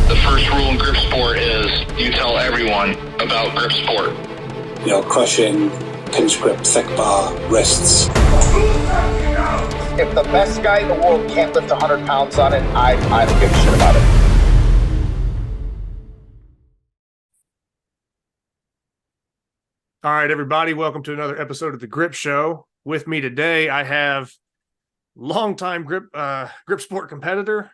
The first rule in grip sport is you tell everyone about grip sport. Crushing, pinch grip, thick bar, wrists. If the best guy in the world can't lift 100 pounds on it, I don't give a shit about it. All right, everybody, welcome to another episode of the Grip Show. With me today, I have longtime grip sport competitor,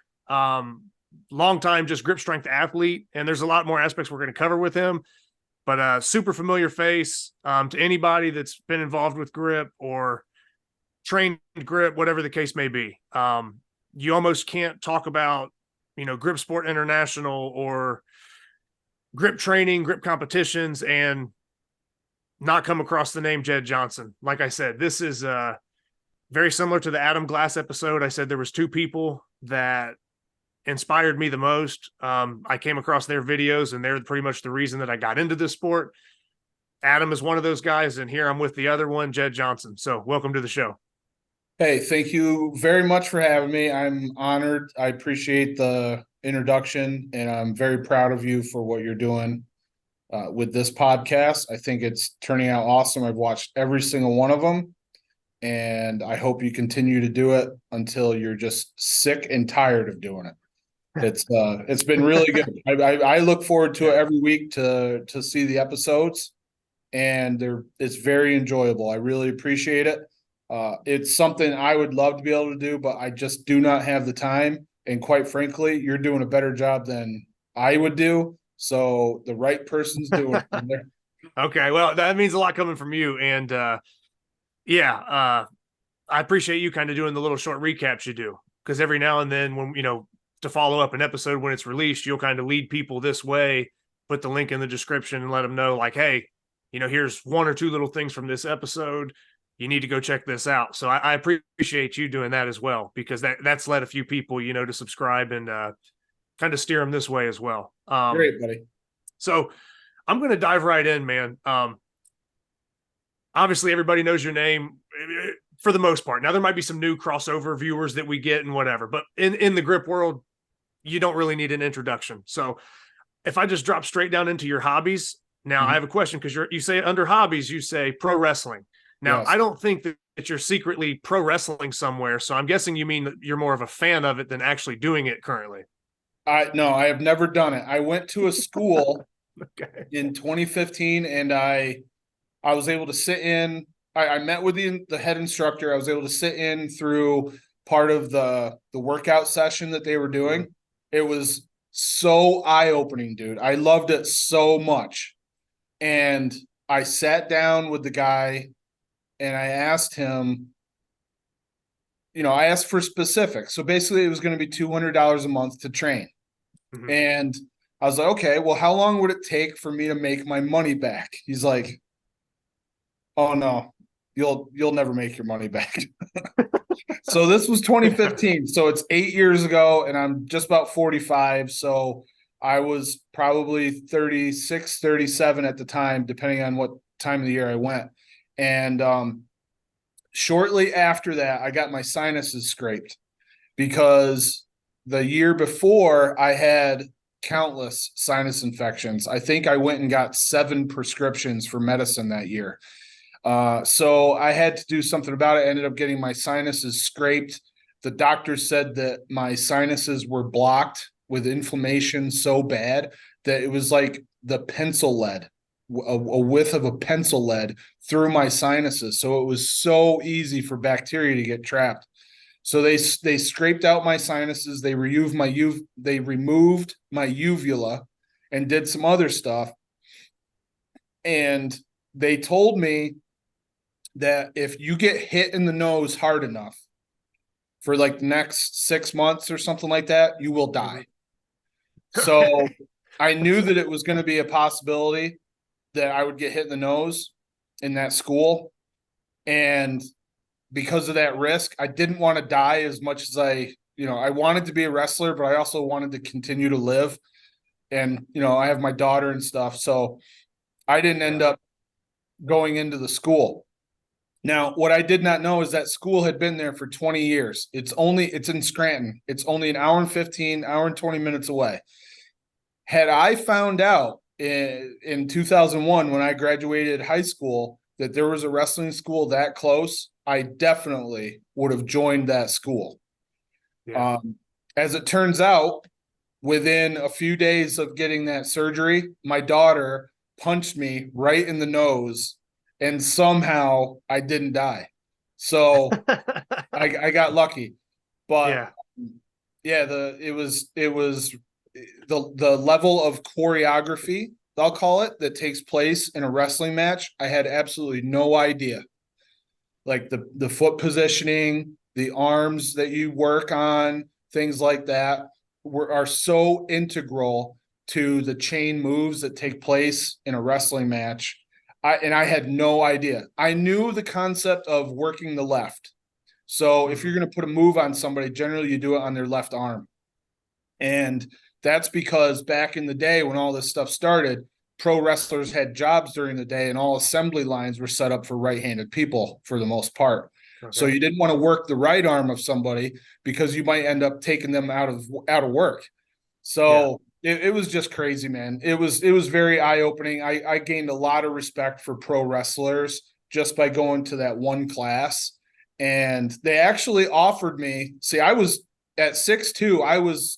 longtime just grip strength athlete, and there's a lot more aspects we're going to cover with him. But super familiar face to anybody that's been involved with grip or trained grip, whatever the case may be. You almost can't talk about, Grip Sport International or grip training, grip competitions, and not come across the name Jedd Johnson. Like I said, this is very similar to the Adam Glass episode. I said there was two people that inspired me the most. I came across their videos, and they're pretty much the reason that I got into this sport. Adam is one of those guys, and here I'm with the other one, Jedd Johnson. So welcome to the show. Hey, thank you very much for having me. I'm honored. I appreciate the introduction, and I'm very proud of you for what you're doing with this podcast. I think it's turning out awesome. I've watched every single one of them, and I hope you continue to do it until you're just sick and tired of doing it. It's been really good. I look forward to it every week to see the episodes, and it's very enjoyable. I really appreciate it. It's something I would love to be able to do, but I just do not have the time. And quite frankly, you're doing a better job than I would do. So the right person's doing it. Okay, well, that means a lot coming from you. And I appreciate you kind of doing the little short recaps you do, because every now and then when, to follow up an episode when it's released, you'll kind of lead people this way, put the link in the description and let them know, like, hey, here's one or two little things from this episode. You need to go check this out. So I appreciate you doing that as well, because that's led a few people, to subscribe and kind of steer them this way as well. Great, buddy. So I'm going to dive right in, man. Obviously, everybody knows your name for the most part. Now, there might be some new crossover viewers that we get and whatever, but in the grip world, you don't really need an introduction. So if I just drop straight down into your hobbies, now I have a question, because you say under hobbies, you say pro wrestling. Now, yes. I don't think that you're secretly pro wrestling somewhere, so I'm guessing you mean that you're more of a fan of it than actually doing it currently. No, I have never done it. I went to a school okay. in 2015, and I was able to sit in. I met with the head instructor. I was able to sit in through part of the workout session that they were doing. It was so eye-opening, dude. I loved it so much. And I sat down with the guy, and I asked him, I asked for specifics. So basically it was going to be $200 a month to train. Mm-hmm. And I was like, okay, well, how long would it take for me to make my money back? He's like, oh no, you'll never make your money back. So this was 2015. So it's 8 years ago, and I'm just about 45. So I was probably 36, 37 at the time, depending on what time of the year I went. And shortly after that, I got my sinuses scraped, because the year before I had countless sinus infections. I think I went and got 7 prescriptions for medicine that year. So I had to do something about it. I ended up getting my sinuses scraped. The doctor said that my sinuses were blocked with inflammation so bad that it was like the pencil lead. A width of a pencil lead through my sinuses. So it was so easy for bacteria to get trapped. So they scraped out my sinuses. They removed my uvula and did some other stuff. And they told me that if you get hit in the nose hard enough for like the next 6 months or something like that, you will die. So I knew that it was going to be a possibility that I would get hit in the nose in that school. And because of that risk, I didn't want to die as much as I wanted to be a wrestler, but I also wanted to continue to live. And, I have my daughter and stuff. So I didn't end up going into the school. Now, what I did not know is that school had been there for 20 years. It's in Scranton. It's only an hour and 20 minutes away. Had I found out in 2001 when I graduated high school that there was a wrestling school that close, I definitely would have joined that school. Yeah. As it turns out, within a few days of getting that surgery, my daughter punched me right in the nose, and somehow I didn't die. So I got lucky. But yeah. it was the level of choreography, I'll call it, that takes place in a wrestling match. I had absolutely no idea. Like the foot positioning, the arms that you work on, things like that are so integral to the chain moves that take place in a wrestling match. I had no idea. I knew the concept of working the left. So if you're going to put a move on somebody, generally you do it on their left arm. And that's because back in the day when all this stuff started, pro wrestlers had jobs during the day and all assembly lines were set up for right-handed people for the most part. Okay. So you didn't want to work the right arm of somebody because you might end up taking them out of work. So it was just crazy, man. It was very eye-opening. I gained a lot of respect for pro wrestlers just by going to that one class. And they actually offered me, see, I was at 6'2", I was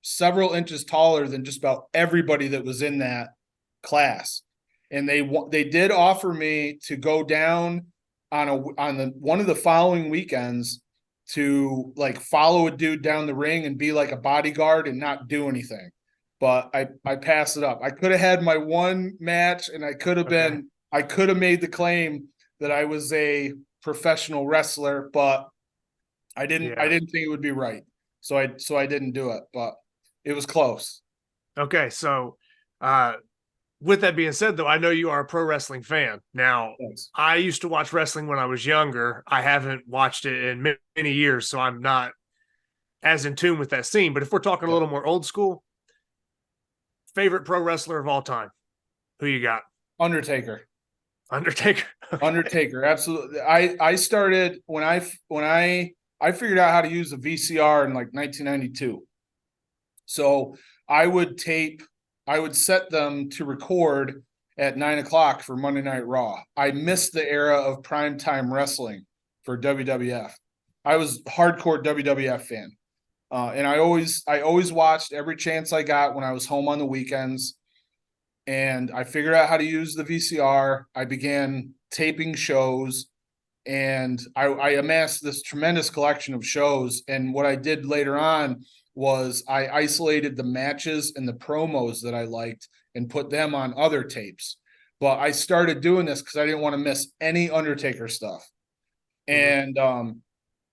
several inches taller than just about everybody that was in that class. And they did offer me to go down on one of the following weekends to like follow a dude down the ring and be like a bodyguard and not do anything. But I passed it up. I could have had my one match and I could have made the claim that I was a professional wrestler, but I didn't think it would be right. So I didn't do it, but it was close. Okay. So, with that being said, though, I know you are a pro wrestling fan. Now, thanks. I used to watch wrestling when I was younger. I haven't watched it in many years, so I'm not as in tune with that scene. But if we're talking a little more old school, favorite pro wrestler of all time, who you got? Undertaker. Okay. Undertaker, absolutely. I started when I figured out how to use a VCR in like 1992. So I would set them to record at 9:00 for Monday Night Raw. I missed the era of primetime wrestling for WWF. I was a hardcore WWF fan. And I always watched every chance I got when I was home on the weekends. And I figured out how to use the VCR. I began taping shows, and I amassed this tremendous collection of shows. And what I did later on was I isolated the matches and the promos that I liked and put them on other tapes. But I started doing this because I didn't want to miss any Undertaker stuff. And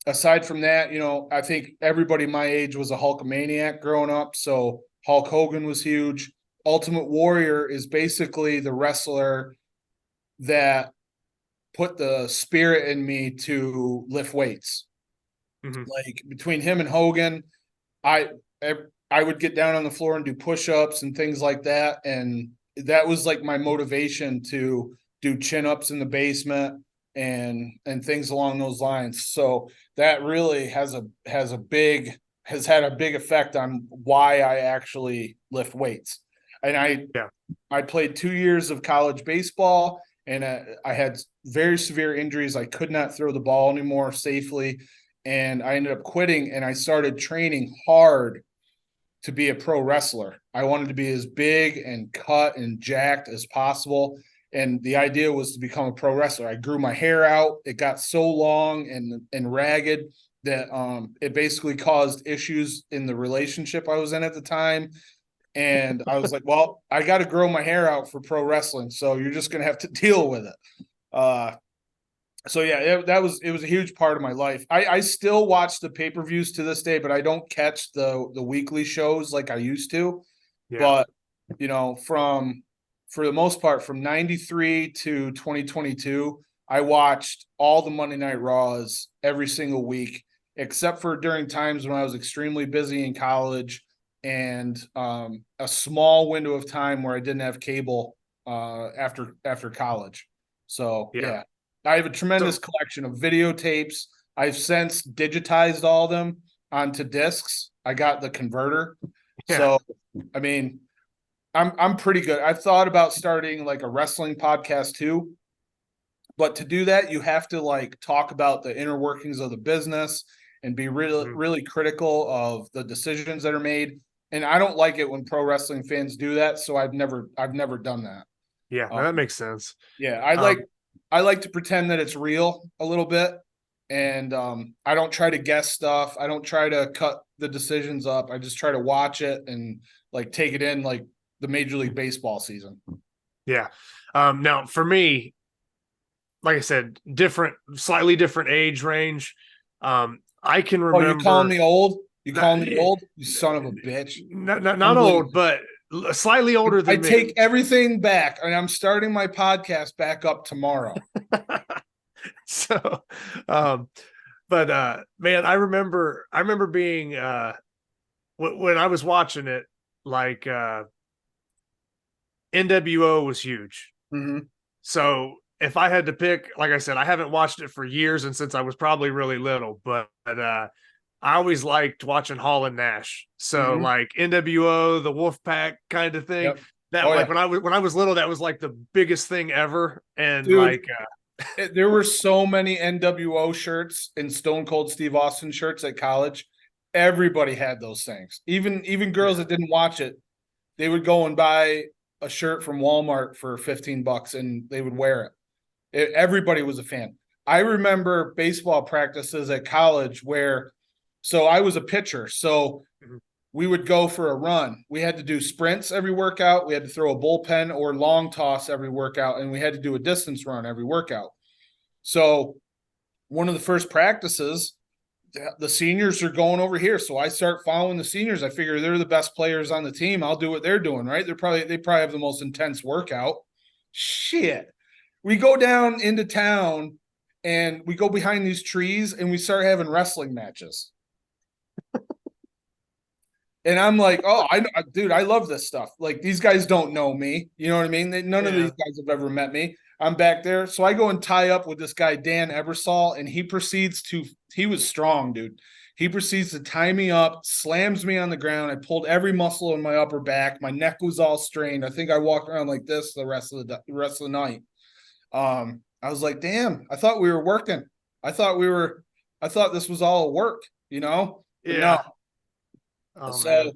aside from that, I think everybody my age was a Hulkamaniac growing up. So Hulk Hogan was huge. Ultimate Warrior is basically the wrestler that put the spirit in me to lift weights. Like between him and Hogan, I would get down on the floor and do push-ups and things like that. And that was like my motivation to do chin-ups in the basement and things along those lines. So that really has had a big effect on why I actually lift weights. And I played 2 years of college baseball, and I had very severe injuries. I could not throw the ball anymore safely, and I ended up quitting, and I started training hard to be a pro wrestler. I wanted to be as big and cut and jacked as possible, and the idea was to become a pro wrestler. I grew my hair out. It got so long and ragged that it basically caused issues in the relationship I was in at the time. And I was like, well, I got to grow my hair out for pro wrestling. So you're just going to have to deal with it. So yeah, it was a huge part of my life. I still watch the pay-per-views to this day, but I don't catch the weekly shows like I used to. Yeah. But, for the most part, from 93 to 2022, I watched all the Monday Night Raws every single week, except for during times when I was extremely busy in college and a small window of time where I didn't have cable after college. So yeah, I have a tremendous collection of videotapes. I've since digitized all of them onto discs. I got the converter. Yeah. So, I mean, I'm pretty good. I've thought about starting like a wrestling podcast too. But to do that, you have to like talk about the inner workings of the business and be really, really critical of the decisions that are made. And I don't like it when pro wrestling fans do that. So I've never done that. Yeah, no, that makes sense. Yeah, I like to pretend that it's real a little bit. And I don't try to guess stuff. I don't try to cut the decisions up. I just try to watch it and like take it in like the Major League Baseball season. Yeah. Now for me, like I said, slightly different age range. I can remember. Oh, you calling me old? You calling me old? You son of a bitch. Not old, but slightly older than me. I take everything back, and I'm starting my podcast back up tomorrow. So, man, I remember being when I was watching it, like NWO was huge. Mm-hmm. So if I had to pick, like I said, I haven't watched it for years and since I was probably really little, but I always liked watching Hall and Nash. So like NWO, the Wolfpack kind of thing. Yep. That when I was little, that was like the biggest thing ever. And dude, there were so many NWO shirts and Stone Cold Steve Austin shirts at college. Everybody had those things. Even girls that didn't watch it, they would go and buy a shirt from Walmart for $15 and they would wear it. Everybody was a fan. I remember baseball practices at college so I was a pitcher. So we would go for a run. We had to do sprints every workout. We had to throw a bullpen or long toss every workout. And we had to do a distance run every workout. So one of the first practices, the seniors are going over here. So I start following the seniors. I figure they're the best players on the team. I'll do what they're doing, right? They probably have the most intense workout. Shit. We go down into town and we go behind these trees and we start having wrestling matches. And I'm like, oh, dude, I love this stuff. Like, these guys don't know me. You know what I mean? None of these guys have ever met me. I'm back there. So I go and tie up with this guy, Dan Ebersol, and he was strong, dude. He proceeds to tie me up, slams me on the ground. I pulled every muscle in my upper back. My neck was all strained. I think I walked around like this the rest of the night. I was like, damn, I thought we were working. I thought this was all work, you know? But no. So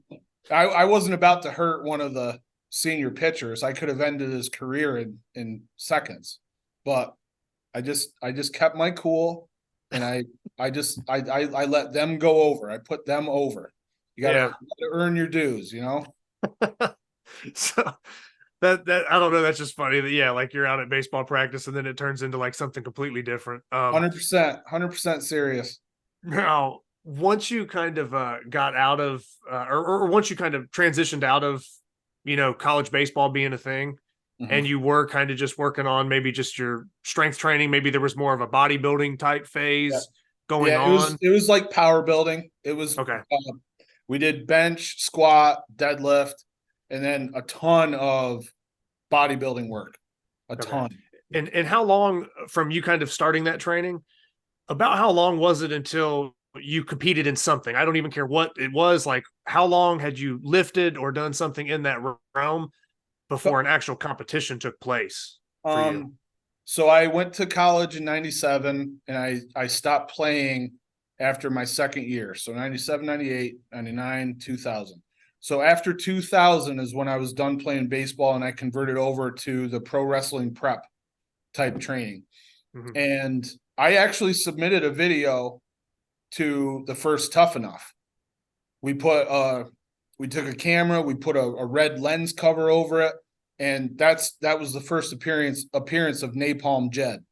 I wasn't about to hurt one of the senior pitchers. I could have ended his career in seconds, but I just kept my cool and I let them go over. I put them over. You gotta earn your dues, you know? So that I don't know. That's just funny that, like you're out at baseball practice and then it turns into like something completely different. 100% serious. Now, once you kind of got out of or once you kind of transitioned out of, college baseball being a thing and you were kind of just working on maybe just your strength training, maybe there was more of a bodybuilding type phase going on. It was like power building. It was okay. We did bench, squat, deadlift, and then a ton of bodybuilding work. A ton. And how long from you kind of starting that training? About how long was it until you competed in something? I don't even care what it was. Like, how long had you lifted or done something in that realm before an actual competition took place for you? So I went to college in 97 and I stopped playing after my second year. So 97, 98, 99, 2000. So after 2000 is when I was done playing baseball and I converted over to the pro wrestling prep type training. And I actually submitted a video to the first Tough Enough. We took a camera, we put a red lens cover over it, and that was the first appearance of Napalm Jedd.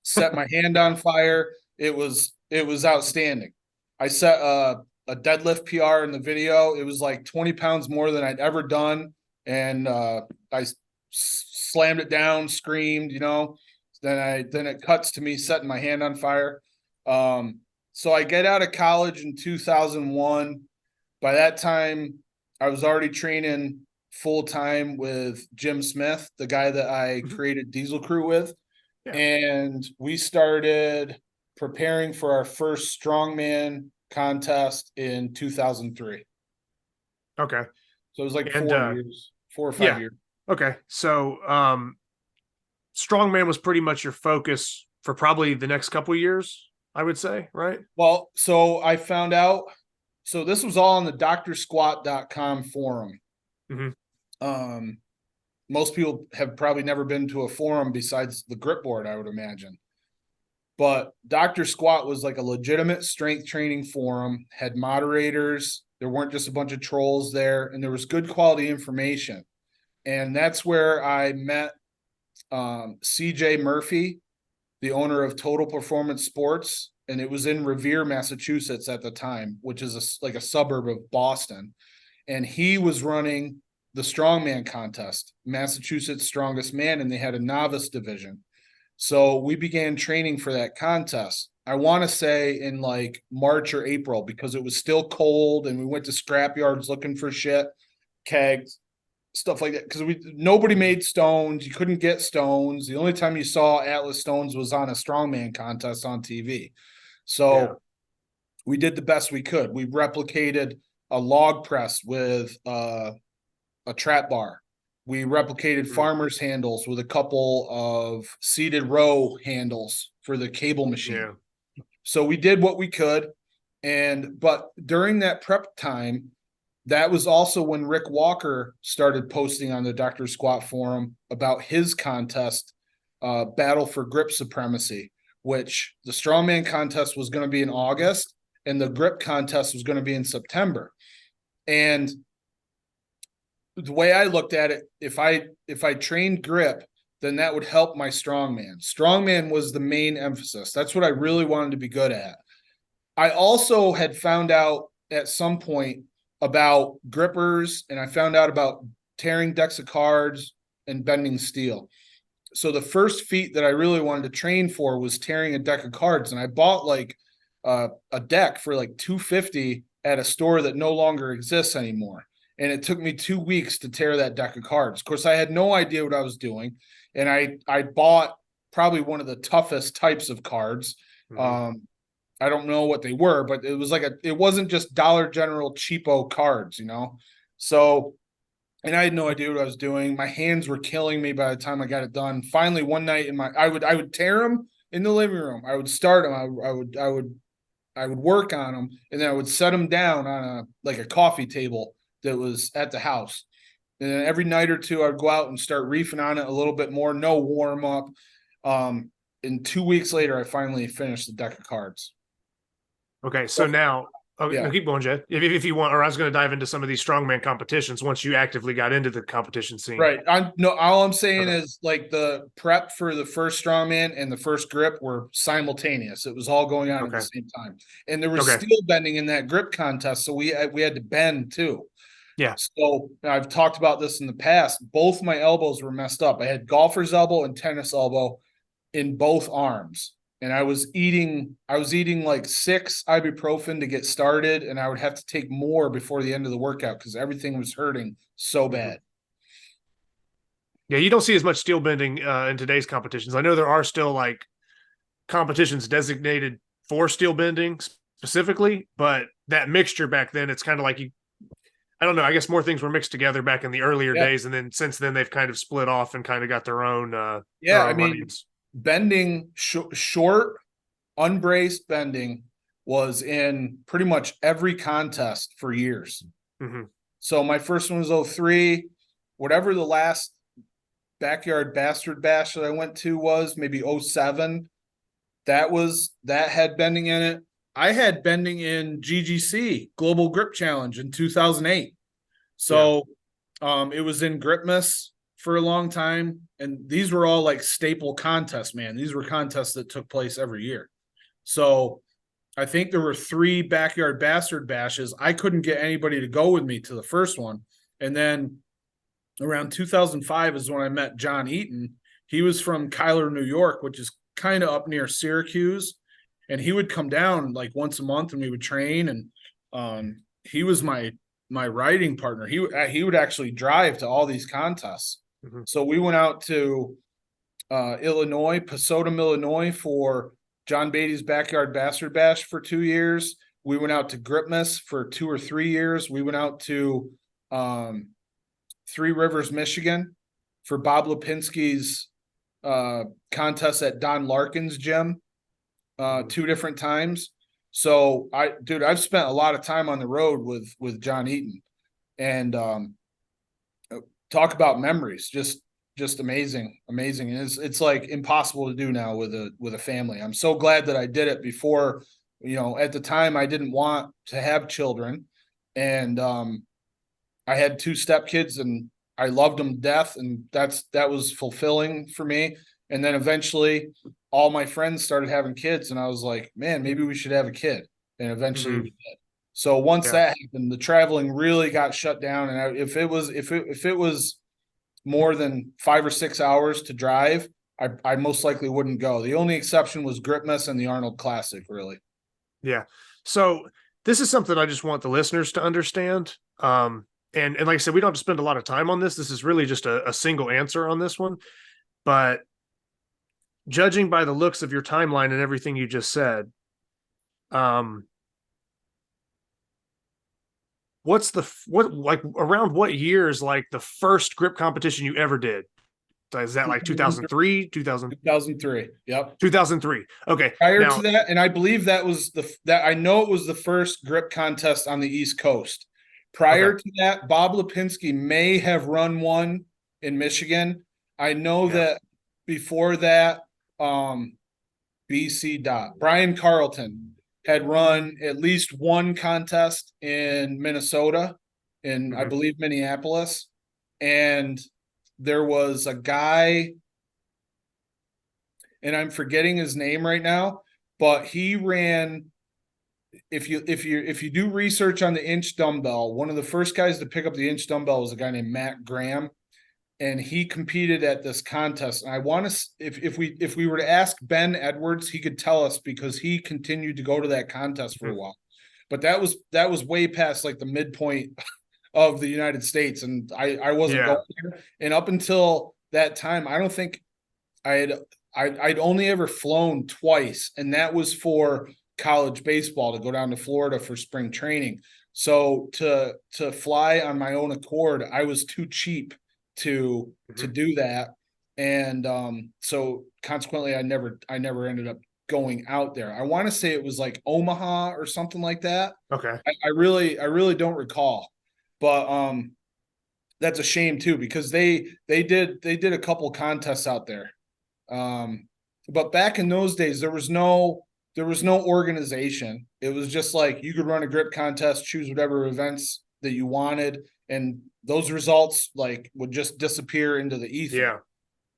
Set my hand on fire. It was outstanding. I set a deadlift PR in the video. It was like 20 pounds more than I'd ever done, and I slammed it down, screamed, Then it cuts to me setting my hand on fire. So I get out of college in 2001. By that time, I was already training full time with Jim Smith, the guy that I created Diesel Crew with. And we started preparing for our first Strongman contest in 2003. Okay. So it was like 4 years. 4 or 5 years. Okay. So Strongman was pretty much your focus for probably the next couple of years, I would say, right? Well, so I found out, so this was all on the drsquat.com forum. Most people have probably never been to a forum besides the grip board, I would imagine. But Dr. Squat was like a legitimate strength training forum, had moderators. There weren't just a bunch of trolls there, and there was good quality information. And that's where I met CJ Murphy, the owner of Total Performance Sports. And it was in Revere, Massachusetts at the time, which is like a suburb of Boston. And he was running the Strongman contest, Massachusetts Strongest Man, and they had a novice division. So we began training for that contest. I want to say in like March or April, because it was still cold and we went to scrap yards looking for shit, kegs, stuff like that. Because nobody made stones. You couldn't get stones. The only time you saw Atlas stones was on a strongman contest on TV. So we did the best we could. We replicated a log press with a trap bar. We replicated farmers handles with a couple of seated row handles for the cable machine. Yeah. So we did what we could. But during that prep time, that was also when Rick Walker started posting on the Dr. Squat forum about his contest, Battle for Grip Supremacy, which the strongman contest was going to be in August and the grip contest was going to be in September. And the way I looked at it, if I trained grip, then that would help my strongman. Strongman was the main emphasis. That's what I really wanted to be good at. I also had found out at some point about grippers, and I found out about tearing decks of cards and bending steel. So the first feat that I really wanted to train for was tearing a deck of cards, and I bought like a deck for like $250 at a store that no longer exists anymore. And it took me 2 weeks to tear that deck of cards. Of course, I had no idea what I was doing. And I bought probably one of the toughest types of cards. I don't know what they were, but it was it wasn't just Dollar General cheapo cards, So, and I had no idea what I was doing. My hands were killing me by the time I got it done. Finally, one night I would tear them in the living room. I would start them. I would work on them, and then I would set them down on a coffee table that was at the house. And then every night or two, I'd go out and start reefing on it a little bit more, no warm up. And 2 weeks later, I finally finished the deck of cards. Okay. So now, no, keep going, Jed. If you want, or I was going to dive into some of these strongman competitions once you actively got into the competition scene. Right. All I'm saying is like the prep for the first strongman and the first grip were simultaneous. It was all going on at the same time. And there was steel bending in that grip contest. So we had to bend too. Yeah. So I've talked about this in the past. Both my elbows were messed up. I had golfer's elbow and tennis elbow in both arms. And I was eating like 6 ibuprofen to get started. And I would have to take more before the end of the workout because everything was hurting so bad. Yeah. You don't see as much steel bending in today's competitions. I know there are still like competitions designated for steel bending specifically, but that mixture back then, it's kind of like I don't know. I guess more things were mixed together back in the earlier days, and then since then they've kind of split off and kind of got their own. Bending short, unbraced bending was in pretty much every contest for years. So my first one was 2003. Whatever the last backyard bastard bash that I went to was, maybe 2007. That had bending in it. I had bending in GGC, Global Grip Challenge, in 2008. So it was in Gripmas for a long time. And these were all like staple contests, man. These were contests that took place every year. So I think there were 3 backyard bastard bashes. I couldn't get anybody to go with me to the first one. And then around 2005 is when I met John Eaton. He was from Cuyler, New York, which is kind of up near Syracuse. And he would come down like once a month and we would train. And he was my riding partner. He would actually drive to all these contests. So we went out to Illinois, Pasodum, Illinois for John Beatty's Backyard Bastard Bash for 2 years. We went out to Gripmas for 2 or 3 years. We went out to Three Rivers, Michigan, for Bob Lipinski's contest at Don Larkin's gym 2 different times. So I've spent a lot of time on the road with John Eaton, and talk about memories. Just amazing. And it's like impossible to do now with a family. I'm so glad that I did it before. At the time I didn't want to have children, and I had 2 stepkids and I loved them to death, and that was fulfilling for me. And then eventually all my friends started having kids, and I was like, man, maybe we should have a kid. And eventually we did. So once that happened, the traveling really got shut down. And if it was more than 5 or 6 hours to drive, I most likely wouldn't go. The only exception was Gripmas and the Arnold Classic, really. Yeah. So this is something I just want the listeners to understand. And like I said, we don't have to spend a lot of time on this. This is really just a single answer on this one. But judging by the looks of your timeline and everything you just said, around what years, like the first grip competition you ever did? Is that like 2003, 2003? Yep. 2003. Okay. Prior to that, and I believe that was I know it was the first grip contest on the East Coast. Prior to that, Bob Lipinski may have run one in Michigan. I know that before that, BC. Brian Carlton had run at least one contest in Minnesota, in I believe Minneapolis, and there was a guy, and I'm forgetting his name right now, but he ran. If you do research on the inch dumbbell, one of the first guys to pick up the inch dumbbell was a guy named Matt Graham, and he competed at this contest. And I want to, if we were to ask Ben Edwards, he could tell us, because he continued to go to that contest for a while. But that was way past like the midpoint of the United States, and I wasn't going there. And up until that time, I don't think I'd only ever flown twice, and that was for college baseball, to go down to Florida for spring training. So to fly on my own accord, I was too cheap to do that, and so consequently I never ended up going out there. I want to say it was like Omaha or something like that. Okay. I really don't recall, but that's a shame too, because they did a couple contests out there, but back in those days there was no organization. It was just like you could run a grip contest, choose whatever events that you wanted, and those results like would just disappear into the ether.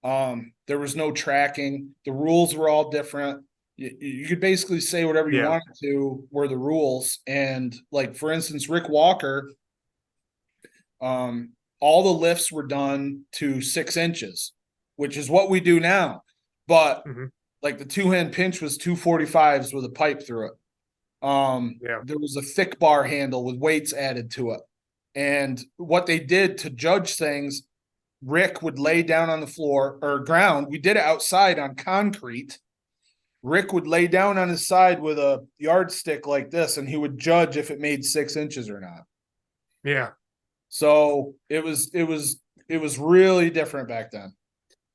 There was no tracking. The rules were all different. You could basically say whatever you wanted to were the rules. And like, for instance, Rick Walker, all the lifts were done to 6 inches, which is what we do now. But like the 2-hand pinch was 245s with a pipe through it. There was a thick bar handle with weights added to it. And what they did to judge things, Rick would lay down on the floor or ground. We did it outside on concrete. Rick would lay down on his side with a yardstick like this, and he would judge if it made 6 inches or not. Yeah. So it was really different back then.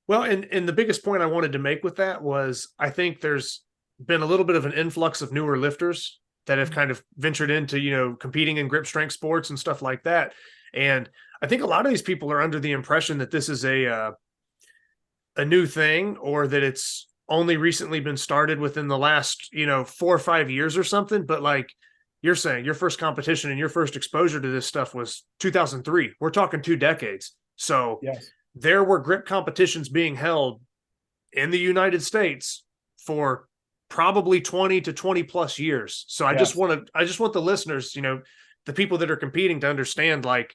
Well, and the biggest point I wanted to make with that was, I think there's been a little bit of an influx of newer lifters that have kind of ventured into, competing in grip strength sports and stuff like that. And I think a lot of these people are under the impression that this is a new thing, or that it's only recently been started within the last, 4 or 5 years or something. But like you're saying, your first competition and your first exposure to this stuff was 2003. We're talking 2 decades. So there were grip competitions being held in the United States for probably 20 to 20 plus years. So I just want the listeners, the people that are competing, to understand like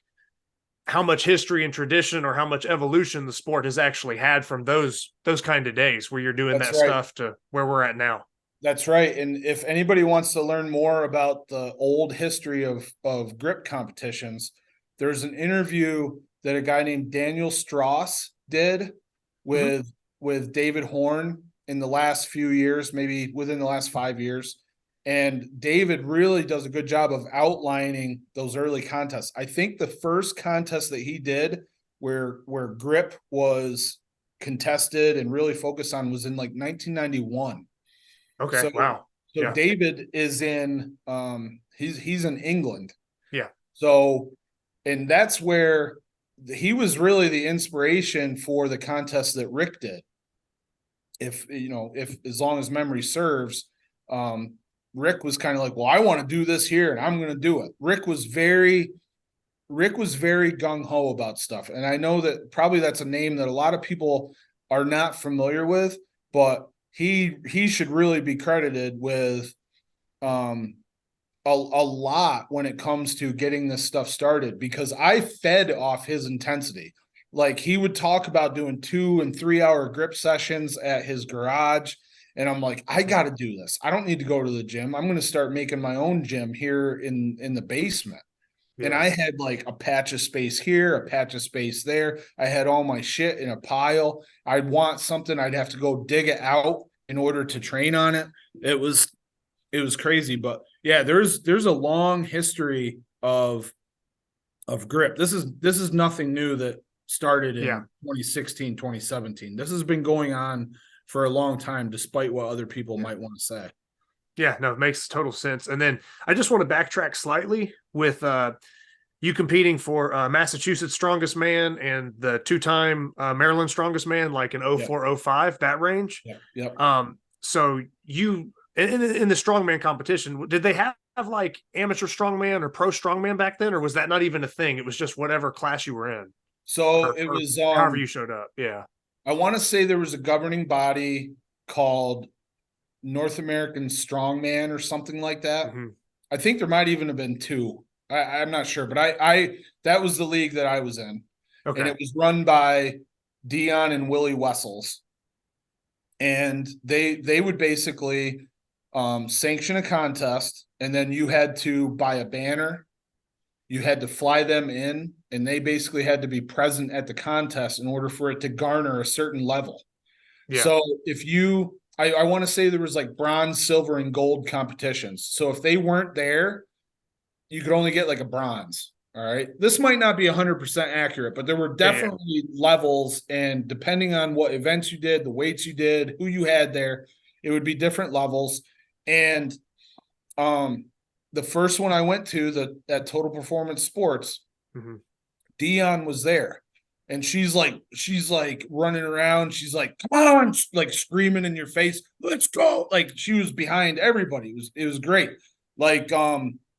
how much history and tradition, or how much evolution the sport has actually had from those kind of days where you're doing that stuff to where we're at now. That's right. And if anybody wants to learn more about the old history of grip competitions, there's an interview that a guy named Daniel Strauss did with David Horn in the last few years, maybe within the last 5 years. And David really does a good job of outlining those early contests. I think the first contest that he did where grip was contested and really focused on was in like 1991. Okay. So, Wow. so Yeah. David is in he's in England. Yeah. So, and that's where he was really the inspiration for the contest that Rick did. If as long as memory serves, Rick was kind of like, well, I want to do this here and I'm going to do it. Rick was very gung ho about stuff. And I know that probably that's a name that a lot of people are not familiar with, but he should really be credited with a lot when it comes to getting this stuff started, because I fed off his intensity. Like, he would talk about doing 2 and 3 hour grip sessions at his garage. And I'm like, I got to do this. I don't need to go to the gym. I'm going to start making my own gym here in the basement. Yeah. And I had like a patch of space here, a patch of space there. I had all my shit in a pile. I'd want something, I'd have to go dig it out in order to train on it. It was crazy. But yeah, there's a long history of grip. This is nothing new that started in 2016, 2017. This has been going on for a long time, despite what other people might want to say. Yeah, no, it makes total sense. And then I just want to backtrack slightly with you competing for Massachusetts Strongest Man and the 2-time Maryland Strongest Man, like in 04, 05, that range. Yep. So you in the strongman competition, did they have like amateur strongman or pro strongman back then, or was that not even a thing? It was just whatever class you were in. So it was however you showed up. Yeah. I want to say there was a governing body called North American Strongman or something like that. Mm-hmm. I think there might even have been 2. I'm not sure, but I that was the league that I was in. Okay. And it was run by Dion and Willie Wessels. And they would basically sanction a contest, and then you had to buy a banner. You had to fly them in, and they basically had to be present at the contest in order for it to garner a certain level. Yeah. So if you, I want to say there was like bronze, silver, and gold competitions. So if they weren't there, you could only get like a bronze. All right. This might not be 100% accurate, but there were definitely levels, and depending on what events you did, the weights you did, who you had there, it would be different levels. And the first one I went to, at Total Performance Sports, Dion was there, and she's like running around. She's like, come on, like screaming in your face, let's go. Like, she was behind everybody. It was great. Like,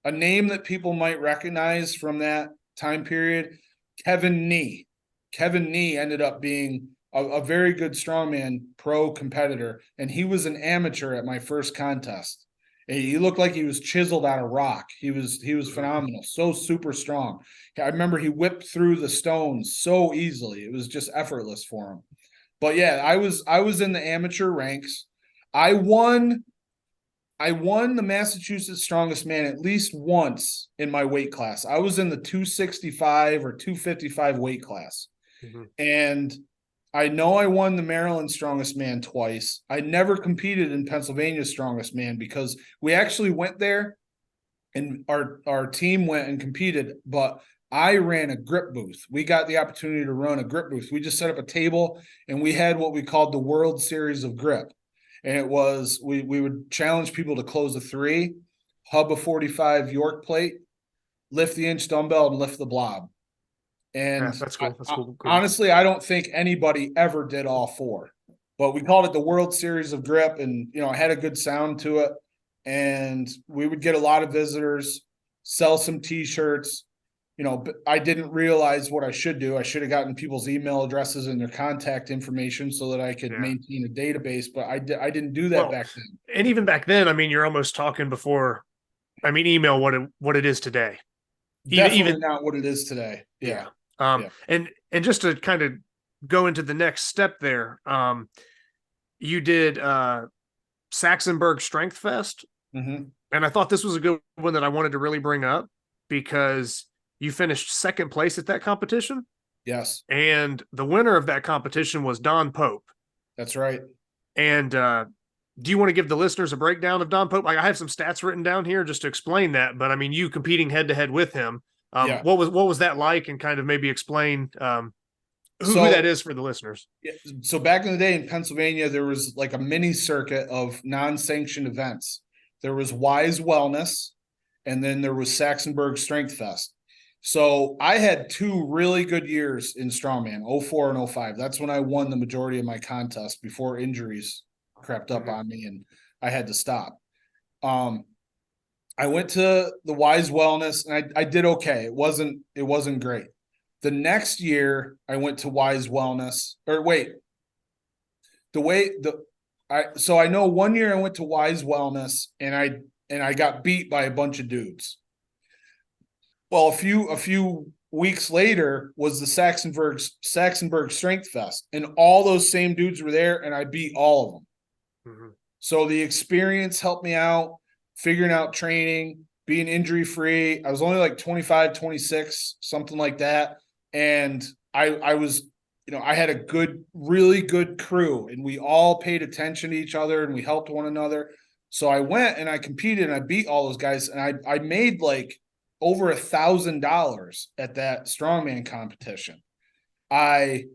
a name that people might recognize from that time period, Kevin Nee. Kevin Nee ended up being a very good strongman pro competitor, and he was an amateur at my first contest. He looked like he was chiseled out of rock. He was phenomenal, so super strong. I remember he whipped through the stones so easily. It was just effortless for him. But yeah, I was in the amateur ranks. I won the Massachusetts Strongest Man at least once in my weight class. I was in the 265 or 255 weight class. And I know I won the Maryland Strongest Man twice. I never competed in Pennsylvania Strongest Man because we actually went there, and our team went and competed, but I ran a grip booth. We got the opportunity to run a grip booth. We just set up a table, and we had what we called the World Series of Grip. And it was, we would challenge people to close a 3, hub a 45 York plate, lift the inch dumbbell, and lift the blob. And that's cool. That's cool. Honestly, I don't think anybody ever did all 4, but we called it the World Series of Grip, and it had a good sound to it. And we would get a lot of visitors, sell some t-shirts. But I didn't realize what I should do. I should have gotten people's email addresses and their contact information so that I could maintain a database, but I didn't do that back then. And even back then, I mean, you're almost talking before, email what it is today. Definitely not what it is today. Yeah. And just to kind of go into the next step there, you did Saxonburg Strength Fest. And I thought this was a good one that I wanted to really bring up because you finished second place at that competition. Yes. And the winner of that competition was Don Pope. That's right. And do you want to give the listeners a breakdown of Don Pope? Like, I have some stats written down here just to explain that, but I mean, you competing head to head with him, Yeah. what was that like, and kind of maybe explain who that is for the listeners. Yeah, so back in the day in Pennsylvania, there was like a mini circuit of non-sanctioned events. There was Wise Wellness, and then there was Saxonburg Strength Fest. So I had 2 really good years in Strongman, 04 and 05. That's when I won the majority of my contests before injuries crept up on me and I had to stop. I went to the Wise Wellness and I did okay. It wasn't great. The next year I went to Wise Wellness, or wait, so I know one year I went to Wise Wellness and I got beat by a bunch of dudes. Well, a few weeks later was the Saxonburg Strength Fest, and all those same dudes were there, and I beat all of them. Mm-hmm. So the experience helped me out, figuring out training, being injury free. I was only like 25, 26, something like that, and I was, I had a really good crew, and we all paid attention to each other, and we helped one another. So I went and I competed, and I beat all those guys, and I made like over $1,000 at that strongman competition. I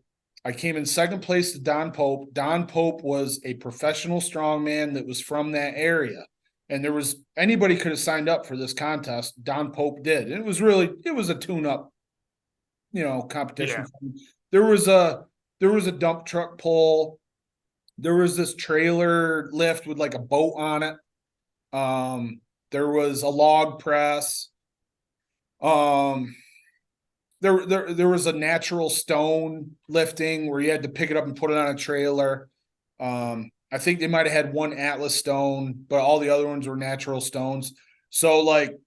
came in second place to Don Pope. Don Pope was a professional strongman that was from that area. And anybody could have signed up for this contest. Don Pope did. And it was a tune-up, competition. Yeah. There was a dump truck pull. There was this trailer lift with like a boat on it. There was a log press. There was a natural stone lifting where you had to pick it up and put it on a trailer. I think they might have had one Atlas stone, but all the other ones were natural stones. So like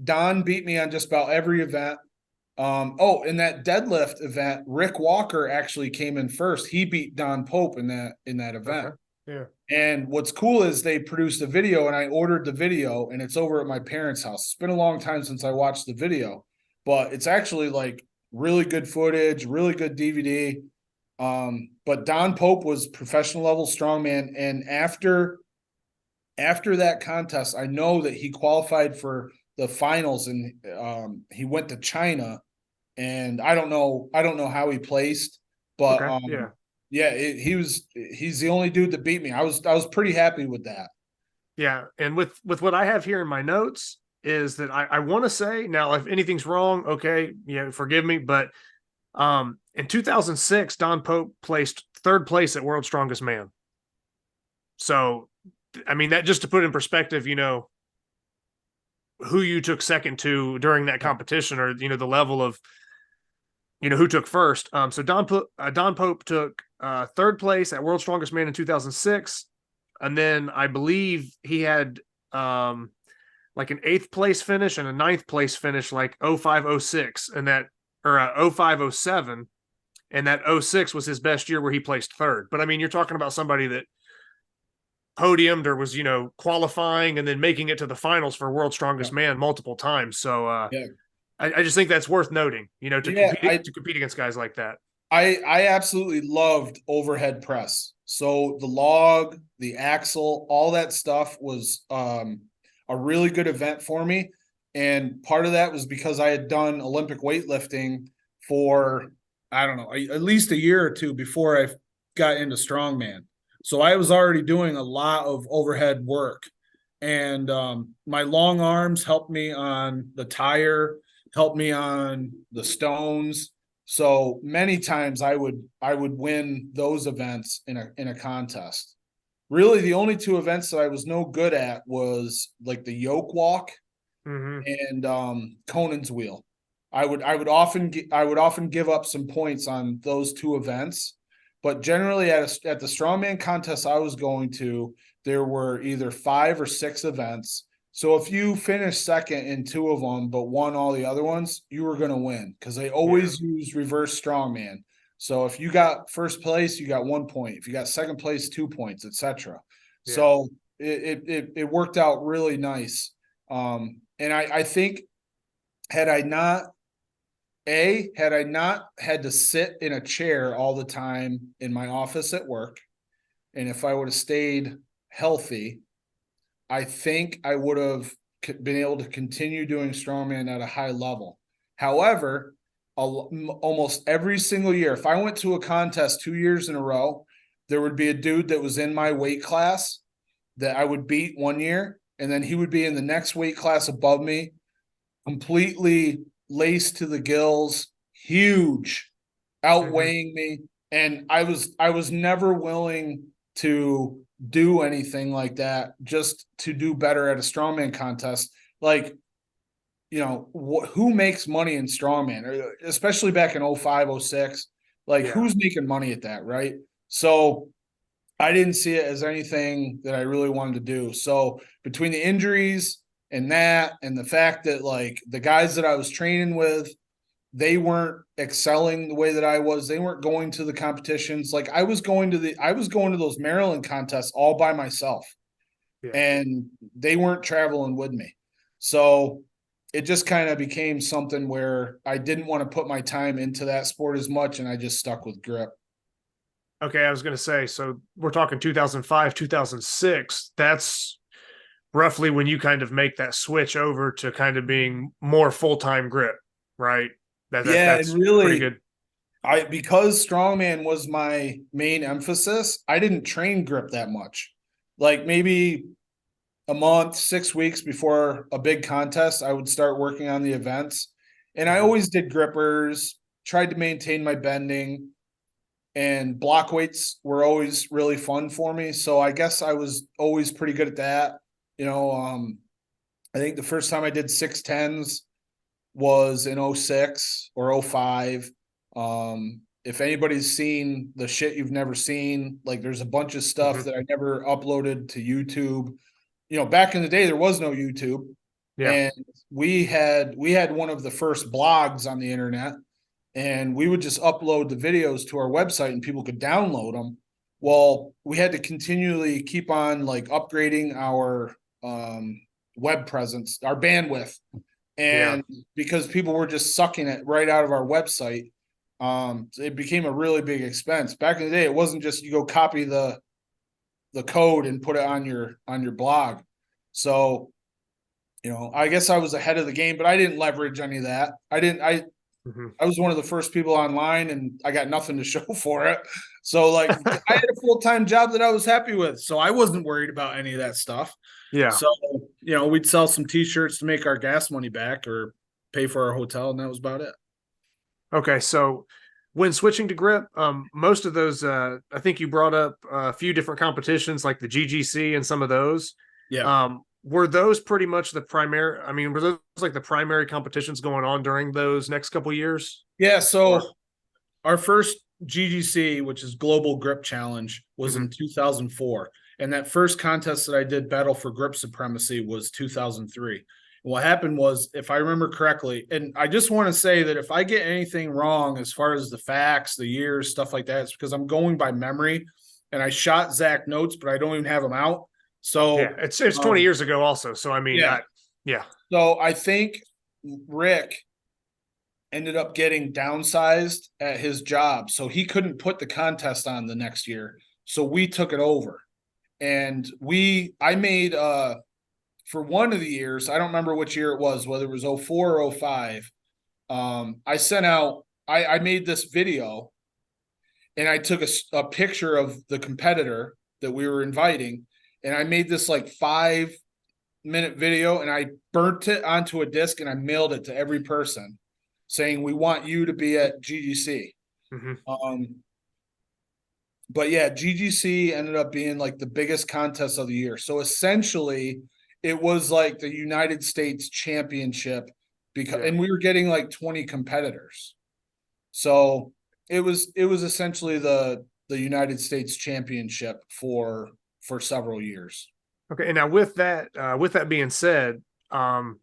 Don beat me on just about every event. In that deadlift event, Rick Walker actually came in first. He beat Don Pope in that event. Okay. Yeah. And what's cool is they produced a video, and I ordered the video, and it's over at my parents' house. It's been a long time since I watched the video, but it's actually like really good footage, really good DVD. But Don Pope was professional level strongman. And after that contest, I know that he qualified for the finals, and he went to China, and I don't know how he placed, but okay. he's the only dude that beat me. I was pretty happy with that. Yeah. And with what I have here in my notes is that I want to say, now, if anything's wrong, okay, forgive me. But in 2006, Don Pope placed 3rd place at World's Strongest Man. So, I mean, that just to put in perspective, who you took second to during that competition, or, the level of, who took first. So Don Pope took 3rd place at World's Strongest Man in 2006. And then I believe he had like an 8th place finish and a 9th place finish, like 0506, and that, or 0507. And that 06 was his best year where he placed 3rd. But I mean, you're talking about somebody that podiumed or was, qualifying and then making it to the finals for World's Strongest Man multiple times. So I just think that's worth noting, to compete against guys like that. I absolutely loved overhead press. So the log, the axle, all that stuff was a really good event for me. And part of that was because I had done Olympic weightlifting for, I don't know, at least a year or two before I got into strongman. So I was already doing a lot of overhead work. And my long arms helped me on the tire, helped me on the stones. So many times I would win those events in a contest. Really, the only 2 events that I was no good at was like the yoke walk and Conan's wheel. I would often give up some points on those 2 events, but generally at the strongman contest I was going to, there were either 5 or 6 events. So if you finished second in 2 of them but won all the other ones, you were going to win, because they always use reverse strongman. So if you got first place, you got 1 point. If you got second place, 2 points, etc. Yeah. So it worked out really nice. And I think had I not had to sit in a chair all the time in my office at work, and if I would have stayed healthy, I think I would have been able to continue doing strongman at a high level. However, almost every single year, if I went to a contest 2 years in a row, there would be a dude that was in my weight class that I would beat one year, and then he would be in the next weight class above me, completely laced to the gills, huge, outweighing me. And I was never willing to do anything like that just to do better at a strongman contest. Like, who makes money in strongman, especially back in 05, 06? Like, who's making money at that, right? So I didn't see it as anything that I really wanted to do. So between the injuries and that, and the fact that like the guys that I was training with, they weren't excelling the way that I was. They weren't going to the competitions. Like I was going to those Maryland contests all by myself, and they weren't traveling with me. So it just kind of became something where I didn't want to put my time into that sport as much, and I just stuck with grip. Okay, I was going to say, so we're talking 2005, 2006. That's roughly when you kind of make that switch over to kind of being more full-time grip, right? That's and really pretty good. Because strongman was my main emphasis, I didn't train grip that much. Like maybe a month, 6 weeks before a big contest, I would start working on the events. And I always did grippers, tried to maintain my bending, and block weights were always really fun for me. So I guess I was always pretty good at that. I think the first time I did 610s was in 06 or 05. If anybody's seen the shit you've never seen, like there's a bunch of stuff that I never uploaded to YouTube. Back in the day, there was no YouTube. And we had one of the first blogs on the internet, and we would just upload the videos to our website and people could download them. Well, we had to continually keep on like upgrading our web presence, our bandwidth. And because people were just sucking it right out of our website, it became a really big expense. Back in the day, it wasn't just you go copy the code and put it on your blog. So, I guess I was ahead of the game, but I didn't leverage any of that. I was one of the first people online, and I got nothing to show for it. So like I had a full-time job that I was happy with. So I wasn't worried about any of that stuff. Yeah. So, we'd sell some t-shirts to make our gas money back or pay for our hotel, and that was about it. Okay. So when switching to grip, most of those, I think you brought up a few different competitions like the GGC and some of those. Yeah. Were those pretty much the primary? I mean, were those like the primary competitions going on during those next couple of years? Yeah. So our first GGC, which is Global Grip Challenge, was in 2004. And that first contest that I did, Battle for Grip Supremacy, was 2003. And what happened was, if I remember correctly, and I just want to say that if I get anything wrong as far as the facts, the years, stuff like that, it's because I'm going by memory. And I shot Zach notes, but I don't even have them out. So yeah, it's 20 years ago also. So, I mean, yeah. So I think Rick ended up getting downsized at his job. So he couldn't put the contest on the next year. So we took it over. And I made, for one of the years, I don't remember which year it was, whether it was 04 or 05. I made this video, and I took a picture of the competitor that we were inviting. And I made this like 5-minute video, and I burnt it onto a disc, and I mailed it to every person saying, we want you to be at GGC. But yeah, GGC ended up being like the biggest contest of the year. So essentially it was like the United States Championship and we were getting like 20 competitors. So it was essentially the United States Championship for several years. Okay. And now with that being said, like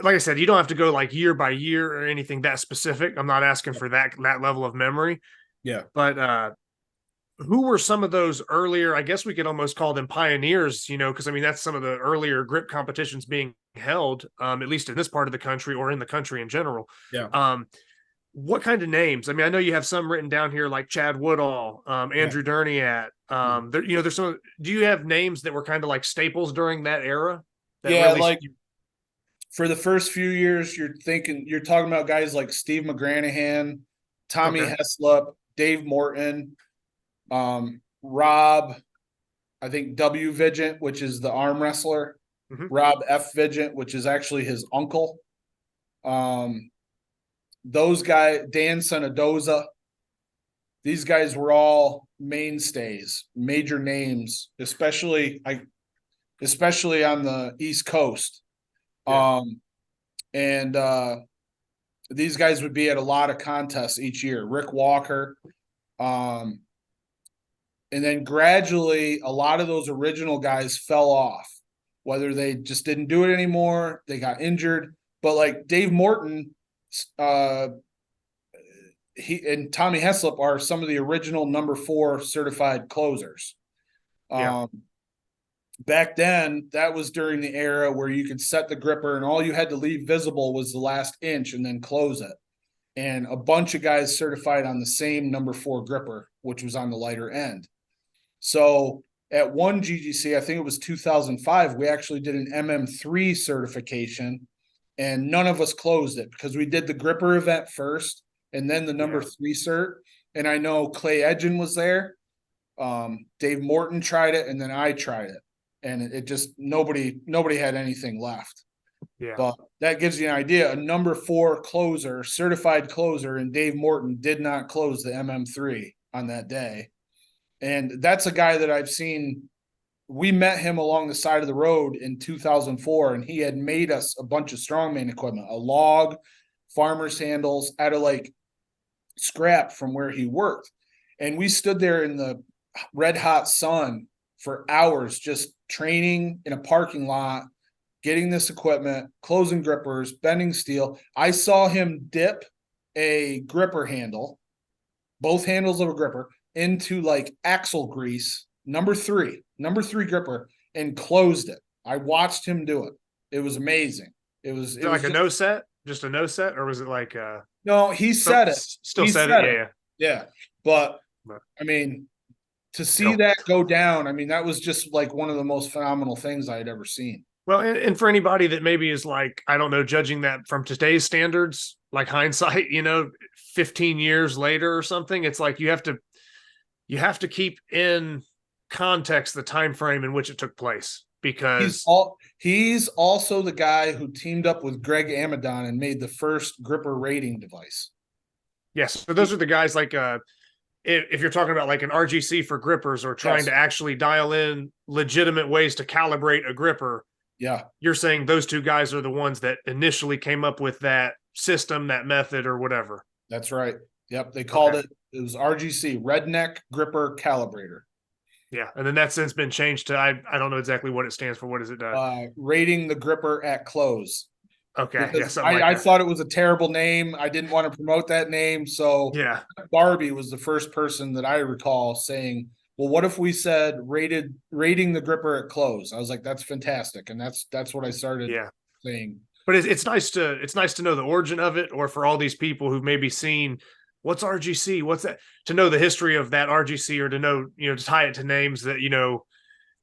I said, you don't have to go like year by year or anything that specific. I'm not asking for that level of memory. Yeah. But who were some of those earlier, I guess we could almost call them pioneers, because I mean, that's some of the earlier grip competitions being held, at least in this part of the country or in the country in general. Yeah. What kind of names? I mean, I know you have some written down here like Chad Woodall, Andrew Derniat, There, there's some. Do you have names that were kind of like staples during that era? That Yeah, really, like for the first few years, you're talking about guys like Steve McGranahan, Tommy Okay. Heslop, Dave Morton, Rob, I think W. Vigent, which is the arm wrestler, Mhm. Rob F. Vigent, which is actually his uncle. Those guys, Dan Senadoza, these guys were all mainstays, major names, especially on the East Coast. Yeah. And these guys would be at a lot of contests each year. Rick Walker. And then gradually, a lot of those original guys fell off, whether they just didn't do it anymore, they got injured. But like Dave Morton, he and Tommy Heslop are some of the original number 4 certified closers. Yeah. Back then, that was during the era where you could set the gripper and all you had to leave visible was the last inch and then close it. And a bunch of guys certified on the same number 4 gripper, which was on the lighter end. So at one GGC, I think it was 2005, we actually did an MM3 certification and none of us closed it because we did the gripper event first and then the number 3 cert. And I know Clay Edgen was there. Dave Morton tried it and then I tried it. And it just nobody had anything left. Yeah. But that gives you an idea. A number 4 closer, certified closer, and Dave Morton did not close the MM3 on that day. And that's a guy that I've seen. We met him along the side of the road in 2004, and he had made us a bunch of strongman equipment, a log, farmer's handles out of like scrap from where he worked. And we stood there in the red hot sun for hours, just training in a parking lot, getting this equipment, closing grippers, bending steel. I saw him dip a gripper handle, both handles of a gripper, into like axle grease, number three gripper, and closed it. I watched him do it. It was amazing. It was like just, a no set, just a no set, or was it like no, he said it. Still He said said it. Yeah. But But- I mean, to see that go down, I mean, that was just like one of the most phenomenal things I had ever seen. Well, and for anybody that maybe is like, I don't know, judging that from today's standards, like hindsight, 15 years later or something, it's like you have to keep in context the time frame in which it took place, because he's also the guy who teamed up with Greg Amadon and made the first gripper rating device. yes, so those are the guys like if you're talking about like an RGC for grippers or trying to actually dial in legitimate ways to calibrate a gripper. Yeah. You're saying those two guys are the ones that initially came up with that system, that method, or whatever. That's right. Yep. They called it was RGC, Redneck Gripper Calibrator. Yeah. And then that's since been changed to, I don't know exactly what it stands for. What is it? Rating the gripper at close. Okay. Because Yeah. I thought it was a terrible name. I didn't want to promote that name. So yeah, Barbie was the first person that I recall saying, well, what if we said rating the gripper at close? I was like, that's fantastic. And that's what I started saying. But it's nice to know the origin of it, or for all these people who've maybe seen what's RGC, what's that, to know the history of that RGC, or to know, to tie it to names that,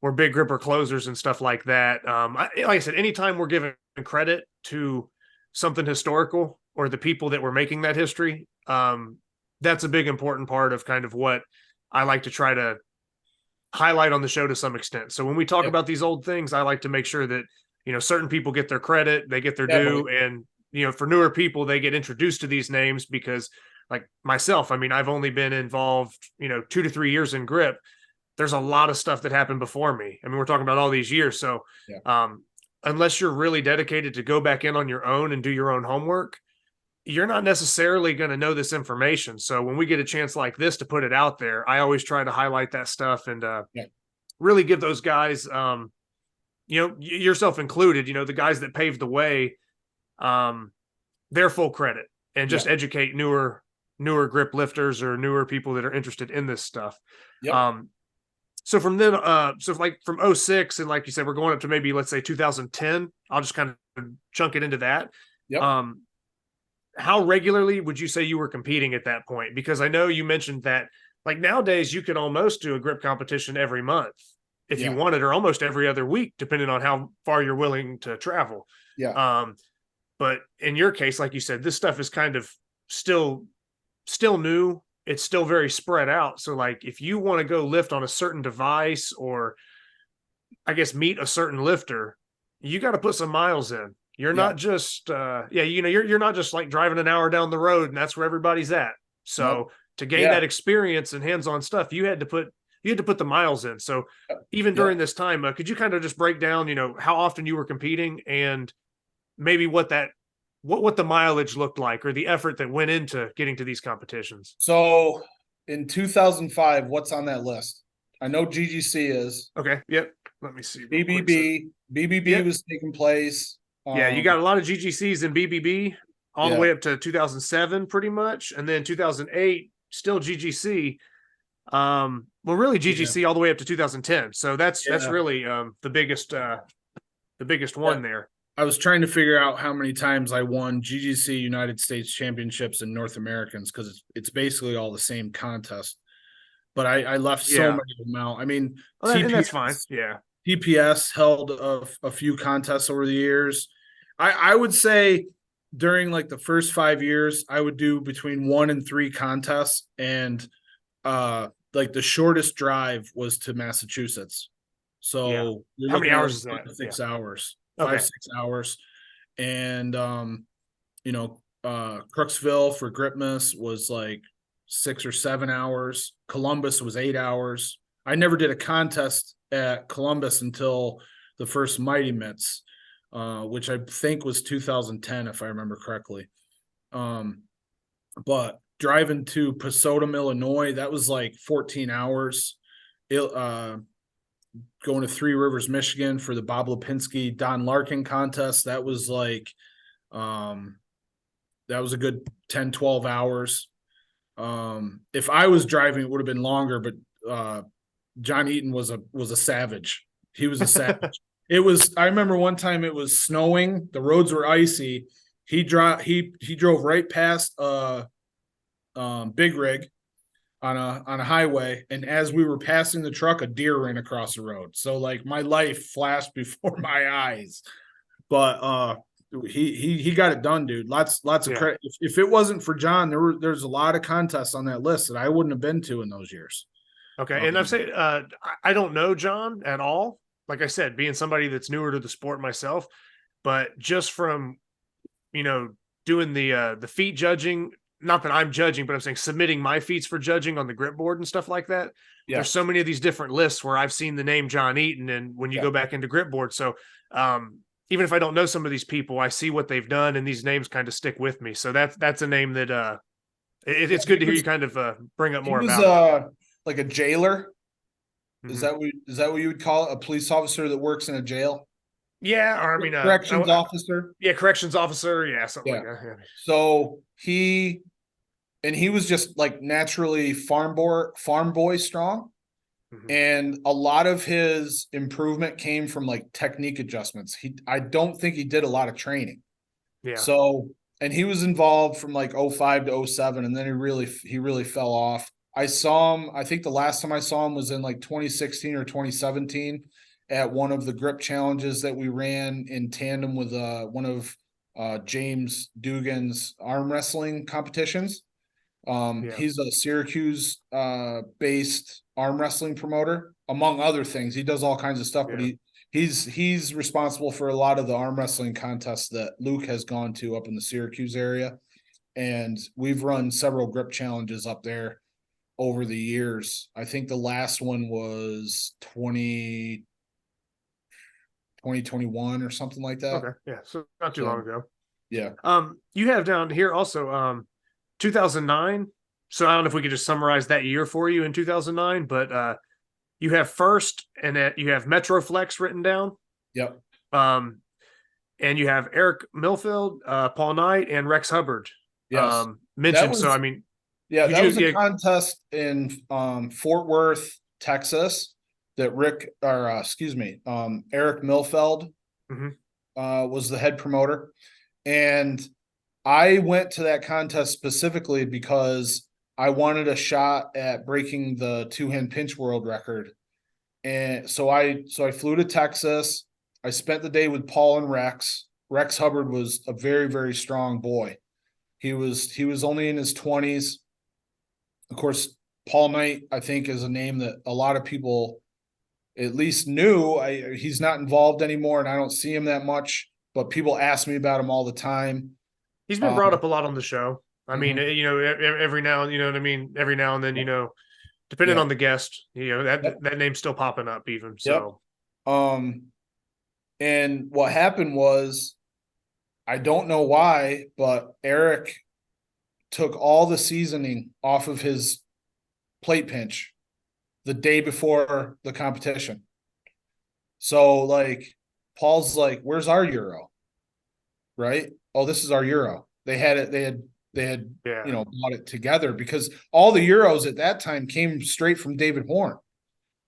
were big gripper closers and stuff like that. Like I said, anytime we're giving credit to something historical or the people that were making that history, that's a big important part of kind of what I like to try to highlight on the show to some extent. So when we talk about these old things, I like to make sure that, certain people get their credit, they get their due. And, for newer people, they get introduced to these names because, like myself, I mean, I've only been involved, 2 to 3 years in grip. There's a lot of stuff that happened before me. I mean, we're talking about all these years. So unless you're really dedicated to go back in on your own and do your own homework, you're not necessarily going to know this information. So when we get a chance like this to put it out there, I always try to highlight that stuff and really give those guys, yourself included, the guys that paved the way, their full credit, and just educate newer grip lifters or newer people that are interested in this stuff. So from then, so like from 06, and like you said, we're going up to maybe, let's say 2010, I'll just kind of chunk it into that. How regularly would you say you were competing at that point? Because I know you mentioned that like nowadays you can almost do a grip competition every month if you Yeah. wanted, or almost every other week, depending on how far you're willing to travel. Yeah. But in your case, like you said, this stuff is kind of still new. It's still very spread out. So like if you want to go lift on a certain device, or I guess meet a certain lifter, you got to put some miles in. You're Yeah. not just you're not just like driving an hour down the road and that's where everybody's at. So Nope. to gain Yeah. that experience and hands-on stuff, you had to put the miles in. So even during this time, could you kind of just break down, how often you were competing and maybe what the mileage looked like, or the effort that went into getting to these competitions? So in 2005, what's on that list? I know GGC is. Okay. Yep. Let me see. real quick. BBB Yep. was taking place. Yeah, you got a lot of GGCs and BBB all the way up to 2007, pretty much, and then 2008 still GGC. Well, really GGC all the way up to 2010. So that's really the biggest one there. I was trying to figure out how many times I won GGC United States Championships and North Americans, because it's basically all the same contest. But I left so many of them out. I mean, and that's fine. Yeah. TPS held a few contests over the years. I would say during like the first 5 years, I would do between 1 and 3 contests, and like the shortest drive was to Massachusetts. So how many hours is that? 6 hours, Okay. 5-6 hours, and Crooksville for Gripmas was like 6 or 7 hours. Columbus was 8 hours. I never did a contest at Columbus until the first Mighty Mitts, which I think was 2010, if I remember correctly. But driving to Pasodum, Illinois, that was like 14 hours. Going to Three Rivers, Michigan for the Bob Lipinski Don Larkin contest, that was like that was a good 10, 12 hours. If I was driving, it would have been longer, but John Eaton was a savage. He was a savage. I remember one time it was snowing, the roads were icy. He drove right past Big Rig on a highway, and as we were passing the truck, a deer ran across the road. So like my life flashed before my eyes. But he got it done, dude. Lots of credit. If it wasn't for John, there's a lot of contests on that list that I wouldn't have been to in those years. Okay. And I've said I don't know John at all. Like I said, being somebody that's newer to the sport myself, but just from doing the feat judging, not that I'm judging, but I'm saying submitting my feats for judging on the grip board and stuff like that. Yeah. There's so many of these different lists where I've seen the name John Eaton, and when you go back into grip board. So even if I don't know some of these people, I see what they've done, and these names kind of stick with me. So that's a name that it's good to hear you kind of bring up more about it. Like a jailer. Mm-hmm. Is that what you would call it? A police officer that works in a jail? Yeah, or I mean, corrections officer. Yeah, corrections officer. Yeah, something like that. Yeah. So he was just like naturally farm boy strong, and a lot of his improvement came from like technique adjustments. I don't think he did a lot of training. Yeah. So, and he was involved from like 05 to 07, and then he really fell off. I saw him. I think the last time I saw him was in like 2016 or 2017 at one of the grip challenges that we ran in tandem with one of James Dugan's arm wrestling competitions. He's a Syracuse based arm wrestling promoter, among other things. He does all kinds of stuff, but he's responsible for a lot of the arm wrestling contests that Luke has gone to up in the Syracuse area. And we've run several grip challenges up there over the years. I think the last one was 2021 or something like that. Okay. Yeah. So not too long ago. Yeah. You have down here also 2009. So I don't know if we could just summarize that year for you in 2009, but you have first, and you have Metroflex written down. Yep. And you have Eric Milfield, Paul Knight, and Rex Hubbard mentioned. So I mean, that was a contest in Fort Worth, Texas, that Eric Milfeld was the head promoter. And I went to that contest specifically because I wanted a shot at breaking the 2-hand pinch world record. And so I flew to Texas. I spent the day with Paul and Rex. Rex Hubbard was a very, very strong boy. He was only in his 20s. Of course, Paul Knight, I think, is a name that a lot of people at least knew. He's not involved anymore, and I don't see him that much, but people ask me about him all the time. He's been brought up a lot on the show. I mean, Mhm. you know, every now and, you know what I mean? Every now and then, you know, depending Yeah. on the guest, you know, that Yep. that name's still popping up even. Yep. So And what happened was, I don't know why, but Eric took all the seasoning off of his plate pinch the day before the competition. So like Paul's like, "Where's our euro?" Right? Oh, this is our euro. They had it. They had yeah. you know, bought it together because all the euros at that time came straight from David Horn.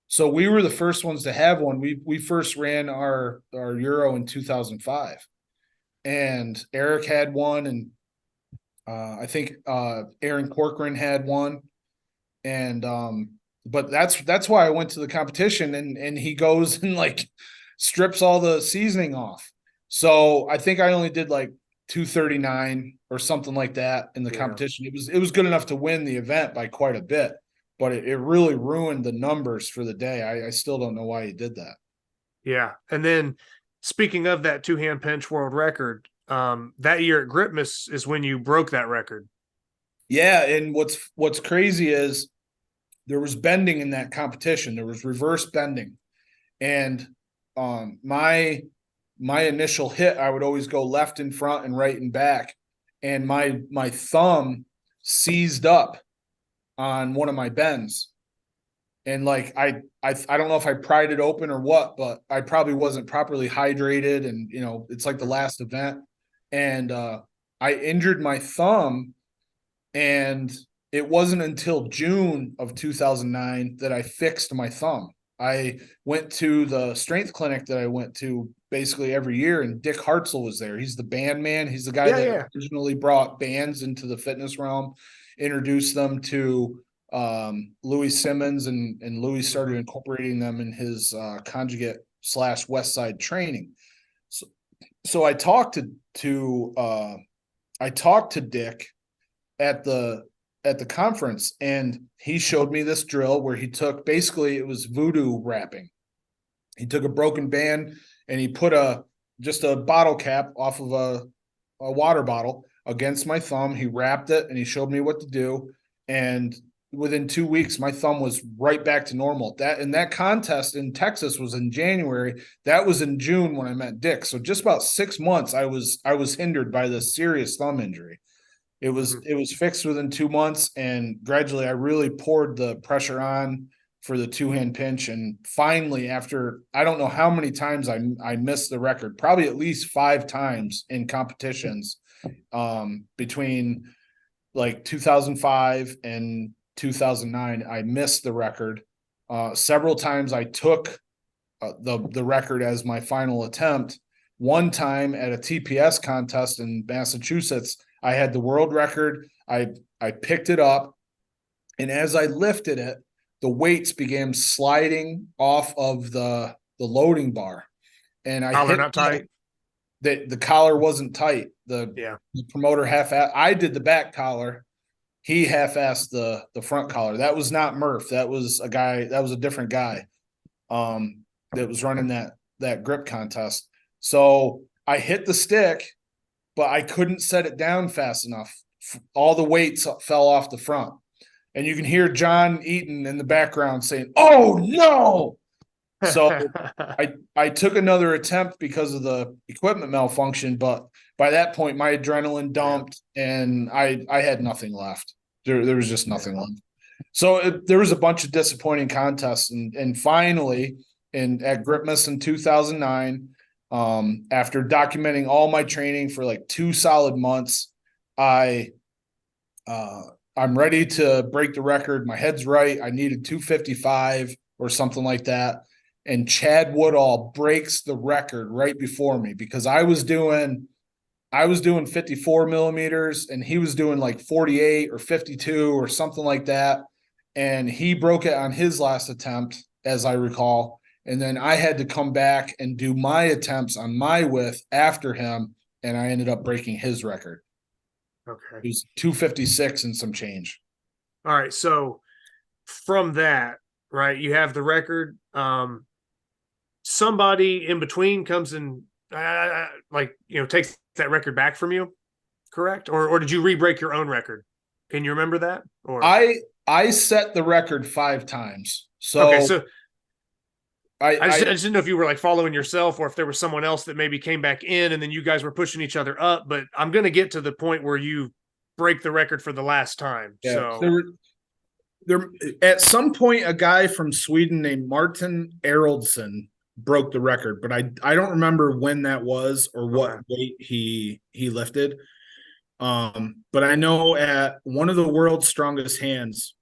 So we were the first ones to have one. We first ran our euro in 2005, and Eric had one, and I think Aaron Corcoran had one, and but that's why I went to the competition, and he goes and like strips all the seasoning off. So I think I only did like 239 or something like that in the competition. It was good enough to win the event by quite a bit, but it really ruined the numbers for the day. I still don't know why he did that. Yeah. And then speaking of that 2-hand pinch world record, that year at Gripmas is when you broke that record. Yeah, and what's crazy is there was bending in that competition. There was reverse bending, and my initial hit, I would always go left in front and right in back, and my thumb seized up on one of my bends, and like I don't know if I pried it open or what, but I probably wasn't properly hydrated, and you know, it's like the last event, and I injured my thumb, and it wasn't until June of 2009 that I fixed my thumb. I went to the strength clinic that I went to basically every year, and Dick Hartzell was there. He's the band man. He's the guy that originally brought bands into the fitness realm, introduced them to Louis Simmons, and Louis started incorporating them in his conjugate / West Side training. So I talked to Dick at the conference, and he showed me this drill where he took, basically it was voodoo wrapping. He took a broken band and he put just a bottle cap off of a water bottle against my thumb. He wrapped it and he showed me what to do. And within 2 weeks, my thumb was right back to normal. That contest in Texas was in January. That was in June when I met Dick. So just about 6 months, I was hindered by this serious thumb injury. It was fixed within 2 months, and gradually I really poured the pressure on for the 2-hand pinch. And finally, after I don't know how many times I missed the record, probably at least 5 times in competitions between like 2005 and 2009, I missed the record. Several times I took the record as my final attempt. One time at a TPS contest in Massachusetts, I had the world record. I picked it up, and as I lifted it, the weights began sliding off of the loading bar, and I Collar hit not tight. The collar wasn't tight. The promoter I did the back collar. He half-assed the front collar. That was not Murph. That was a guy. That was a different guy that was running that grip contest. So I hit the stick, but I couldn't set it down fast enough. All the weights fell off the front. And you can hear John Eaton in the background saying, "Oh no." So I took another attempt because of the equipment malfunction, but by that point my adrenaline dumped and I had nothing left. There was just nothing left. So there was a bunch of disappointing contests, and finally at Gripmas in 2009, after documenting all my training for like 2 solid months, I'm ready to break the record. My head's right. I needed 255 or something like that. And Chad Woodall breaks the record right before me because I was doing I was doing 54 millimeters and he was doing like 48 or 52 or something like that. And he broke it on his last attempt, as I recall. And then I had to come back and do my attempts on my width after him. And I ended up breaking his record. Okay. It was 256 and some change. All right. So from that, right, you have the record. Somebody in between comes and takes that record back from you, correct? Or did you re-break your own record? Can you remember that? Or I set the record 5 times. So okay, so I just didn't know if you were like following yourself or if there was someone else that maybe came back in and then you guys were pushing each other up. But I'm going to get to the point where you break the record for the last time. Yeah, so there at some point a guy from Sweden named Martin Eroldsson broke the record, but I don't remember when that was or what weight he lifted. But I know at one of the world's strongest hands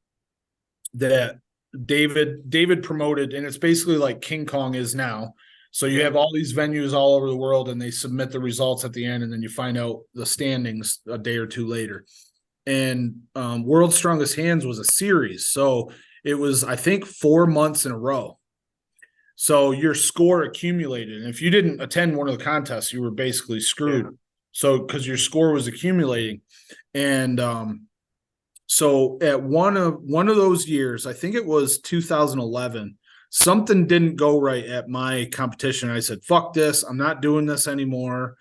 that David promoted, and it's basically like King Kong is now. So you have all these venues all over the world and they submit the results at the end, and then you find out the standings a day or two later. And World's Strongest Hands was a series. So it was, I think, 4 months in a row. So your score accumulated. And if you didn't attend one of the contests, you were basically screwed. Yeah. So because your score was accumulating. And so at one of those years, I think it was 2011, something didn't go right at my competition. I said, fuck this. I'm not doing this anymore.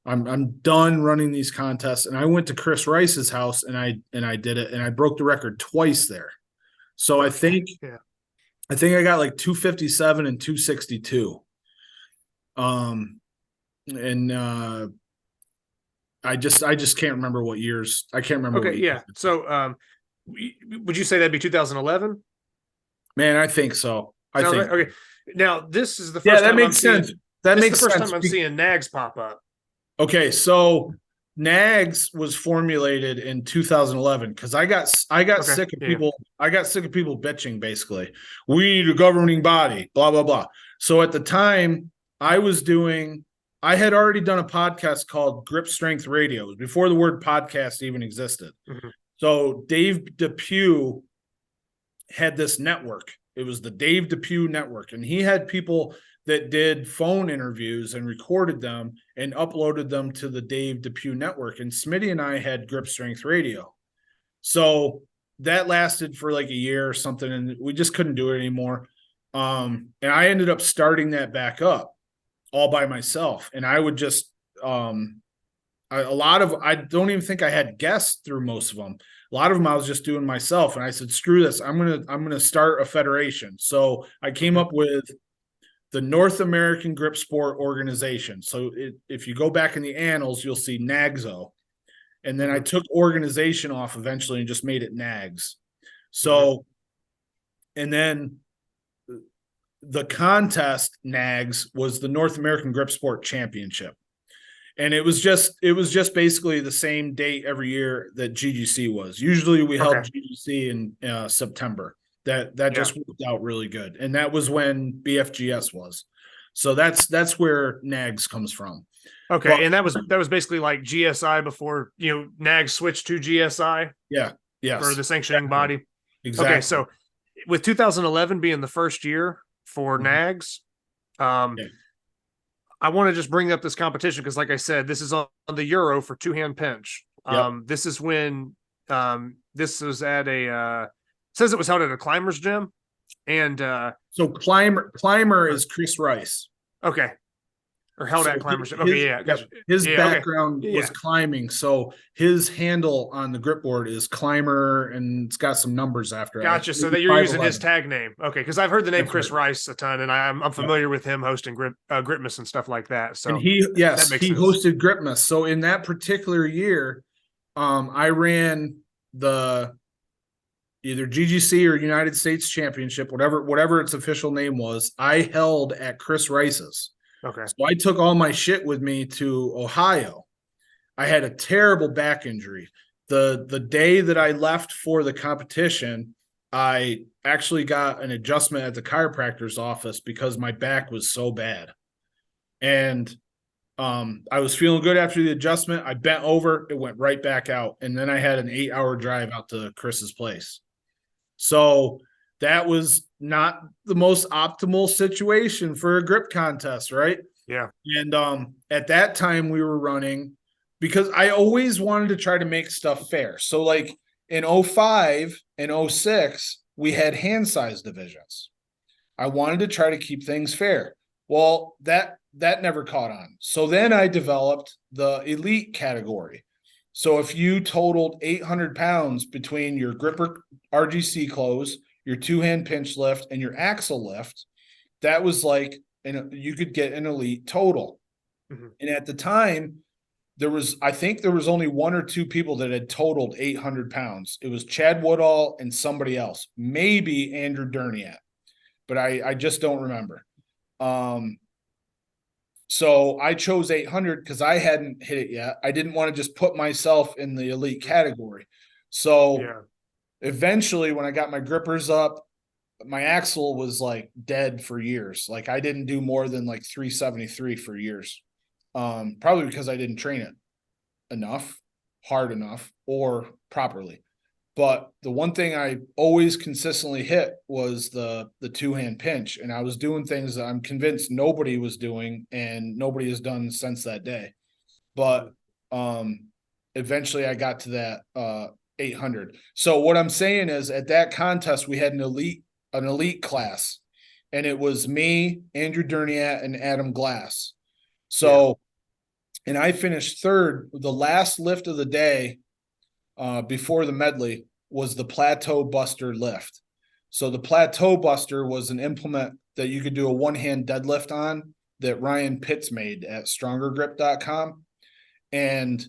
I'm done running these contests. And I went to Chris Rice's house and I did it, and I broke the record twice there. So I think I got like 257 and 262. I just can't remember what years. I can't remember. Okay, yeah. So would you say that'd be 2011? Man, I think so. I think. Right? Okay. Now this is the first time that makes sense. That makes sense. First time I'm seeing NAGS pop up. Okay, so NAGS was formulated in 2011 because I got sick of people. I got sick of people bitching. Basically, we need a governing body. Blah blah blah. So at the time, I had already done a podcast called Grip Strength Radio. It was before the word podcast even existed. Mm-hmm. So Dave Depew had this network. It was the Dave Depew Network, and he had people that did phone interviews and recorded them and uploaded them to the Dave Depew Network. And Smitty and I had Grip Strength Radio. So that lasted for like a year or something, and we just couldn't do it anymore. And I ended up starting that back up all by myself. And I would just I don't even think I had guests through most of them. A lot of them I was just doing myself. And I said, screw this. I'm gonna start a federation. So I came up with the North American Grip Sport Organization. So if you go back in the annals, you'll see NAGSO. And then I took organization off eventually and just made it NAGS. So, and then the contest NAGS was the North American Grip Sport Championship. And it was just basically the same date every year that GGC was. Usually we held GGC in September. That just worked out really good. And that was when BFGS was. So that's where NAGS comes from. Okay. But, and that was basically like GSI before, NAGS switched to GSI. Yeah. Yes. For the sanctioning body. Exactly. Okay. So with 2011 being the first year for NAGS, I want to just bring up this competition because, like I said, this is on the Euro for two-hand pinch. This is when this was at a says it was held at a climbers gym, and so climber is Chris Rice. Okay, or held at climbers gym. Okay, his background was climbing, so his handle on the grip board is climber, and it's got some numbers after it. Gotcha. So that you're using his tag name. Okay, because I've heard the name Chris Rice a ton, and I'm familiar with him hosting Gripmas and stuff like that. So and he hosted Gripmas. So in that particular year, I ran the either GGC or United States Championship, whatever its official name was. I held at Chris Rice's. Okay. So I took all my shit with me to Ohio. I had a terrible back injury. The day that I left for the competition, I actually got an adjustment at the chiropractor's office because my back was so bad. And I was feeling good after the adjustment. I bent over, it went right back out. And then I had an 8-hour drive out to Chris's place. So that was not the most optimal situation for a grip contest, right? Yeah. And at that time we were running, because I always wanted to try to make stuff fair. So like in 05 and 06, we had hand size divisions. I wanted to try to keep things fair. Well, that never caught on. So then I developed the elite category. So if you totaled 800 pounds between your gripper RGC close, your two-hand pinch lift, and your axle lift, that was like, you could get an elite total. Mm-hmm. And at the time, I think there was only 1 or 2 people that had totaled 800 pounds. It was Chad Woodall and somebody else, maybe Andrew Derniat, but I just don't remember. So I chose 800 because I hadn't hit it yet. I didn't want to just put myself in the elite category. So eventually when I got my grippers up, my axle was like dead for years. Like I didn't do more than like 373 for years. Probably because I didn't train it enough, hard enough, or properly. But the one thing I always consistently hit was the two-hand pinch. And I was doing things that I'm convinced nobody was doing and nobody has done since that day. But eventually I got to that 800. So what I'm saying is at that contest, we had an elite class. And it was me, Andrew Derniat, and Adam Glass. So, and I finished third. The last lift of the day before the medley was the plateau buster lift. So the plateau buster was an implement that you could do a one-hand deadlift on that Ryan Pitts made at strongergrip.com. And,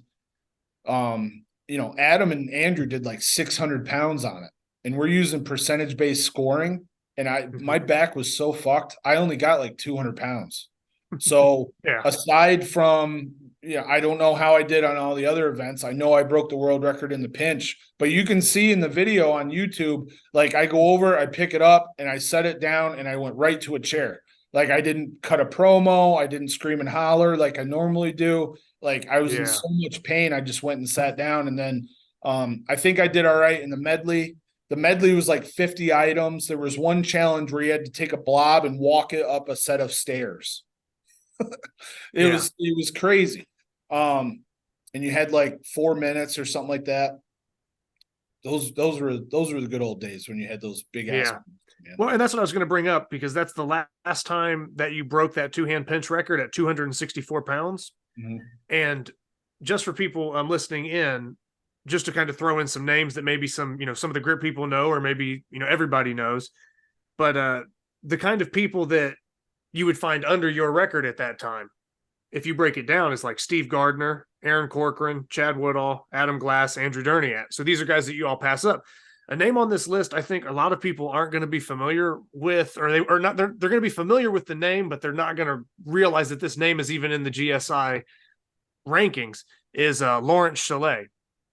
Adam and Andrew did like 600 pounds on it, and we're using percentage-based scoring. And my back was so fucked. I only got like 200 pounds. So aside from, I don't know how I did on all the other events. I know I broke the world record in the pinch, but you can see in the video on YouTube, like I go over, I pick it up and I set it down and I went right to a chair. Like I didn't cut a promo. I didn't scream and holler like I normally do. Like I was in so much pain. I just went and sat down. And then I think I did all right in the medley. The medley was like 50 items. There was one challenge where you had to take a blob and walk it up a set of stairs. It was crazy. And you had like 4 minutes or something like that. Those were the good old days when you had those big ass. Well, and that's what I was going to bring up, because that's the last time that you broke that two-hand pinch record at 264 pounds. Mm-hmm. And just for people listening in, just to kind of throw in some names that maybe some of the grip people know, or maybe, everybody knows, but the kind of people that you would find under your record at that time, if you break it down, is like Steve Gardner, Aaron Corcoran, Chad Woodall, Adam Glass, Andrew Derniat. So these are guys that you all pass up. A name on this list, I think a lot of people aren't going to be familiar with, or they're going to be familiar with the name, but they're not going to realize that this name is even in the GSI rankings, is Lawrence Chalet.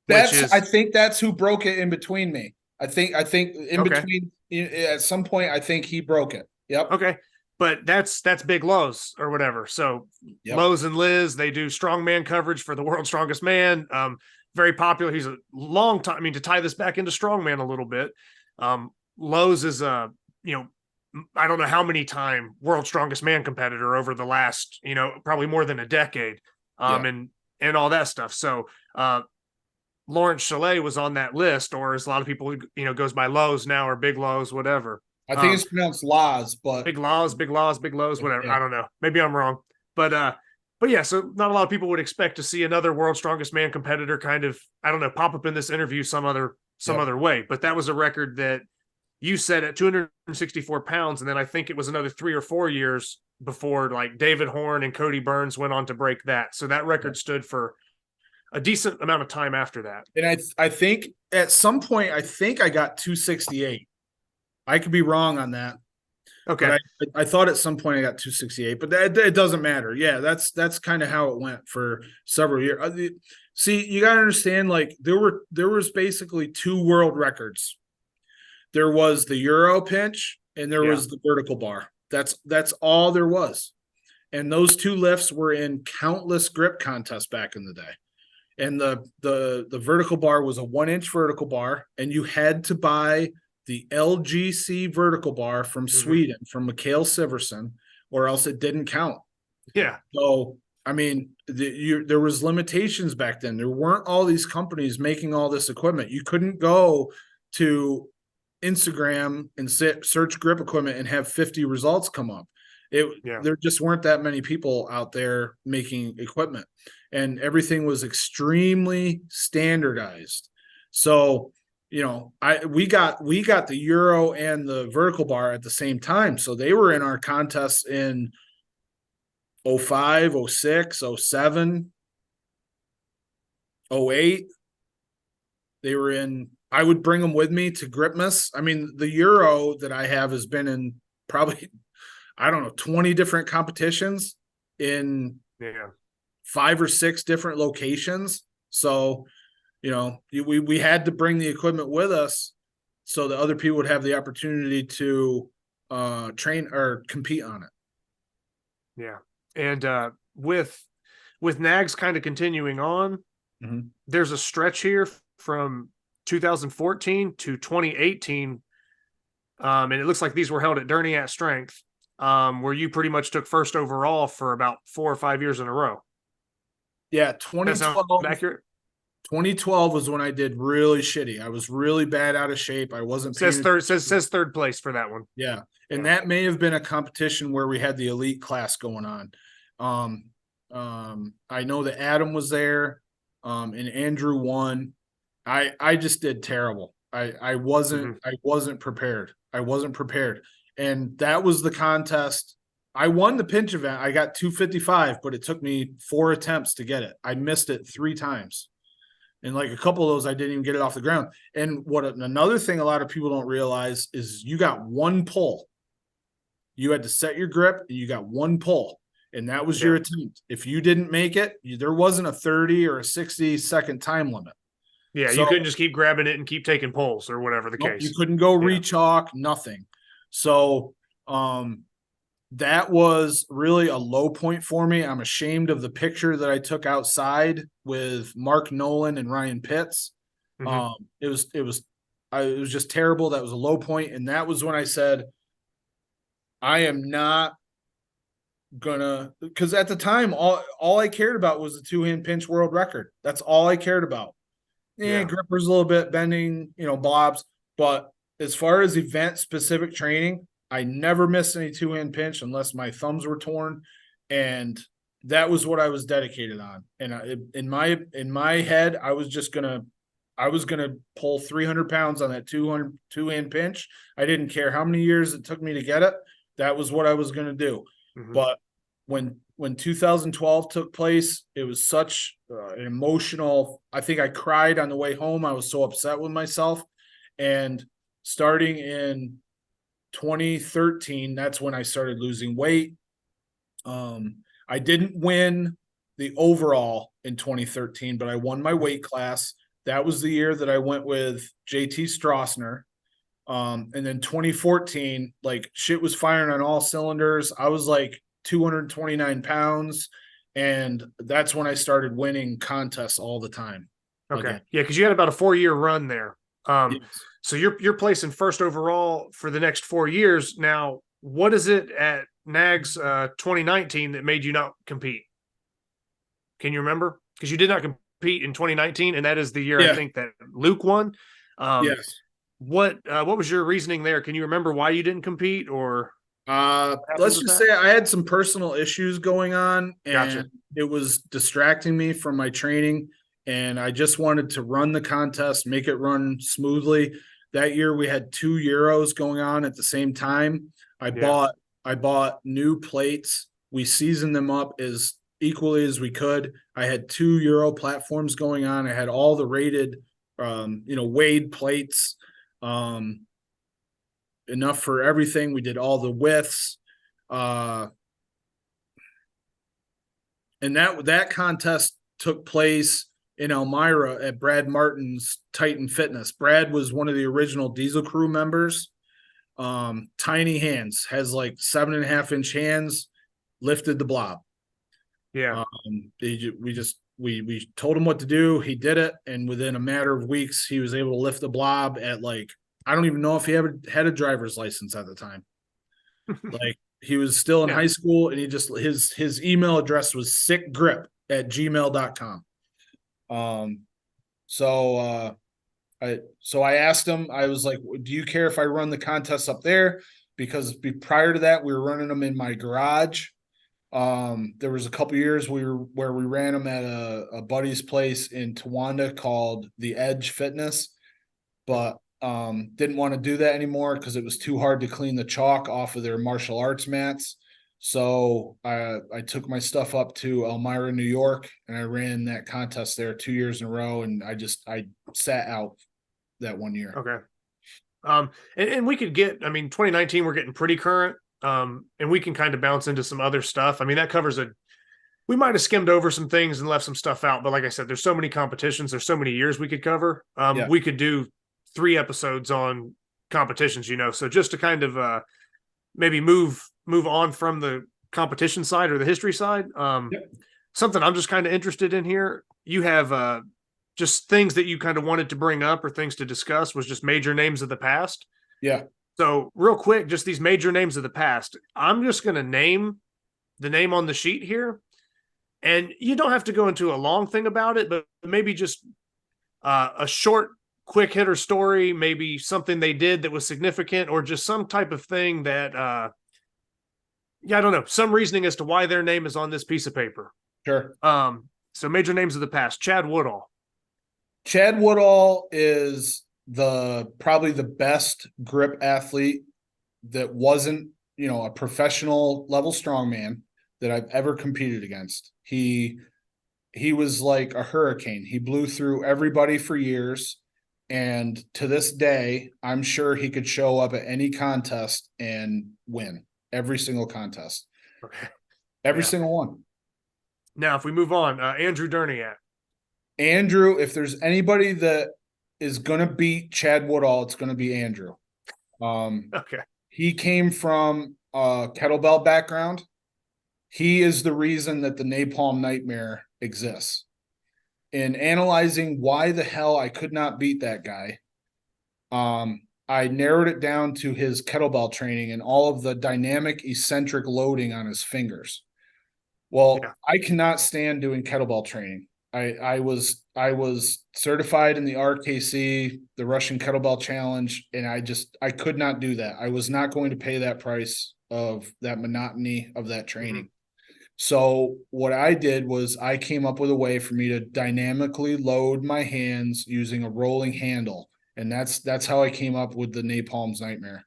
I think that's who broke it in between me. I think in between, at some point, I think he broke it. Yep. Okay. But that's Big Lowe's or whatever. So Lowe's and Liz, they do strongman coverage for the World's Strongest Man. Very popular. He's a long time. I mean, to tie this back into strongman a little bit, Lowe's is I don't know how many time World's Strongest Man competitor over the last, probably more than a decade, and all that stuff. So Lawrence Chalet was on that list, or as a lot of people, goes by Lowe's now, or Big Lowe's, whatever. I think it's pronounced Laws, but Big Lowe's, whatever. I don't know. Maybe I'm wrong. But yeah, so not a lot of people would expect to see another World's Strongest Man competitor kind of, I don't know, pop up in this interview some other way. But that was a record that you set at 264 pounds. And then I think it was another 3 or 4 years before like David Horn and Cody Burns went on to break that. So that record stood for a decent amount of time after that. And I think at some point, I got 268. I could be wrong on that. Okay. But I thought at some point I got 268, but it doesn't matter. Yeah, that's kind of how it went for several years. See, you got to understand, like there was basically 2 world records. There was the Euro pinch and there was the vertical bar. That's all there was. And those two lifts were in countless grip contests back in the day. And the vertical bar was a 1-inch vertical bar, and you had to buy the LGC vertical bar from Sweden, from Mikael Siversen, or else it didn't count. Yeah. So, I mean, there was limitations back then. There weren't all these companies making all this equipment. You couldn't go to Instagram and search grip equipment and have 50 results come up. There just weren't that many people out there making equipment, and everything was extremely standardized. So, we got the Euro and the vertical bar at the same time. So they were in our contests in 05, 06, 07, 08. They were in, I would bring them with me to Gripmas. I mean, the Euro that I have has been in probably, 20 different competitions in 5 or 6 different locations. So, we had to bring the equipment with us so that other people would have the opportunity to train or compete on it. Yeah. And with NAGS kind of continuing on, there's a stretch here from 2014 to 2018. And it looks like these were held at Derniat Strength, where you pretty much took first overall for about 4 or 5 years in a row. Yeah, 2012. Accurate? 2012 was when I did really shitty. I was really bad out of shape. I wasn't says third place for that one. Yeah. And that may have been a competition where we had the elite class going on. I know that Adam was there, and Andrew won. I just did terrible. I wasn't prepared. I wasn't prepared. And that was the contest. I won the pinch event. I got 255, but it took me 4 attempts to get it. I missed it 3 times. And like a couple of those, I didn't even get it off the ground. And another thing a lot of people don't realize is you got 1 pull. You had to set your grip, and you got 1 pull, and that was your attempt. If you didn't make it, there wasn't a 30 or a 60-second time limit. Yeah, so you couldn't just keep grabbing it and keep taking pulls or whatever the case. You couldn't go rechalk, nothing. So that was really a low point for me. I'm ashamed of the picture that I took outside with Mark Nolan and Ryan Pitts. It was just terrible. That was a low point, and that was when I said, I am not gonna, because at the time all I cared about was the 2-hand pinch world record. That's all I cared about. Grippers a little bit, bending, blobs. But as far as event specific training, I never missed any 2-hand pinch unless my thumbs were torn, and that was what I was dedicated on. And in my head, I was gonna pull 300 pounds on that 2-hand pinch. I didn't care how many years it took me to get it. That was what I was gonna do. But when 2012 took place, it was such an emotional. I think I cried on the way home. I was so upset with myself. And starting in 2013, that's when I started losing weight. I didn't win the overall in 2013, but I won my weight class. That was the year that I went with JT Stroessner. And then 2014, like shit was firing on all cylinders. I was like 229 pounds. And that's when I started winning contests all the time. Okay. Again. Yeah. Cause you had about a 4-year run there. Yes. So you're placing first overall for the next 4 years. Now, what is it at NAGS 2019 that made you not compete? Can you remember? Because you did not compete in 2019, and that is the year I think that Luke won. Yes. What was your reasoning there? Can you remember why you didn't compete, or? Let's just say I had some personal issues going on, and it was distracting me from my training. And I just wanted to run the contest, make it run smoothly. That year we had 2 Euros going on at the same time. I bought new plates. We seasoned them up as equally as we could. I had 2 Euro platforms going on. I had all the rated, weighed plates, enough for everything. We did all the widths. And that contest took place in Elmira at Brad Martin's Titan Fitness. Brad was one of the original Diesel Crew members. Tiny hands, has like 7.5-inch hands, lifted the blob. Yeah. We told him what to do. He did it, and within a matter of weeks, he was able to lift the blob at like, I don't even know if he ever had a driver's license at the time. Like, he was still in high school, and his email address was sickgrip@gmail.com. So I asked him, I was like, do you care if I run the contest up there? Because prior to that, we were running them in my garage. There was a couple years where we ran them at a buddy's place in Towanda called The Edge Fitness, but didn't want to do that anymore because it was too hard to clean the chalk off of their martial arts mats. So I took my stuff up to Elmira, New York, and I ran that contest there 2 years in a row, and I sat out that 1 year. Okay. And we could get, I mean, 2019, we're getting pretty current. And we can kind of bounce into some other stuff. I mean, that covers we might have skimmed over some things and left some stuff out, but like I said, there's so many competitions, there's so many years we could cover. We could do 3 episodes on competitions, so just to kind of maybe move on from the competition side or the history side. Something I'm just kind of interested in here. You have just things that you kind of wanted to bring up or things to discuss was just major names of the past. Yeah. So real quick, just these major names of the past. I'm just going to name the name on the sheet here. And you don't have to go into a long thing about it, but maybe just a short, quick hitter story, maybe something they did that was significant, or just some type of thing that, I don't know, some reasoning as to why their name is on this piece of paper. Sure. So major names of the past. Chad Woodall. Chad Woodall is probably the best grip athlete that wasn't, a professional level strongman that I've ever competed against. He was like a hurricane. He blew through everybody for years. And to this day, I'm sure he could show up at any contest and win every single contest. Okay. Every single one. Now, if we move on, Andrew Derniat. Andrew, if there's anybody that is going to beat Chad Woodall, it's going to be Andrew. Okay. He came from a kettlebell background. He is the reason that the Napalm nightmare exists. In analyzing why the hell I could not beat that guy, I narrowed it down to his kettlebell training and all of the dynamic eccentric loading on his fingers. Well, I cannot stand doing kettlebell training. I was certified in the RKC, the Russian Kettlebell Challenge, and I could not do that. I was not going to pay that price of that monotony of that training. Mm-hmm. So what I did was I came up with a way for me to dynamically load my hands using a rolling handle, and that's how I came up with the Napalm's Nightmare.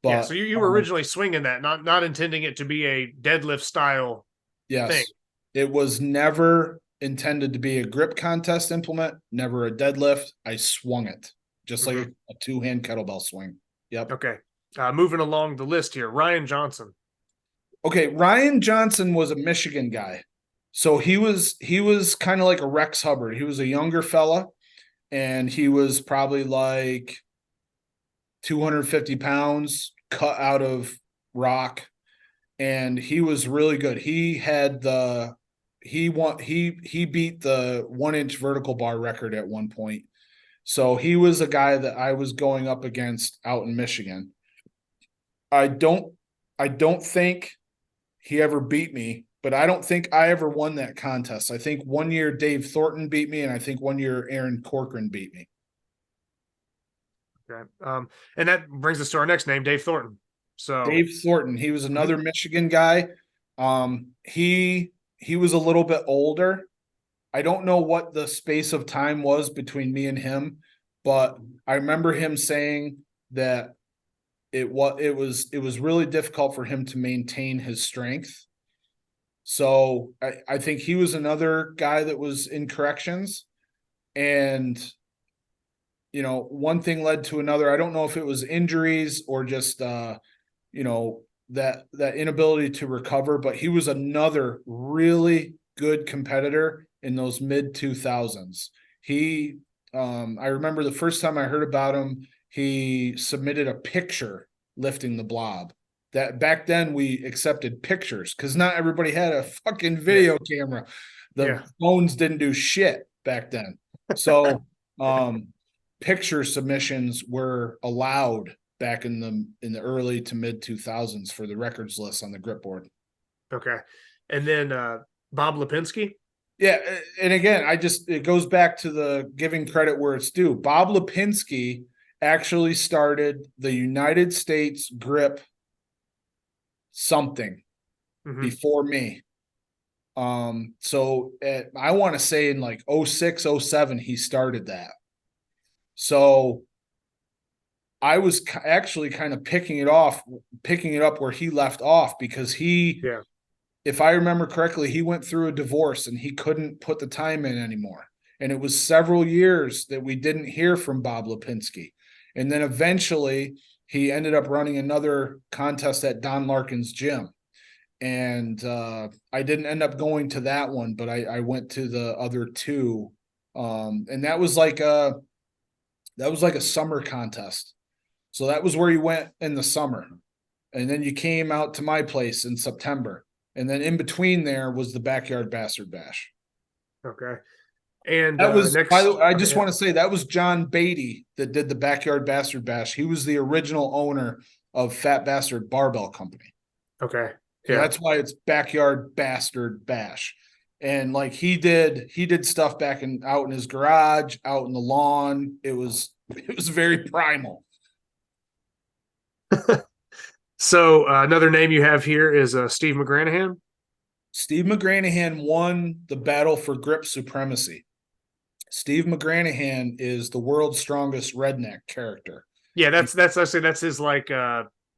But so you were originally swinging that, not intending it to be a deadlift style thing. It was never intended to be a grip contest implement, never a deadlift. I swung it just like a 2-hand kettlebell swing. Yep. Okay. Moving along the list here, Ryan Johnson. Okay, Ryan Johnson was a Michigan guy. So he was kind of like a Rex Hubbard. He was a younger fella, and he was probably like 250 pounds, cut out of rock, and he was really good. He had he beat the 1-inch vertical bar record at one point. So he was a guy that I was going up against out in Michigan. I don't think he ever beat me, but I don't think I ever won that contest. I think 1 year Dave Thornton beat me, and I think 1 year Aaron Corcoran beat me. Okay. And that brings us to our next name, Dave Thornton. So Dave Thornton, he was another Michigan guy. He was a little bit older. I don't know what the space of time was between me and him, but I remember him saying that it was really difficult for him to maintain his strength. So I think he was another guy that was in corrections, and one thing led to another. I don't know if it was injuries or just that inability to recover, but he was another really good competitor in those mid 2000s. I remember the first time I heard about him, he submitted a picture lifting the blob that back then we accepted pictures because not everybody had a fucking video camera. The phones didn't do shit back then. So picture submissions were allowed back in the early to mid 2000s for the records list on the grip board. Okay. And then Bob Lipinski. Yeah, and again, it goes back to the giving credit where it's due. Bob Lipinski actually started the United States grip something before me. So I want to say in like 06, 07, he started that. So I was actually kind of picking it up where he left off because if I remember correctly, he went through a divorce and he couldn't put the time in anymore. And it was several years that we didn't hear from Bob Lipinski. And then eventually he ended up running another contest at Don Larkin's gym. And I didn't end up going to that one, but I went to the other two. And that was like a summer contest. So that was where you went in the summer. And then you came out to my place in September. And then in between there was the Backyard Bastard Bash. Okay. And that was, by the way, I just want to say that was John Beatty that did the Backyard Bastard Bash. He was the original owner of Fat Bastard Barbell Company. Okay. Yeah. So that's why it's Backyard Bastard Bash. And like he did stuff out in his garage, out in the lawn. It was very primal. So another name you have here is Steve McGranahan. Steve McGranahan won the battle for grip supremacy. Steve McGranahan is the world's strongest redneck character. Yeah, that's his like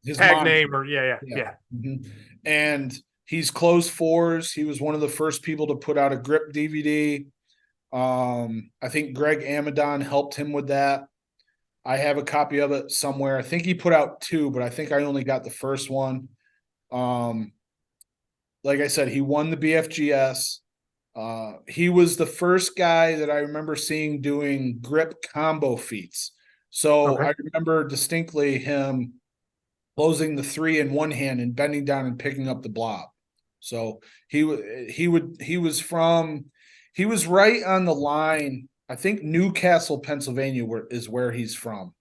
his tag name or yeah. Mm-hmm. And he's closed fours. He was one of the first people to put out a grip DVD. I think Greg Amadon helped him with that. I have a copy of it somewhere. I think he put out 2, but I think I only got the first one. Like I said, he won the BFGS. He was the first guy that I remember seeing doing grip combo feats. So I remember distinctly him closing the 3 in one hand and bending down and picking up the blob. So he was right on the line. I think Newcastle, Pennsylvania is where he's from.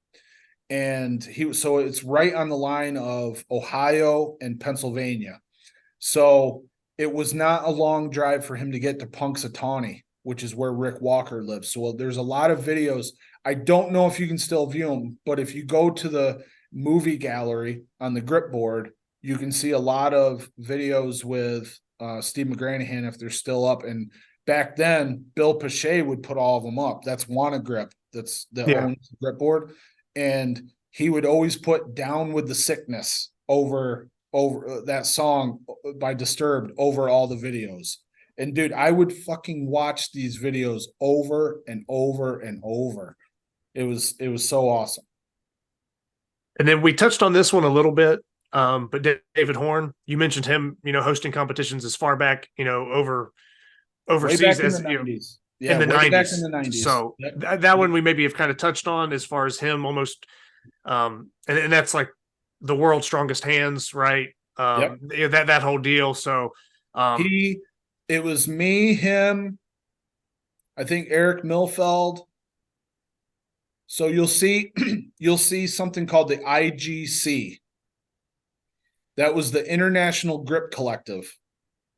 And so it's right on the line of Ohio and Pennsylvania. So it was not a long drive for him to get to Punxsutawney, which is where Rick Walker lives. So there's a lot of videos. I don't know if you can still view them, but if you go to the movie gallery on the grip board, you can see a lot of videos with Steve McGranahan if they're still up. And back then, Bill Pache would put all of them up. That's Wanna Grip. Owns the grip board. And he would always put Down with the Sickness over that song by Disturbed over all the videos. And dude, I would fucking watch these videos over and over and over. It was so awesome. And then we touched on this one a little bit, but David Horn, you mentioned him, hosting competitions as far back, overseas as in the 90s. So that one we maybe have kind of touched on as far as him almost, and that's like the world's strongest hands, right? That whole deal. So it was me, him, I think Eric Milfeld. So you'll see something called the IGC. That was the International Grip Collective.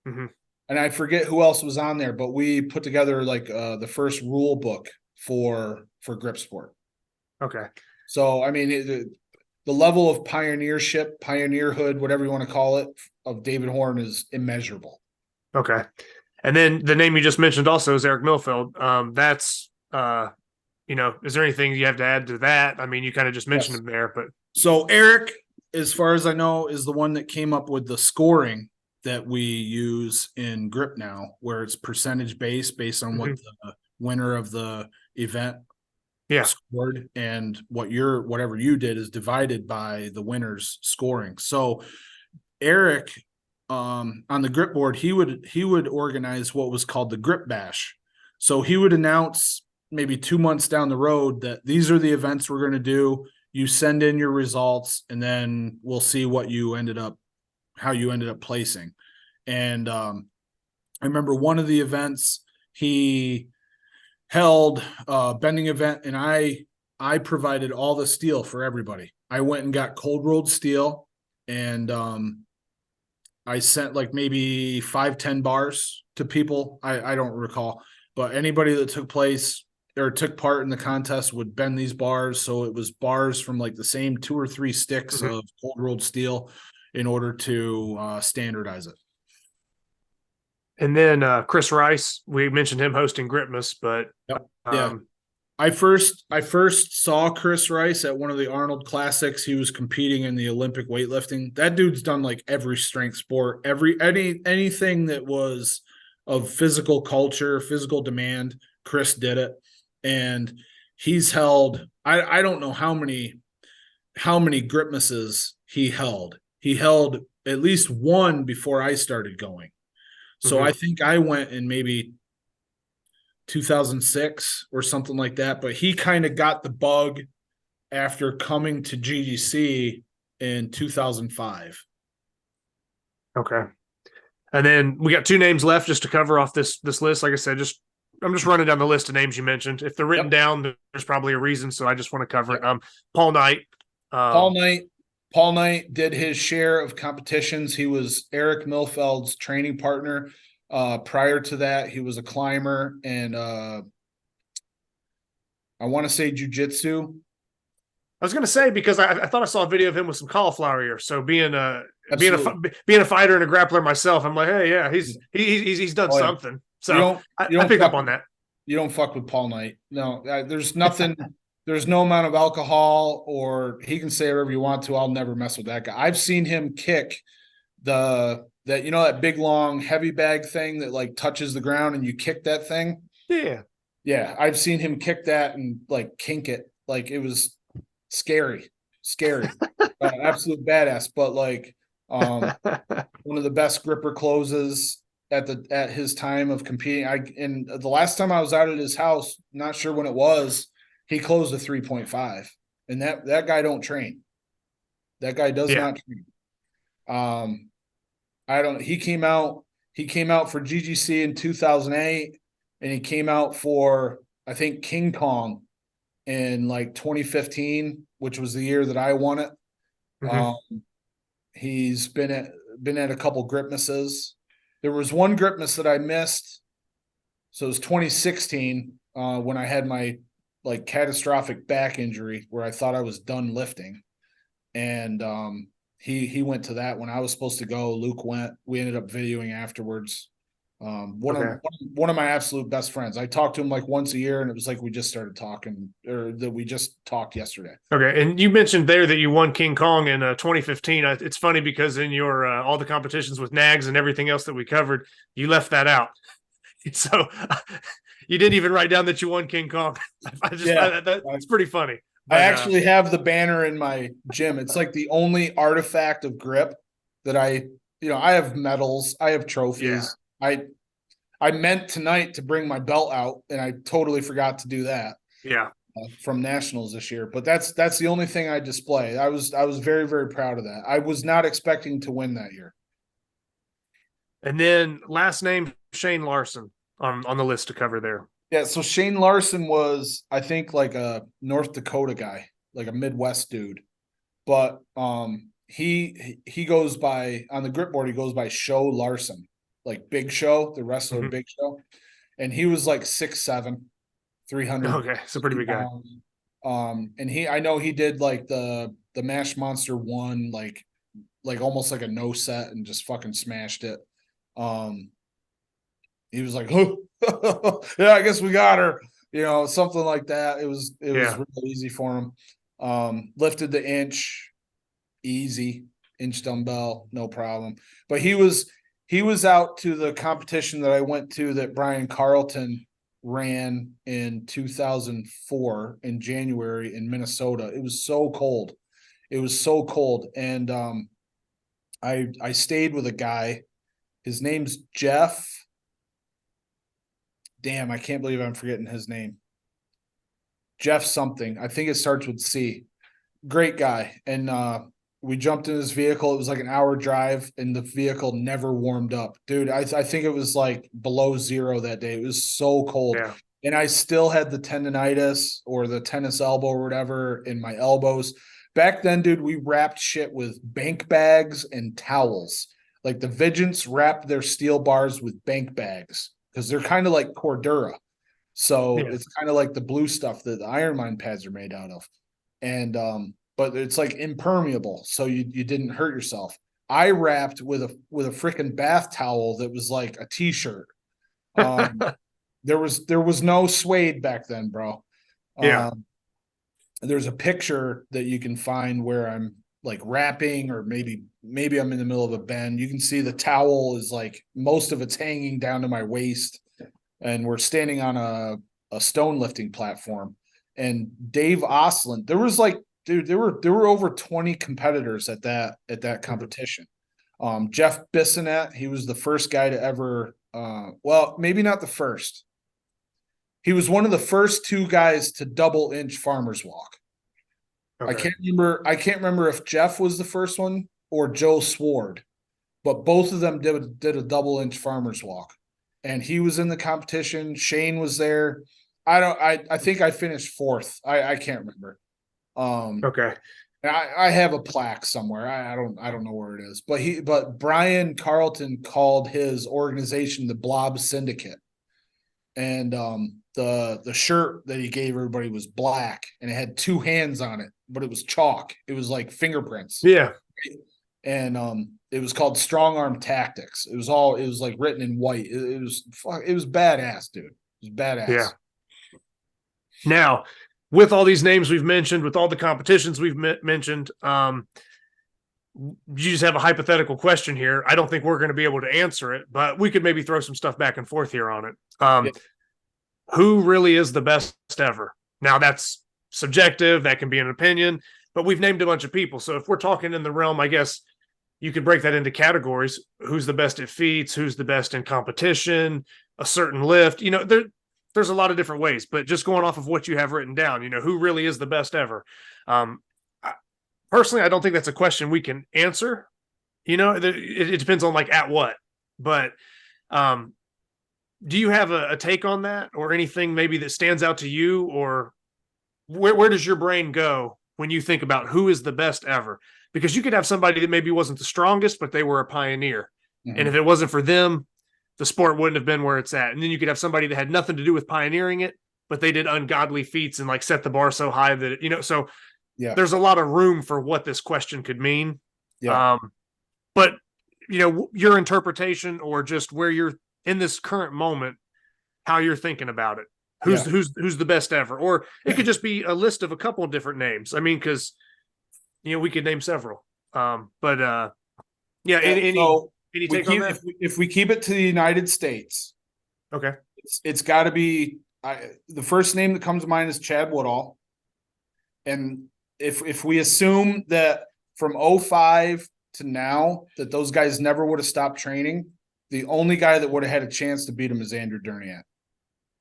Mm-hmm. And I forget who else was on there, but we put together like the first rule book for grip sport. Okay. So, I mean, the level of pioneerhood, whatever you want to call it, of David Horn is immeasurable. Okay. And then the name you just mentioned also is Eric Milfeld. That's, is there anything you have to add to that? I mean, you kind of just mentioned him there, but. So Eric, as far as I know, is the one that came up with the scoring that we use in grip now, where it's percentage based on what the winner of the event scored, and whatever you did is divided by the winner's scoring. So Eric, on the grip board, he would organize what was called the grip bash. So he would announce maybe 2 months down the road that these are the events we're going to do. You send in your results, and then we'll see how you ended up placing. And I remember one of the events he held a bending event, and I provided all the steel for everybody. I went and got cold rolled steel, and I sent like maybe 5-10 bars to people. I don't recall, but anybody that took part in the contest would bend these bars. So it was bars from like the same 2 or 3 sticks of cold rolled steel in order to standardize it. And then Chris Rice, we mentioned him hosting Gripmas, but yeah. I first saw Chris Rice at one of the Arnold Classics. He was competing in the Olympic weightlifting. That dude's done like every strength sport, anything that was of physical culture, physical demand. Chris did it, and he's held. I don't know how many Gripmases he held. He held at least one before I started going. So I think I went in maybe 2006 or something like that, but he kind of got the bug after coming to GDC in 2005. Okay. And then we got 2 names left just to cover off this list. Like I said, I'm just running down the list of names you mentioned. If they're written down, there's probably a reason, so I just want to cover it. Paul Knight. Paul Knight did his share of competitions. He was Eric Milfeld's training partner. Prior to that, he was a climber and I want to say jujitsu. I was going to say, because I thought I saw a video of him with some cauliflower ear. So being a fighter and a grappler myself, I'm like, hey, yeah, he's done something. So I picked up on that. You don't fuck with Paul Knight. No, there's nothing. There's no amount of alcohol, or he can say whatever you want to. I'll never mess with that guy. I've seen him kick that big long heavy bag thing that like touches the ground and you kick that thing. Yeah. I've seen him kick that and like kink it. Like it was scary, absolute badass. But like, one of the best gripper closes at his time of competing. And the last time I was out at his house, not sure when it was, he closed a 3.5, and that guy don't train. That guy does not train. He came out for GGC in 2008, and he came out for, I think, King Kong in like 2015, which was the year that I won it. He's been at a couple Gripmases. There was one Gripmas that I missed. So it was 2016, when I had my like catastrophic back injury where I thought I was done lifting. And he went to that when I was supposed to go. Luke went. We ended up videoing afterwards. One of my absolute best friends. I talked to him like once a year, and it was like we just started talking, or that we just talked yesterday. Okay, and you mentioned there that you won King Kong in 2015. It's funny because in your all the competitions with NAGS and everything else that we covered, you left that out. So you didn't even write down that you won King Kong. That's pretty funny. But, I actually have the banner in my gym. It's like the only artifact of grip that I have medals, I have trophies. Yeah. I meant tonight to bring my belt out, and I totally forgot to do that. Yeah. From nationals this year, but that's the only thing I display. I was very, very proud of that. I was not expecting to win that year. And then last name Shane Larson on the list to cover there. Yeah, so Shane Larson was, I think, like a North Dakota guy, like a Midwest dude. But he goes by, on the grip board, he goes by Show Larson, like Big Show, the wrestler Big Show. And he was like 6'7", 300. Okay, it's a pretty big guy. And I know he did like the Mash Monster 1, like almost like a no set, and just fucking smashed it. He was like, oh, yeah, I guess we got her, something like that. It was really easy for him. Lifted the inch dumbbell, no problem. But he was out to the competition that I went to that Brian Carlton ran in 2004 in January in Minnesota. It was so cold. And I stayed with a guy. His name's Jeff. Damn, I can't believe I'm forgetting his name. Jeff something. I think it starts with C. great guy. And we jumped in his vehicle. It was like an hour drive, and the vehicle never warmed up. Dude, I think it was like below zero that day. It was so cold. Yeah. And I still had the tendonitis or the tennis elbow or whatever in my elbows. Back then, dude, we wrapped shit with bank bags and towels. Like the Vigents wrapped their steel bars with bank bags because they're kind of like Cordura. So Yeah. it's kind of like the blue stuff that the Iron Mine pads are made out of. And but it's like impermeable, so you didn't hurt yourself. I wrapped with a freaking bath towel that was like a t-shirt. There was no suede back then, bro. Yeah. There's a picture that you can find where I'm like wrapping, or maybe I'm in the middle of a bend. You can see the towel is like most of it's hanging down to my waist, and we're standing on a stone lifting platform. And Dave Osland, there was like, dude, there were over 20 competitors at that competition. Jeff Bissonette, he was the first guy to ever, well, maybe not the first. He was one of the first two guys to double inch farmer's walk. Okay. I can't remember if Jeff was the first one or Joe Sward, but both of them did a double inch farmer's walk. And he was in the competition. Shane was there. I think I finished fourth. I can't remember. Okay. I have a plaque somewhere. I don't know where it is. But Brian Carlton called his organization the Blob Syndicate. And the shirt that he gave everybody was black, and it had two hands on it, but it was chalk. It was like fingerprints. Yeah. And it was called Strong Arm Tactics. It was like written in white. It was badass, dude. It was badass. Yeah. Now, with all these names we've mentioned, with all the competitions we've mentioned, you just have a hypothetical question here. I don't think we're going to be able to answer it, but we could maybe throw some stuff back and forth here on it. Yeah. Who really is the best ever? Now, that's subjective. That can be an opinion, but we've named a bunch of people. So if we're talking in the realm, I guess you could break that into categories. Who's the best at feats? Who's the best in competition? A certain lift? You know, there's a lot of different ways, but just going off of what you have written down, you know, who really is the best ever? Personally, I don't think that's a question we can answer. You know, it depends on like at what, but do you have a take on that, or anything maybe that stands out to you, or where does your brain go when you think about who is the best ever? Because you could have somebody that maybe wasn't the strongest, but they were a pioneer. Mm-hmm. And if it wasn't for them, the sport wouldn't have been where it's at. And then you could have somebody that had nothing to do with pioneering it, but they did ungodly feats and like set the bar so high that, you know, so yeah, there's a lot of room for what this question could mean. Yeah. But you know, your interpretation, or just where you're in this current moment, how you're thinking about it. Who's the best ever? Or it could just be a list of a couple of different names. I mean, because you know, we could name several. Yeah. Any take on that? If we keep it to the United States, okay, it's got to be the first name that comes to mind is Chad Woodall. And if we assume that from 2005 to now that those guys never would have stopped training, the only guy that would have had a chance to beat him is Andrew Derniat.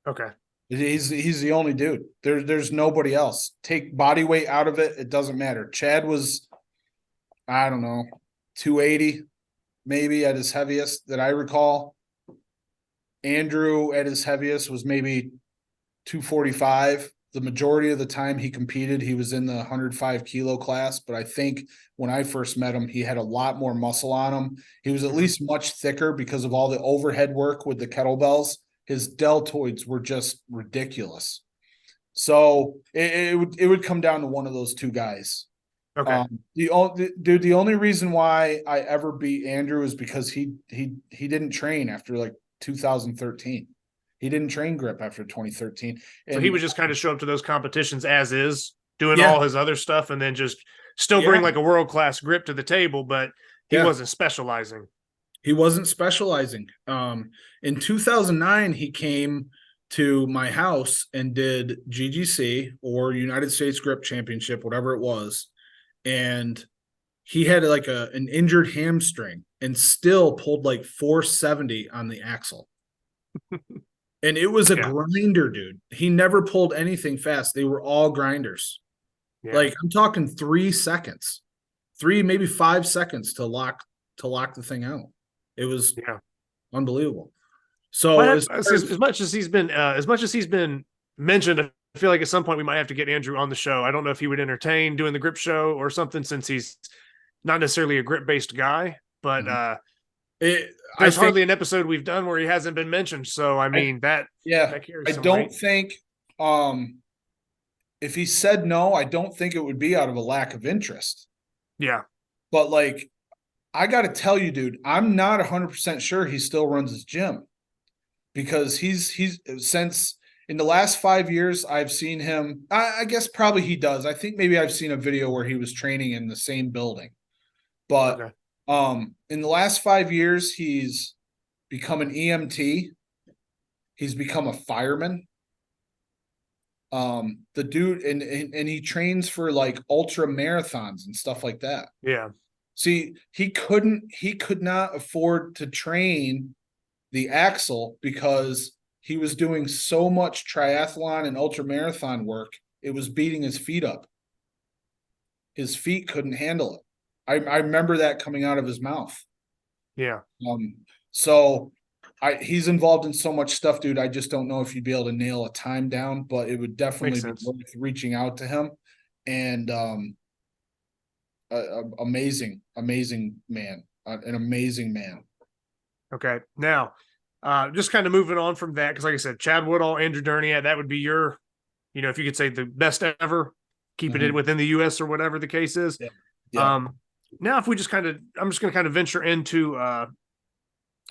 Okay. He's the only dude. There's nobody else. Take body weight out of it, it doesn't matter. Chad was, I don't know, 280 maybe at his heaviest that I recall. Andrew at his heaviest was maybe 245. The majority of the time he competed, he was in the 105 kilo class. But I think when I first met him, he had a lot more muscle on him. He was at least much thicker because of all the overhead work with the kettlebells. His deltoids were just ridiculous. So it would come down to one of those two guys. Okay. The only reason why I ever beat Andrew is because he didn't train after like 2013. He didn't train grip after 2013. And so he would just kind of show up to those competitions as is, doing all his other stuff, and then just still bring like a world-class grip to the table, but he wasn't specializing. He wasn't specializing. In 2009, he came to my house and did GGC, or United States Grip Championship, whatever it was. And he had like an injured hamstring and still pulled like 470 on the axle. And it was a grinder, dude. He never pulled anything fast. They were all grinders. Yeah. Like I'm talking 3 seconds, 3, maybe 5 seconds to lock the thing out. It was unbelievable. So as much as he's been mentioned, I feel like at some point we might have to get Andrew on the show. I don't know if he would entertain doing the grip show or something, since he's not necessarily a grip based guy, but there's hardly an episode we've done where he hasn't been mentioned. So I mean that carries I some don't weight. think if he said no, I don't think it would be out of a lack of interest. Yeah. But like, I got to tell you, dude, I'm not 100% sure he still runs his gym, because he's since in the last 5 years, I've seen him. I guess probably he does. I think maybe I've seen a video where he was training in the same building, but in the last 5 years, he's become an EMT. He's become a fireman. The dude and he trains for like ultra marathons and stuff like that. Yeah. See, he could not afford to train the axle because he was doing so much triathlon and ultra marathon work. It was beating his feet up. His feet couldn't handle it. I remember that coming out of his mouth. Yeah. So he's involved in so much stuff, dude. I just don't know if you'd be able to nail a time down, but it would definitely be worth reaching out to him. And amazing man, an amazing man. Okay. Now, just kind of moving on from that, because like I said, Chad Woodall, Andrew Derniat, that would be your, if you could say the best ever, keeping it within the US or whatever the case is. Yeah. Now, if we just I'm just going to kind of venture into, I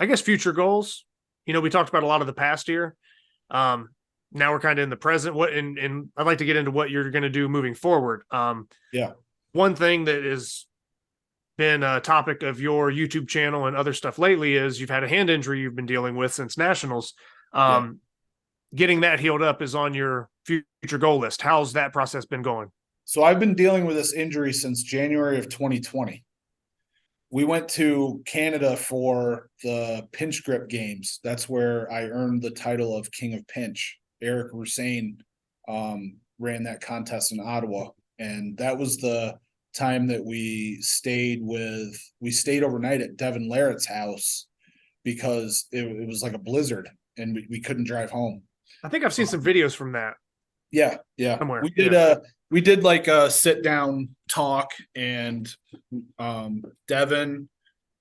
guess, future goals. We talked about a lot of the past year. Now we're kind of in the present. And I'd like to get into what you're going to do moving forward. One thing that has been a topic of your YouTube channel and other stuff lately is you've had a hand injury you've been dealing with since nationals. Getting that healed up is on your future goal list. How's that process been going? So I've been dealing with this injury since January of 2020. We went to Canada for the pinch grip games. That's where I earned the title of King of Pinch. Eric Roussain ran that contest in Ottawa. And that was the time that we stayed overnight at Devin Larrett's house because it was like a blizzard and we couldn't drive home. I think I've seen some videos from that. Yeah. Somewhere. We did like a sit down talk, and Devin,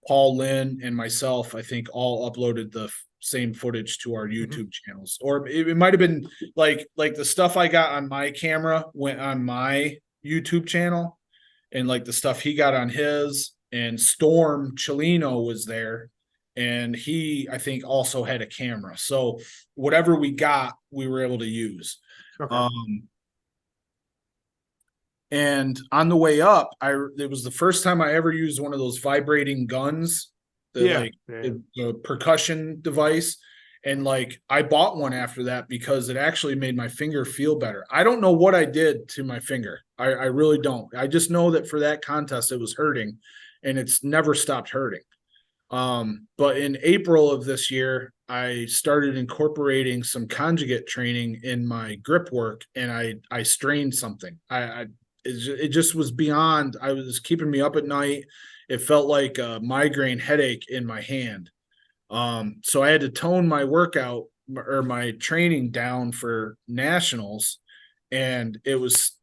Paul Lynn, and myself, I think, all uploaded the same footage to our YouTube channels. Or it might have been like the stuff I got on my camera went on my YouTube channel, and like the stuff he got on his. And Storm Chelino was there, and he, I think, also had a camera. So whatever we got, we were able to use. Okay. And on the way up, it was the first time I ever used one of those vibrating guns, the percussion device. And like, I bought one after that because it actually made my finger feel better. I don't know what I did to my finger. I really don't. I just know that for that contest, it was hurting, and it's never stopped hurting. But in April of this year, I started incorporating some conjugate training in my grip work, and I strained something. It just was beyond. I was keeping me up at night. It felt like a migraine headache in my hand. So I had to tone my workout or my training down for nationals, and it was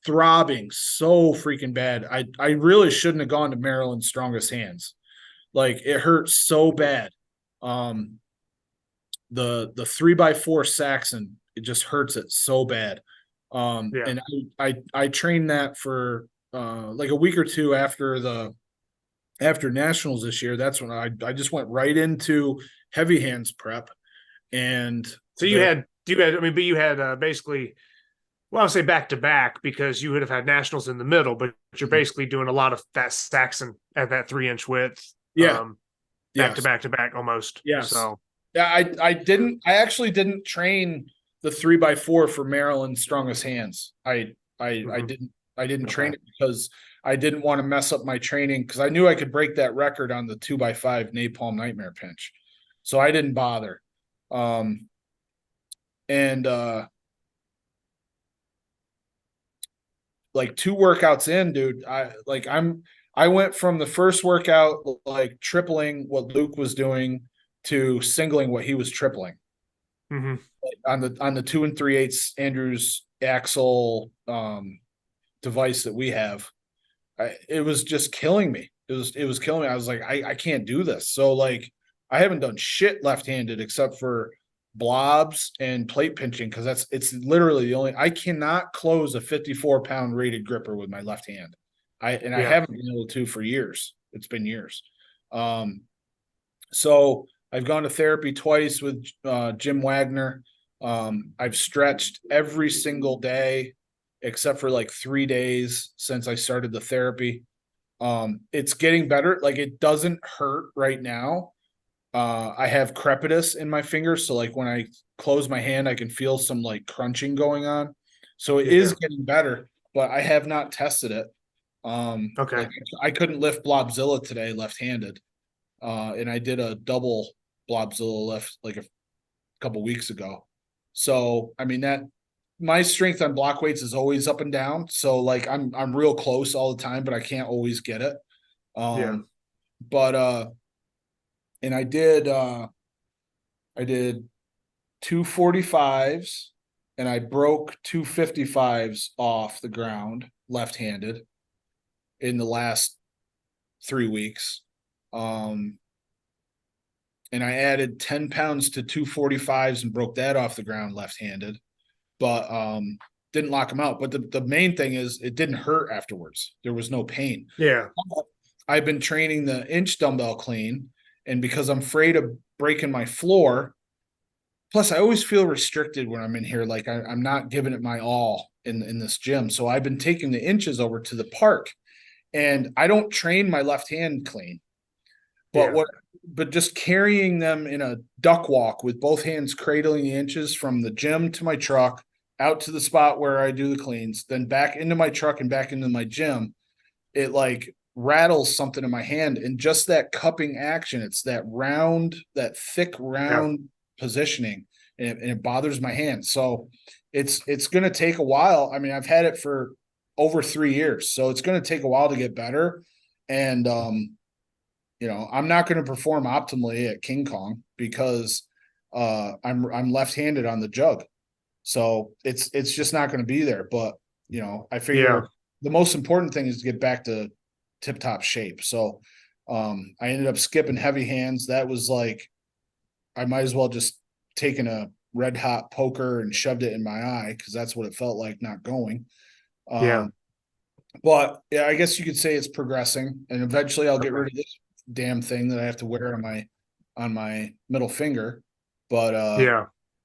throbbing so freaking bad. I really shouldn't have gone to Maryland's Strongest Hands. Like, it hurt so bad. The 3x4 Saxon, it just hurts it so bad. And I trained that for like a week or two after nationals this year. That's when I just went right into heavy hands prep. And so you had basically, well, I would say back to back, because you would have had nationals in the middle, but you're basically doing a lot of that Saxon at that 3-inch width. Back to back almost. Yeah. So I actually didn't train the 3x4 for Maryland's Strongest Hands. I didn't train it because I didn't want to mess up my training, because I knew I could break that record on the 2x5 Napalm Nightmare Pinch. So I didn't bother. like 2 workouts in, dude, I went from the first workout like tripling what Luke was doing to singling what he was tripling Mm-hmm. on the 2 3/8 Andrews axle device that we have. It was just killing me. It was killing me. I was like, I can't do this. So like I haven't done shit left-handed except for blobs and plate pinching because it's literally the only I cannot close a 54-pound rated gripper with my left hand. I haven't been able to for years. It's been years. So I've gone to therapy twice with Jim Wagner. I've stretched every single day except for like 3 days since I started the therapy. It's getting better. Like it doesn't hurt right now. I have crepitus in my fingers. So like when I close my hand, I can feel some like crunching going on. So it is getting better, but I have not tested it. Okay. Like I couldn't lift Blobzilla today left-handed. And I did a double Blobzilla lift like a couple weeks ago. So, I mean, that my strength on block weights is always up and down. So like I'm real close all the time, but I can't always get it. But and I did 245s and I broke 255s off the ground left-handed in the last 3 weeks. And I added 10 pounds to 245s and broke that off the ground left-handed, but didn't lock them out. But the main thing is it didn't hurt afterwards. There was no pain. Yeah. I've been training the inch dumbbell clean, and because I'm afraid of breaking my floor, plus I always feel restricted when I'm in here. Like I'm not giving it my all in this gym. So I've been taking the inches over to the park, and I don't train my left hand clean. But just carrying them in a duck walk with both hands cradling the inches from the gym to my truck, out to the spot where I do the cleans, then back into my truck and back into my gym, it like rattles something in my hand. And just that cupping action, it's that round, that thick round positioning, and it bothers my hand. So it's going to take a while. I mean, I've had it for over 3 years, so it's going to take a while to get better. And, you know, I'm not going to perform optimally at King Kong because I'm left-handed on the jug. So it's just not going to be there. But, you know, I figure the most important thing is to get back to tip-top shape. So I ended up skipping heavy hands. That was like, I might as well just taken a red hot poker and shoved it in my eye because that's what it felt like not going. But yeah, I guess you could say it's progressing, and eventually I'll get rid of this damn thing that I have to wear on my middle finger. But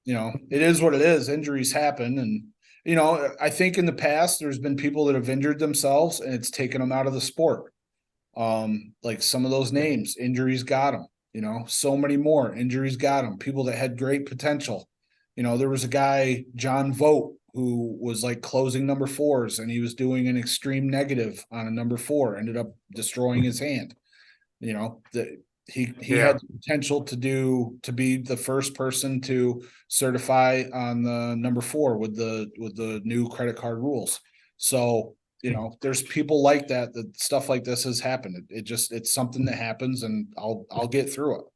you know, it is what it is. Injuries happen, and you know, I think in the past there's been people that have injured themselves and it's taken them out of the sport. Like some of those names, injuries got them. You know, so many more injuries got them. People that had great potential. You know, there was a guy, John Vogt, who was like closing number 4s, and he was doing an extreme negative on a number 4, ended up destroying his hand. You know, he had the potential to be the first person to certify on the number 4 with the new credit card rules. So, you know, there's people like that stuff like this has happened. It's something that happens, and I'll get through it.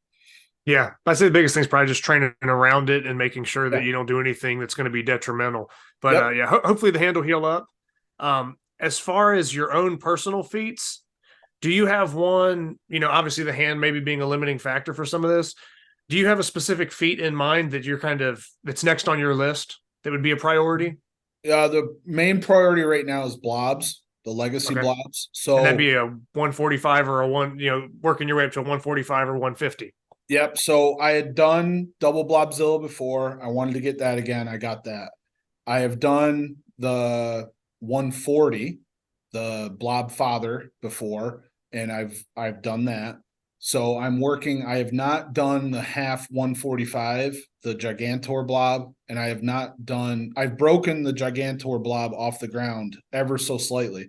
Yeah. I'd say the biggest thing is probably just training around it and making sure that you don't do anything that's going to be detrimental. But hopefully the hand will heal up. As far as your own personal feats, do you have one, you know, obviously the hand maybe being a limiting factor for some of this. Do you have a specific feat in mind that you're that's next on your list that would be a priority? The main priority right now is blobs, the legacy blobs. So and that'd be a 145 or working your way up to a 145 or 150. Yep. So I had done double Blobzilla before. I wanted to get that again. I got that. I have done the 140, the Blob Father before, and I've done that. So I'm working. I have not done the half 145, the Gigantor Blob, and I have not done. I've broken the Gigantor Blob off the ground ever so slightly,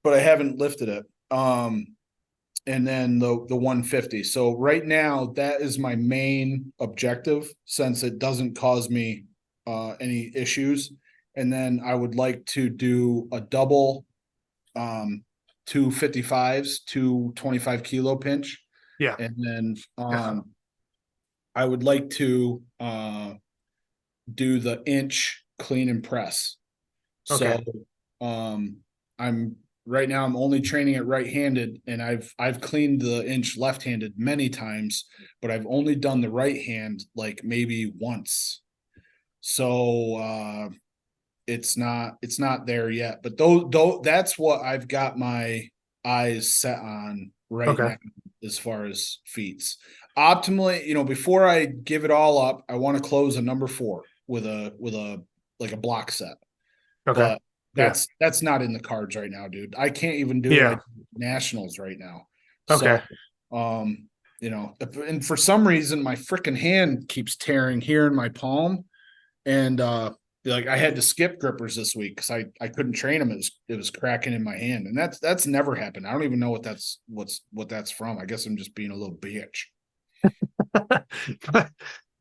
but I haven't lifted it. And then the 150. So right now, that is my main objective, since it doesn't cause me any issues. and then I would like to do a double, 255s, 225 kilo pinch. Yeah. And then, I would like to, do the inch clean and press. Okay. So, I'm right now I'm only training it right-handed, and I've cleaned the inch left-handed many times, but I've only done the right hand like maybe once. So it's not there yet. But though that's what I've got my eyes set on right Okay. now as far as feats. Optimally, before I give it all up, I want to close a number 4 with a like a block set. Okay. But that's not in the cards right now, dude. I can't even do like nationals right now. Okay. So, and for some reason my freaking hand keeps tearing here in my palm, and like I had to skip grippers this week because I couldn't train them. It was cracking in my hand, and that's never happened. I don't even know what that's from. I guess I'm just being a little bitch.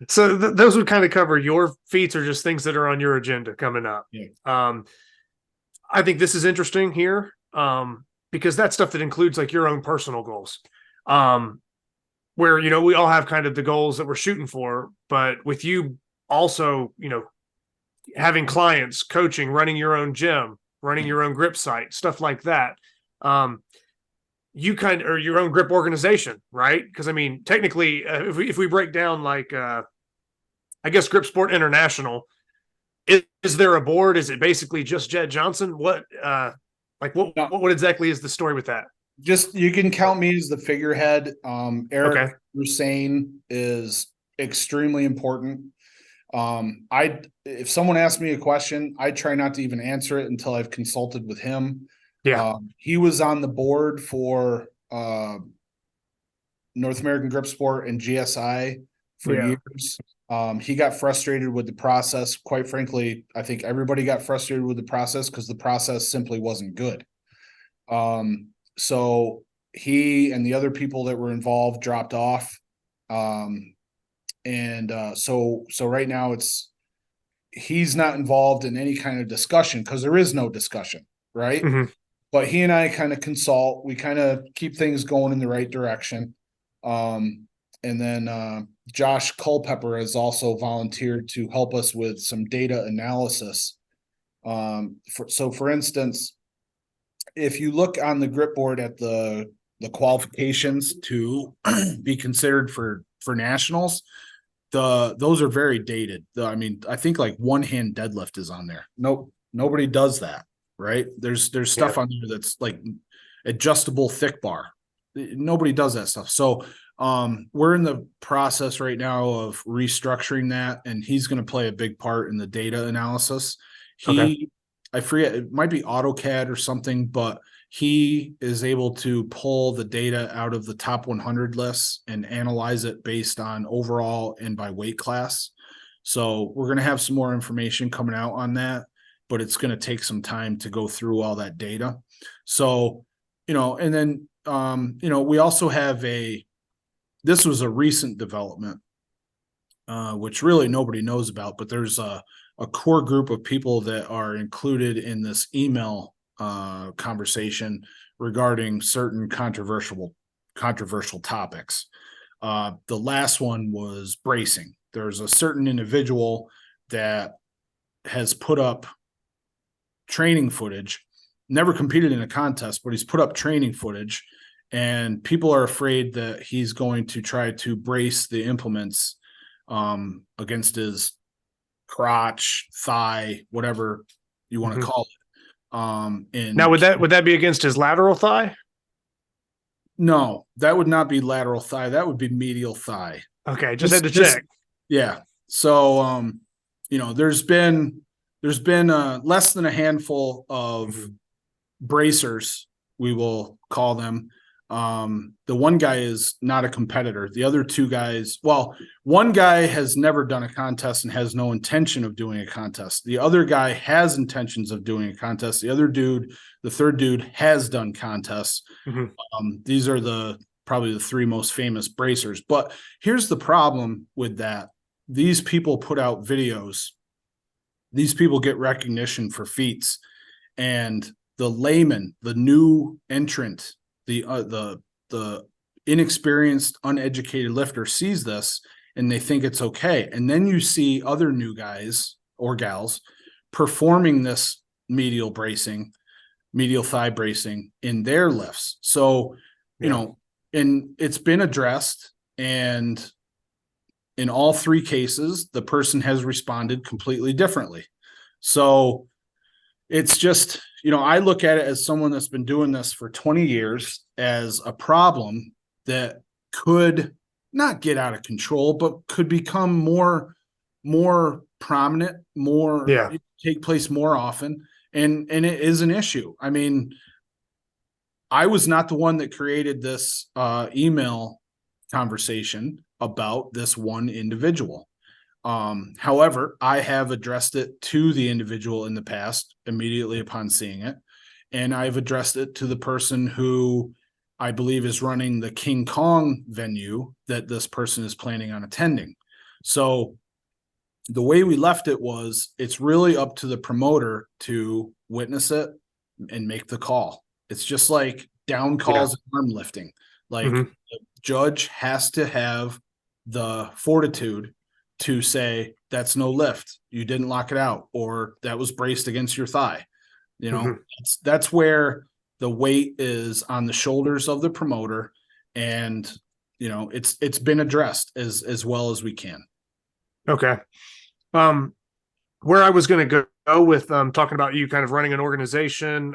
So those would kind of cover your feats, or just things that are on your agenda coming up. Yeah. I think this is interesting here, because that's stuff that includes like your own personal goals, where, we all have kind of the goals that we're shooting for, but with you also, having clients, coaching, running your own gym, running your own grip site, stuff like that. You kind of, or your own grip organization, right? Because I mean, technically, if we break down like, I guess Grip Sport International, is there a board? Is it basically just Jedd Johnson? What exactly is the story with that? Just, you can count me as the figurehead. Eric Okay. Hussein is extremely important. If someone asks me a question, I try not to even answer it until I've consulted with him. Yeah. He was on the board for North American Grip Sport and GSI for years. He got frustrated with the process. Quite frankly, I think everybody got frustrated with the process because the process simply wasn't good. So he and the other people that were involved dropped off. So right now he's not involved in any kind of discussion because there is no discussion, right? Mm-hmm. But he and I kind of consult. We kind of keep things going in the right direction. And then Josh Culpepper has also volunteered to help us with some data analysis. For instance, if you look on the grip board at the qualifications to be considered for nationals, those are very dated. I think like one hand deadlift is on there. Nope, nobody does that, right? There's stuff on there that's like adjustable thick bar. Nobody does that stuff. So we're in the process right now of restructuring that, and he's going to play a big part in the data analysis. I forget, it might be AutoCAD or something, but he is able to pull the data out of the top 100 lists and analyze it based on overall and by weight class. So we're going to have some more information coming out on that, but it's going to take some time to go through all that data. So, and then, we also have this was a recent development, which really nobody knows about, but there's a core group of people that are included in this email conversation regarding certain controversial topics. The last one was bracing. There's a certain individual that has put up training footage, never competed in a contest, but he's put up training footage, and people are afraid that he's going to try to brace the implements against his crotch, thigh, whatever you want to call it. And now, would that be against his lateral thigh? No, that would not be lateral thigh. That would be medial thigh. Okay, just had to check. Yeah. So, there's been less than a handful of bracers, we will call them. The one guy is not a competitor. The other two guys, one guy has never done a contest and has no intention of doing a contest. The other guy has intentions of doing a contest. The third dude has done contests. These are probably the three most famous bracers. But here's the problem with that. These people put out videos these people get recognition for feats, and the layman, the new entrant, the inexperienced, uneducated lifter sees this and they think it's okay. And then you see other new guys or gals performing this medial thigh bracing in their lifts. So, you know, and it's been addressed, and in all three cases, the person has responded completely differently. So it's just, you know, I look at it as someone that's been doing this for 20 years as a problem that could not get out of control, but could become more prominent, take place more often. And it is an issue. I mean, I was not the one that created this email conversation about this one individual. However, I have addressed it to the individual in the past immediately upon seeing it. And I've addressed it to the person who I believe is running the King Kong venue that this person is planning on attending. So the way we left it was, it's really up to the promoter to witness it and make the call. It's just like down calls and arm lifting. Like the judge has to have the fortitude to say, that's no lift, you didn't lock it out, or that was braced against your thigh. You know, that's where the weight is on the shoulders of the promoter. And, you know, it's been addressed as well as we can. Okay. Where I was going to go with talking about you kind of running an organization,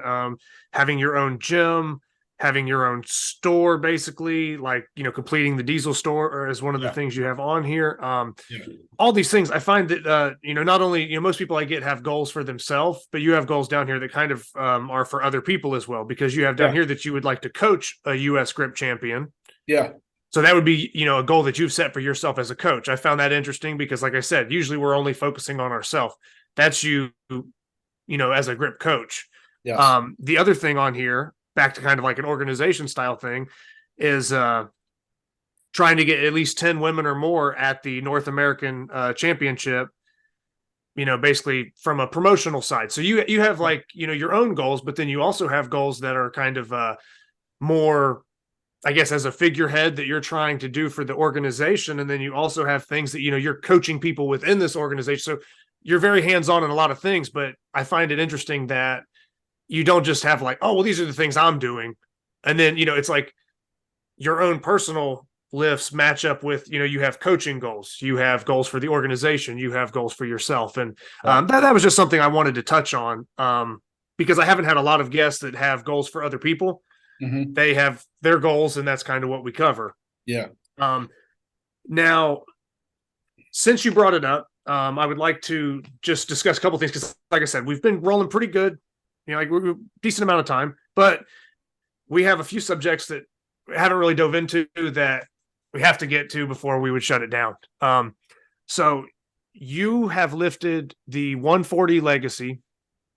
having your own gym, having your own store, basically, like, you know, completing the diesel store or as one of the things you have on here. All these things, I find that, you know, not only, you know, most people I get have goals for themselves, but you have goals down here that kind of are for other people as well, because you have down here that you would like to coach a U.S. grip champion. Yeah. So that would be, you know, a goal that you've set for yourself as a coach. I found that interesting because, like I said, usually we're only focusing on ourselves. That's you know, as a grip coach. Yes. The other thing on here, back to kind of like an organization style thing, is trying to get at least 10 women or more at the North American Championship, you know, basically from a promotional side. So you have, like, you know, your own goals, but then you also have goals that are kind of more, I guess, as a figurehead that you're trying to do for the organization. And then you also have things that, you know, you're coaching people within this organization. So you're very hands-on in a lot of things, but I find it interesting that you don't just have like, oh, well, these are the things I'm doing. And then, you know, it's like your own personal lifts match up with, you know, you have coaching goals, you have goals for the organization, you have goals for yourself. And that was just something I wanted to touch on because I haven't had a lot of guests that have goals for other people. They have their goals, and that's kind of what we cover. Yeah. Now, since you brought it up, I would like to just discuss a couple things, because, like I said, we've been rolling pretty good, you know, like we're a decent amount of time, but we have a few subjects that we haven't really dove into that we have to get to before we would shut it down. So you have lifted the 140 Legacy,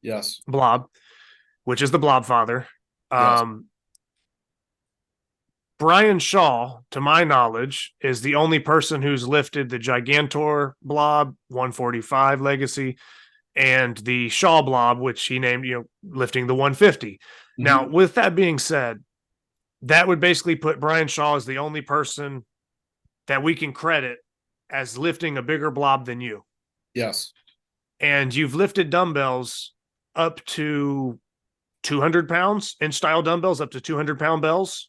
Yes, Blob, which is the Blob father. Yes. Brian Shaw, to my knowledge, is the only person who's lifted the Gigantor Blob 145 Legacy and the Shaw Blob, which he named, you know, lifting the 150. Now, with that being said, that would basically put Brian Shaw as the only person that we can credit as lifting a bigger blob than you. Yes. And you've lifted dumbbells up to 200 pounds, inch style dumbbells up to 200-pound bells,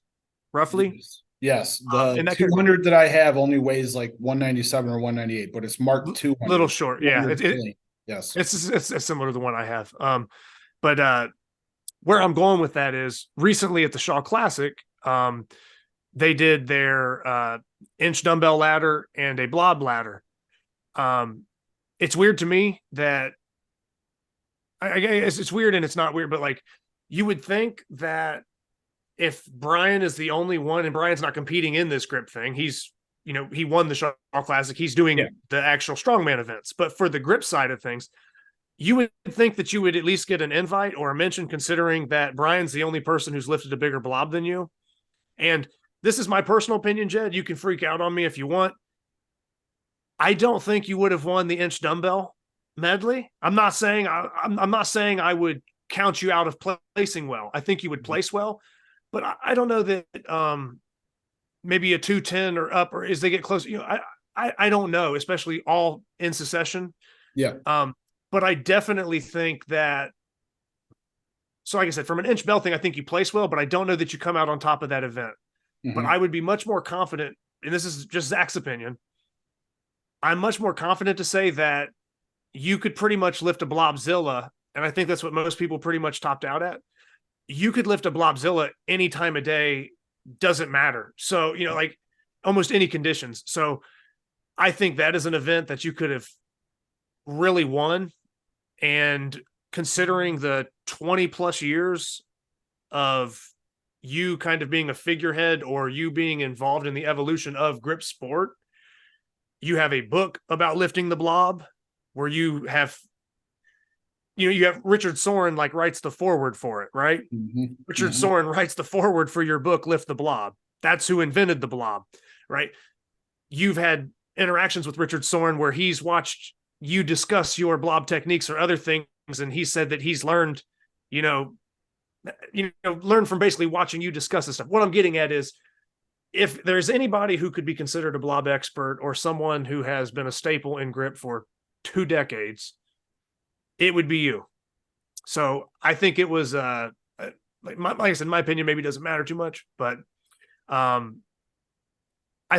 roughly. Yes. The and that 200 that I have only weighs like 197 or 198, but it's marked 200. Little short. Yeah. Yes. It's similar to the one I have. But where I'm going with that is, recently at the Shaw Classic, they did their inch dumbbell ladder and a blob ladder. It's weird to me that I guess it's weird and it's not weird, but like, you would think that if Brian is the only one, and Brian's not competing in this grip thing, he's, you know, he won the Shaw Classic, he's doing the actual strongman events, but for the grip side of things, you would think that you would at least get an invite or a mention, considering that Brian's the only person who's lifted a bigger blob than you. And this is my personal opinion, Jedd. You can freak out on me if you want. I don't think you would have won the inch dumbbell medley. I'm not saying I'm not saying I would count you out of placing well. I think you would place well, but I don't know that maybe a 210 or up, or as they get close, I don't know, especially all in succession. Yeah. But I definitely think that, so like I said, from an inch bell thing, I think you place well, but I don't know that you come out on top of that event. But I would be much more confident, and this is just Zach's opinion, I'm much more confident to say that you could pretty much lift a Blobzilla, and I think that's what most people pretty much topped out at. You could lift a Blobzilla any time of day, doesn't matter. So, like almost any conditions. So I think that is an event that you could have really won. And considering the 20 plus years of you kind of being a figurehead or you being involved in the evolution of grip sport, you have a book about lifting the blob where you have Richard Soren like writes the foreword for it, right? Richard Soren writes the foreword for your book, Lift the Blob. That's who invented the blob, right? You've had interactions with Richard Soren where he's watched you discuss your blob techniques or other things, and he said that he's learned, learned from basically watching you discuss this stuff. What I'm getting at is, if there's anybody who could be considered a blob expert or someone who has been a staple in grip for 2 decades, it would be you. So I think it was, like I said, my opinion maybe doesn't matter too much, but I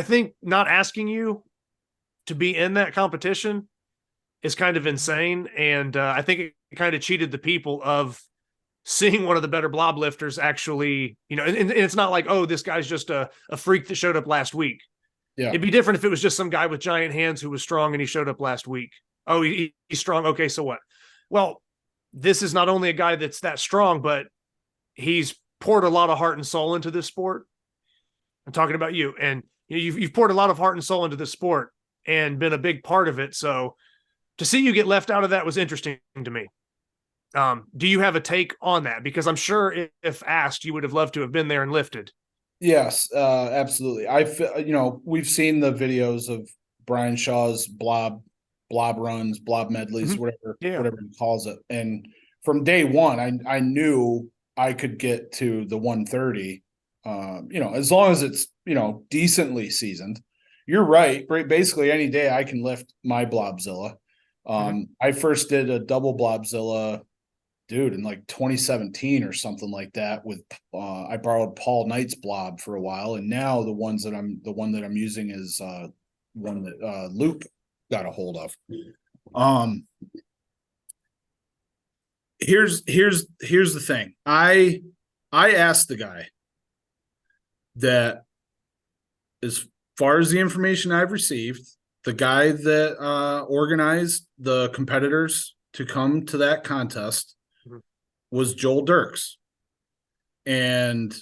think not asking you to be in that competition is kind of insane. And I think it kind of cheated the people of seeing one of the better blob lifters actually, and it's not like, oh, this guy's just a freak that showed up last week. Yeah. It'd be different if it was just some guy with giant hands who was strong and he showed up last week. Oh, he's strong. Okay, so what? Well, this is not only a guy that's that strong, but he's poured a lot of heart and soul into this sport. I'm talking about you. And you've poured a lot of heart and soul into this sport and been a big part of it. So to see you get left out of that was interesting to me. Do you have a take on that? Because I'm sure if asked, you would have loved to have been there and lifted. Yes, absolutely. We've seen the videos of Brian Shaw's blob runs, blob medleys, whatever he calls it. And from day one, I knew I could get to the 130, as long as it's, decently seasoned. You're right. Basically any day I can lift my Blobzilla. I first did a double Blobzilla, dude, in like 2017 or something like that with, I borrowed Paul Knight's blob for a while. And now the one that I'm using is, one that, Luke got a hold of. Here's the thing. I asked the guy that, as far as the information I've received, the guy that organized the competitors to come to that contest was Joel Dirks. And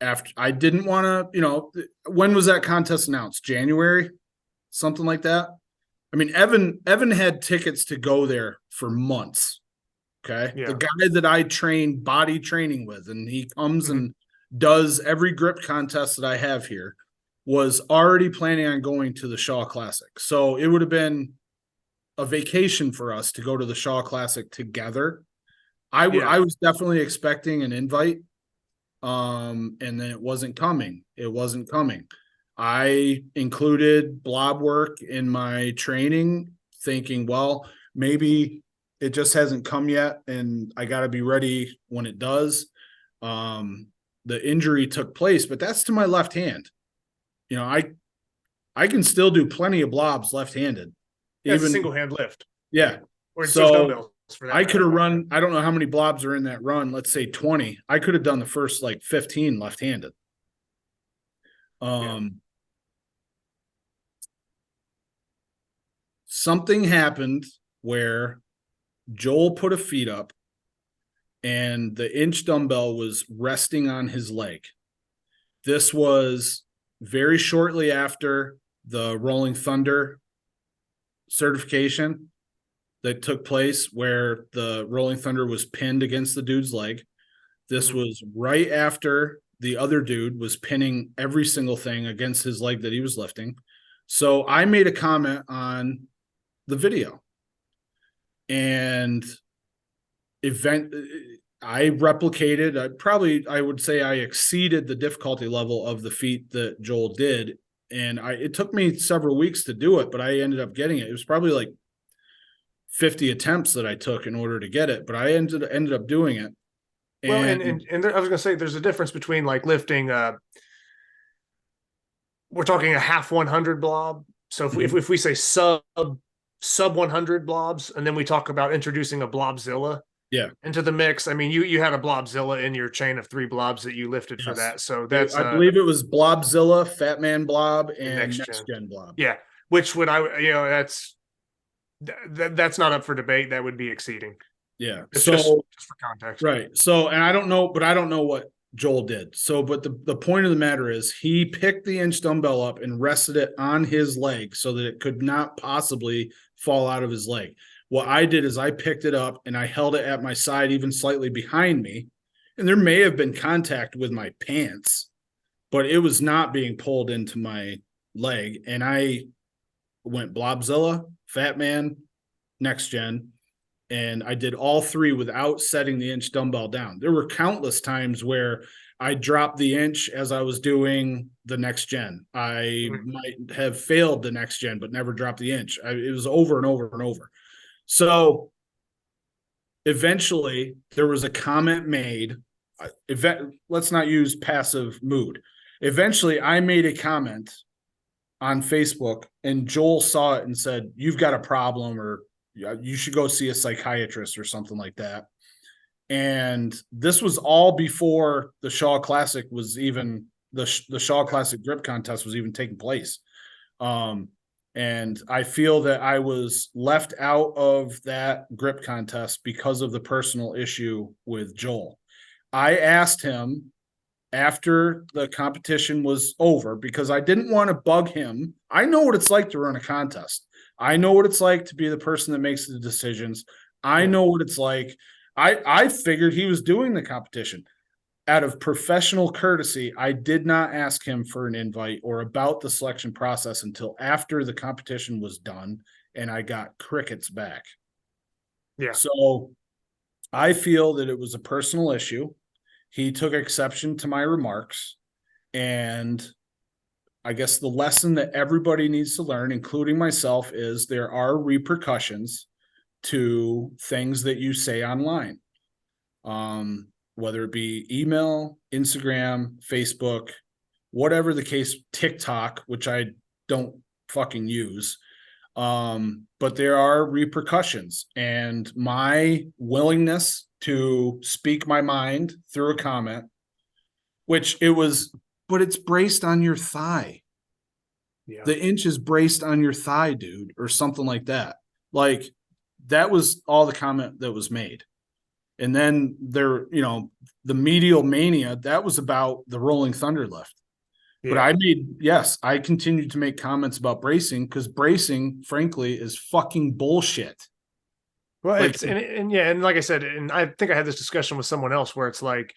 after, I didn't want to, when was that contest announced? January? Something like that. I mean, Evan had tickets to go there for months. Okay. Yeah. The guy that I train body training with, and he comes and does every grip contest that I have here, was already planning on going to the Shaw Classic. So it would have been a vacation for us to go to the Shaw Classic together. I was definitely expecting an invite. And then it wasn't coming. I included blob work in my training, thinking, well, maybe it just hasn't come yet, and I got to be ready when it does. The injury took place, but that's to my left hand. I can still do plenty of blobs left-handed. Yeah, even single hand lift. Yeah. Or so for that I could have run, I don't know how many blobs are in that run. Let's say 20. I could have done the first 15 left-handed. Something happened where Joel put a feet up and the inch dumbbell was resting on his leg. This was very shortly after the Rolling Thunder certification that took place, where the Rolling Thunder was pinned against the dude's leg. This was right after the other dude was pinning every single thing against his leg that he was lifting. So I made a comment on the video. and I replicated, I would say I exceeded the difficulty level of the feat that Joel did. And it took me several weeks to do it, but I ended up getting it. It was probably like 50 attempts that I took in order to get it, but I ended up doing it. Well, and I was gonna say there's a difference between like lifting we're talking a half 100 blob. So if we say sub 100 blobs, and then we talk about introducing a blobzilla into the mix. I mean, you had a blobzilla in your chain of 3 blobs that you lifted for that. So that's I believe it was Blobzilla, Fat Man Blob, and Next Gen Blob. Yeah, which would that's not up for debate. That would be exceeding. Yeah. It's just for context. Right. So, and I don't know what Joel did. So, but the point of the matter is he picked the inch dumbbell up and rested it on his leg so that it could not possibly fall out of his leg. What I did is I picked it up and I held it at my side, even slightly behind me. And there may have been contact with my pants, but it was not being pulled into my leg. And I went Blobzilla, Fat Man, Next Gen, and I did all 3 without setting the inch dumbbell down. There were countless times where I dropped the inch as I was doing the Next Gen. I might have failed the Next Gen, but never dropped the inch. It was over and over and over. So eventually there was a comment made. Let's not use passive mood. Eventually I made a comment on Facebook and Joel saw it and said, "You've got a problem," or "You should go see a psychiatrist," or something like that. And this was all before the Shaw Classic was even the Shaw Classic grip contest was even taking place. And I feel that I was left out of that grip contest because of the personal issue with Joel. I asked him after the competition was over, because I didn't want to bug him. I know what it's like to run a contest. I know what it's like to be the person that makes the decisions. I know what it's like. I figured he was doing the competition. Out of professional courtesy, I did not ask him for an invite or about the selection process until after the competition was done, and I got crickets back. Yeah. So I feel that it was a personal issue. He took exception to my remarks, and I guess the lesson that everybody needs to learn, including myself, is there are repercussions to things that you say online. Whether it be email, Instagram, Facebook, whatever the case, TikTok, which I don't fucking use. But there are repercussions, and my willingness to speak my mind through a comment, but it's braced on your thigh. Yeah. The inch is braced on your thigh, dude, or something like that. Like, that was all the comment that was made. And then the medial mania, that was about the rolling thunder lift. Yeah. But I continued to make comments about bracing, because bracing, frankly, is fucking bullshit. Well, and like I said, and I think I had this discussion with someone else where it's like,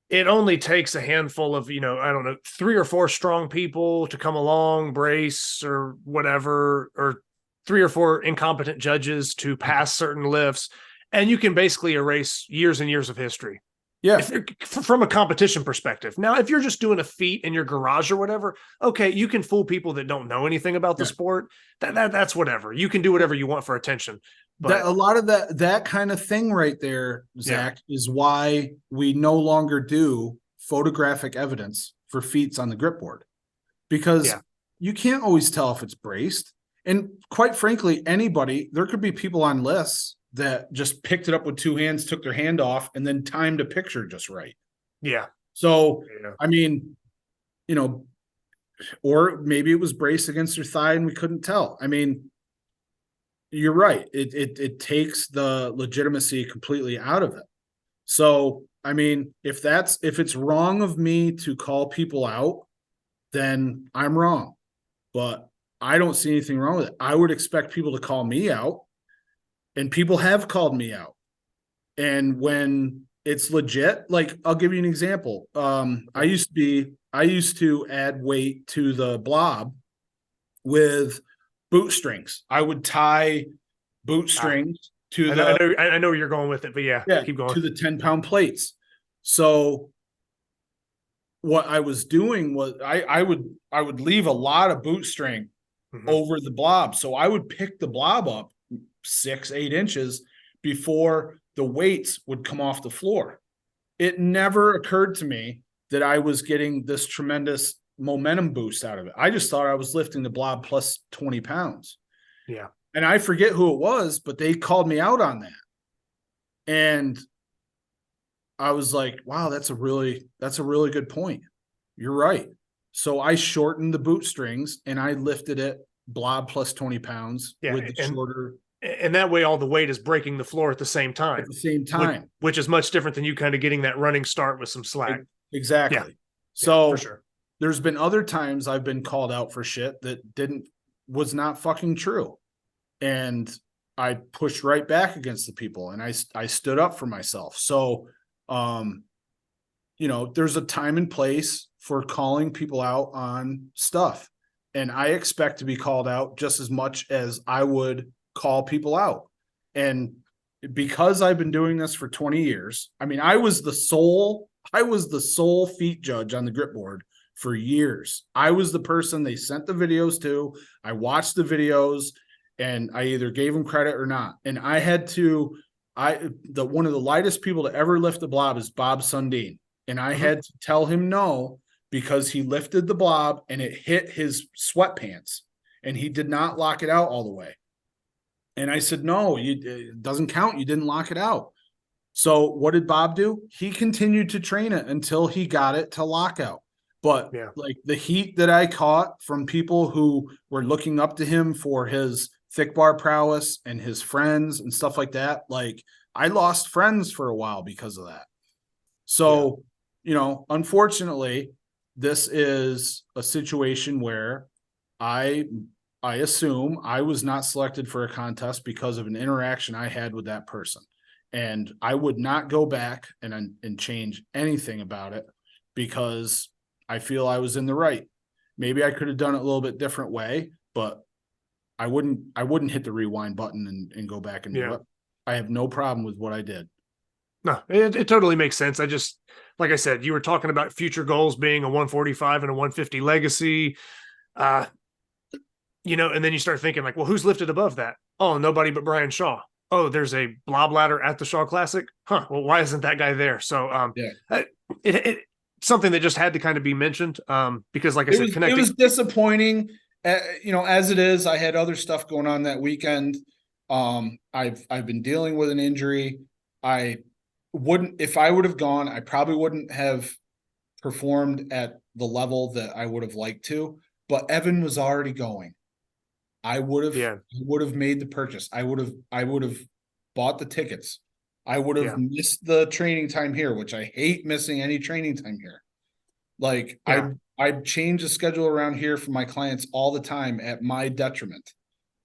it only takes a handful of, 3 or 4 strong people to come along, brace or whatever, or 3 or 4 incompetent judges to pass certain lifts, and you can basically erase years and years of history. Yeah. From a competition perspective. Now, if you're just doing a feat in your garage or whatever, okay, you can fool people that don't know anything about the sport. That's whatever. You can do whatever you want for attention. But a lot of that kind of thing right there, Zach, is why we no longer do photographic evidence for feats on the grip board, because you can't always tell if it's braced. And quite frankly, there could be people on lists that just picked it up with 2 hands, took their hand off, and then timed a picture just right. Yeah. So, I mean, or maybe it was braced against their thigh and we couldn't tell. I mean, you're right. It takes the legitimacy completely out of it. So, I mean, if it's wrong of me to call people out, then I'm wrong. But I don't see anything wrong with it. I would expect people to call me out. And people have called me out. And when it's legit, like, I'll give you an example. I used to add weight to the Blob with boot strings. I would tie boot strings to I know where you're going with it, but yeah, keep going. to the 10-pound plates. So what I was doing was I would leave a lot of boot string over the blob. So I would pick the blob up 6-8 inches before the weights would come off the floor. It never occurred to me that I was getting this tremendous momentum boost out of it. I just thought I was lifting the blob plus 20 pounds. Yeah. And I forget who it was, but they called me out on that. And I was like, wow, that's a really good point. You're right. So I shortened the boot strings and I lifted it blob plus 20 pounds with the shorter. And that way all the weight is breaking the floor at the same time. At the same time. Which is much different than you kind of getting that running start with some slack. Exactly. Yeah. So for sure. There's been other times I've been called out for shit that was not fucking true. And I pushed right back against the people and I stood up for myself. So, there's a time and place for calling people out on stuff. And I expect to be called out just as much as I would call people out. And because I've been doing this for 20 years, I mean, I was the sole feet judge on the grip board for years. I was the person they sent the videos to. I watched the videos and I either gave them credit or not. And I had to, one of the lightest people to ever lift the blob is Bob Sundin. And I had to tell him no, because he lifted the blob and it hit his sweatpants and he did not lock it out all the way. And I said, no, it doesn't count. You didn't lock it out. So what did Bob do? He continued to train it until he got it to lockout. But like the heat that I caught from people who were looking up to him for his thick bar prowess and his friends and stuff like that, like I lost friends for a while because of that. So, unfortunately, this is a situation where I assume I was not selected for a contest because of an interaction I had with that person. And I would not go back and change anything about it because I feel I was in the right. Maybe I could have done it a little bit different way, but I wouldn't hit the rewind button and go back and do it. I have no problem with what I did. No, it totally makes sense. I just, like I said, you were talking about future goals being a 145 and a 150 legacy, and then you start thinking like, well, who's lifted above that? Oh, nobody but Brian Shaw. Oh, there's a blob ladder at the Shaw Classic. Huh. Well, why isn't that guy there? So, it something that just had to kind of be mentioned, because like I said, it was disappointing. As it is, I had other stuff going on that weekend. I've been dealing with an injury. If I would have gone, I probably wouldn't have performed at the level that I would have liked to, but Evan was already going. I would have made the purchase. I would have bought the tickets. I would have missed the training time here, which I hate missing any training time here. Like I change the schedule around here for my clients all the time at my detriment.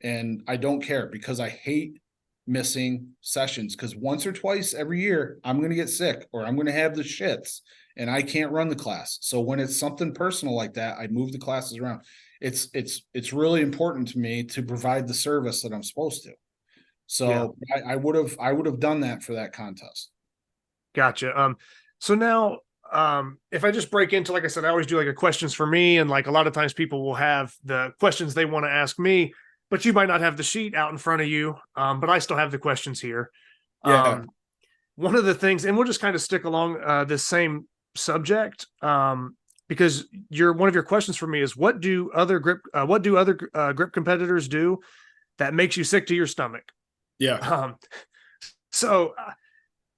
And I don't care because I hate missing sessions because once or twice every year, I'm going to get sick or I'm going to have the shits and I can't run the class. So when it's something personal like that, I move the classes around. It's really important to me to provide the service that I'm supposed to. So I would have done that for that contest. Gotcha. So now, if I just break into, like I said, I always do like a questions for me. And like a lot of times people will have the questions they want to ask me, but you might not have the sheet out in front of you. But I still have the questions here. One of the things, and we'll just kind of stick along this same subject, because one of your questions for me is what do other grip competitors do that makes you sick to your stomach? So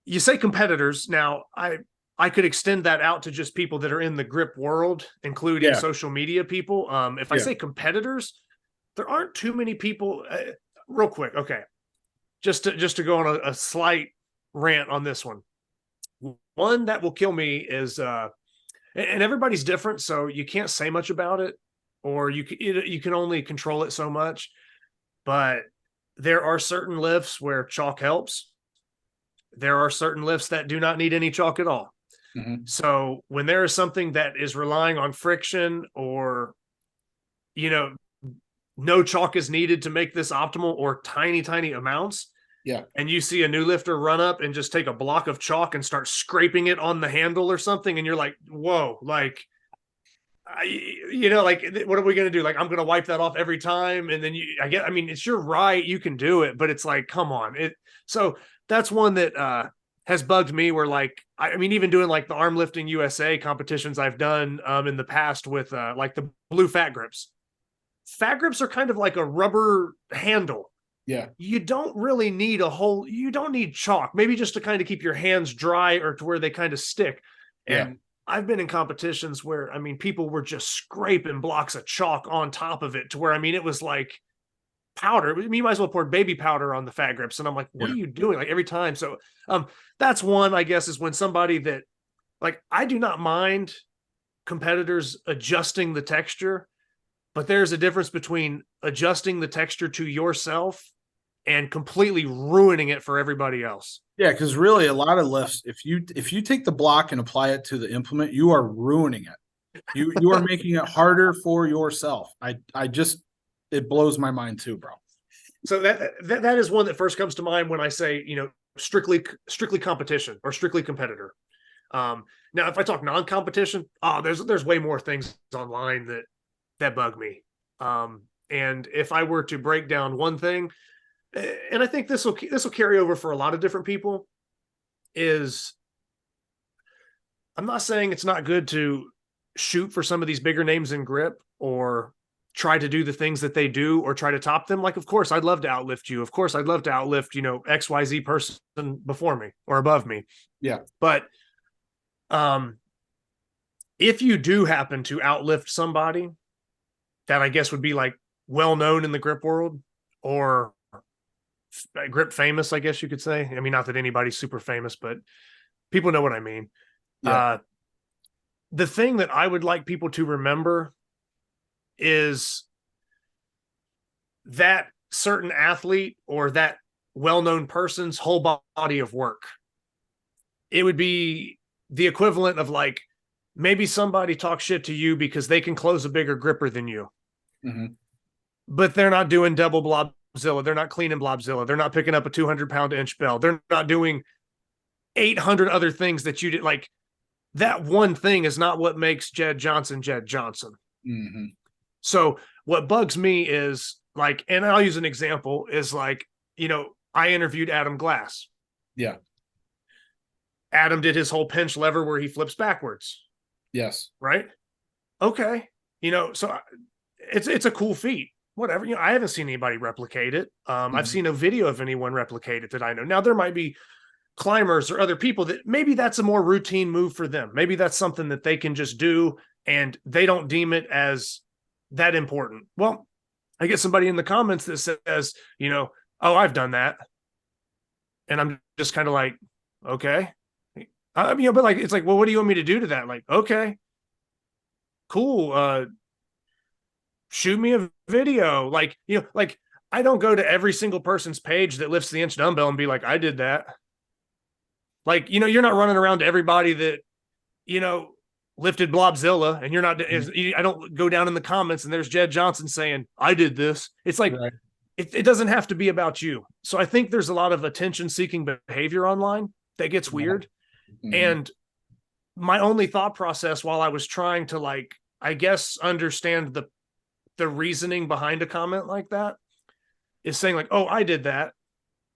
you say competitors. Now I could extend that out to just people that are in the grip world, including social media people. If I say competitors, there aren't too many people. Real quick, okay, just to go on a slight rant on this one. One that will kill me is, and everybody's different, so you can't say much about it, or you can only control it so much. But there are certain lifts where chalk helps. There are certain lifts that do not need any chalk at all. Mm-hmm. So when there is something that is relying on friction or, no chalk is needed to make this optimal or tiny, tiny amounts. Yeah. And you see a new lifter run up and just take a block of chalk and start scraping it on the handle or something. And you're like, whoa, like, like, what are we going to do? Like, I'm going to wipe that off every time. And then I mean, it's your right. You can do it, but it's like, come on. So that's one that, has bugged me where like, I mean, even doing like the arm lifting USA competitions I've done, in the past with, like the blue fat grips. Fat grips are kind of like a rubber handle. Yeah. You don't really need you don't need chalk, maybe just to kind of keep your hands dry or to where they kind of stick. And I've been in competitions where, I mean, people were just scraping blocks of chalk on top of it to where, I mean, it was like powder. You might as well pour baby powder on the fat grips. And I'm like, what are you doing? Like every time. So, that's one, I guess, is when somebody that like, I do not mind competitors adjusting the texture, but there's a difference between adjusting the texture to yourself and completely ruining it for everybody else. Yeah, because really a lot of lifts, if you take the block and apply it to the implement, you are ruining it. You are making it harder for yourself. It blows my mind too, bro. So that is one that first comes to mind when I say, strictly competition or strictly competitor. Now if I talk non-competition, there's way more things online that bug me. And if I were to break down one thing, and I think this will carry over for a lot of different people, is I'm not saying it's not good to shoot for some of these bigger names in grip or try to do the things that they do or try to top them. Like, of course, I'd love to outlift you. Of course, I'd love to outlift, XYZ person before me or above me. Yeah. But if you do happen to outlift somebody that I guess would be like well-known in the grip world or grip famous, I guess you could say. I mean, not that anybody's super famous, but people know what I mean. Yeah. The thing that I would like people to remember is that certain athlete or that well-known person's whole body of work. It would be the equivalent of like, maybe somebody talks shit to you because they can close a bigger gripper than you, but they're not doing double Blobzilla. They're not cleaning Blobzilla. They're not picking up a 200-pound inch bell. They're not doing 800 other things that you did. Like, that one thing is not what makes Jedd Johnson Jedd Johnson. So what bugs me is like, and I'll use an example, is like, I interviewed Adam Glass. Yeah. Adam did his whole pinch lever where he flips backwards. Yes. Right. Okay. So it's a cool feat. Whatever. I haven't seen anybody replicate it. I've seen a video of anyone replicate it that I know. Now there might be climbers or other people that maybe that's a more routine move for them. Maybe that's something that they can just do and they don't deem it as that important. Well, I get somebody in the comments that says, oh, I've done that. And I'm just kind of like, okay. But like, it's like, well, what do you want me to do to that? Like, okay, cool. Shoot me a video. Like, like I don't go to every single person's page that lifts the inch dumbbell and be like, I did that. Like, you're not running around to everybody that, lifted Blobzilla and you're not, I don't go down in the comments and there's Jedd Johnson saying, I did this. It's like, Right. It doesn't have to be about you. So I think there's a lot of attention seeking behavior online that gets weird. And my only thought process while I was trying to like, I guess, understand the reasoning behind a comment like that is saying like, oh, I did that.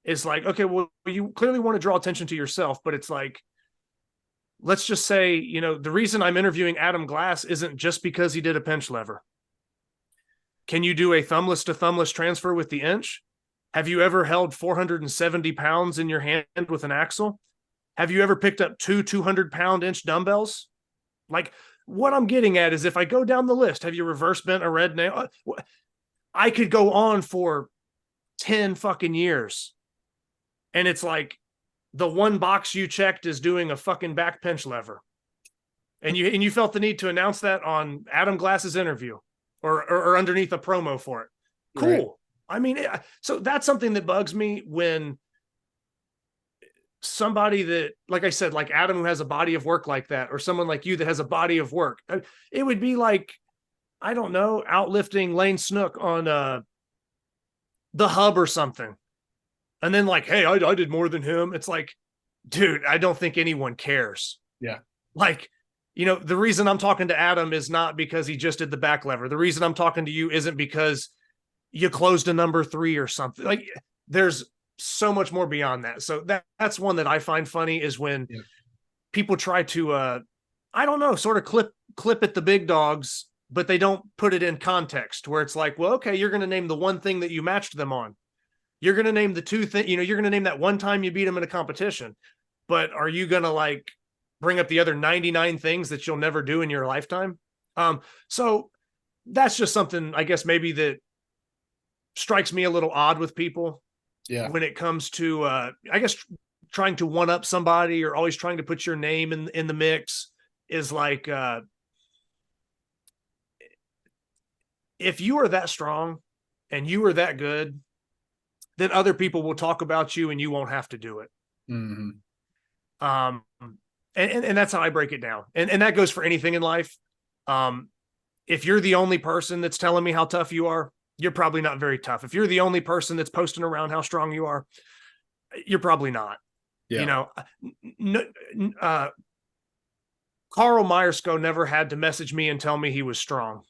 It's like, okay, well, you clearly want to draw attention to yourself, but it's like, let's just say, the reason I'm interviewing Adam Glass isn't just because he did a pinch lever. Can you do a thumbless to thumbless transfer with the inch? Have you ever held 470 pounds in your hand with an axle? Have you ever picked up 200-pound inch dumbbells? Like, what I'm getting at is if I go down the list, have you reverse bent a red nail? I could go on for 10 fucking years. And it's like, the one box you checked is doing a fucking back pinch lever. And you felt the need to announce that on Adam Glass's interview or underneath a promo for it. Cool. Right. I mean, so that's something that bugs me when somebody that, like I said, like Adam, who has a body of work like that, or someone like you that has a body of work, it would be like I don't know, outlifting Lane Snook on the hub or something. And then like, hey, I did more than him. It's like, dude, I don't think anyone cares. Yeah. Like, you know, the reason I'm talking to Adam is not because he just did the back lever. The reason I'm talking to you isn't because you closed a number 3 or something. Like, there's so much more beyond that. So that's one that I find funny is when people try to I don't know, sort of clip at the big dogs, but they don't put it in context where it's like, well, okay, you're going to name the one thing that you matched them on. You're going to name the two things, you know, you're going to name that one time you beat them in a competition, but are you going to like bring up the other 99 things that you'll never do in your lifetime? So that's just something, I guess, maybe that strikes me a little odd with people. Yeah. When it comes to, I guess, trying to one up somebody or always trying to put your name in the mix is like, if you are that strong and you are that good, then other people will talk about you and you won't have to do it. Mm-hmm. And that's how I break it down. And that goes for anything in life. If you're the only person that's telling me how tough you are, you're probably not very tough. If you're the only person that's posting around how strong you are, you're probably not. Yeah. You know, Carl Meyersko never had to message me and tell me he was strong.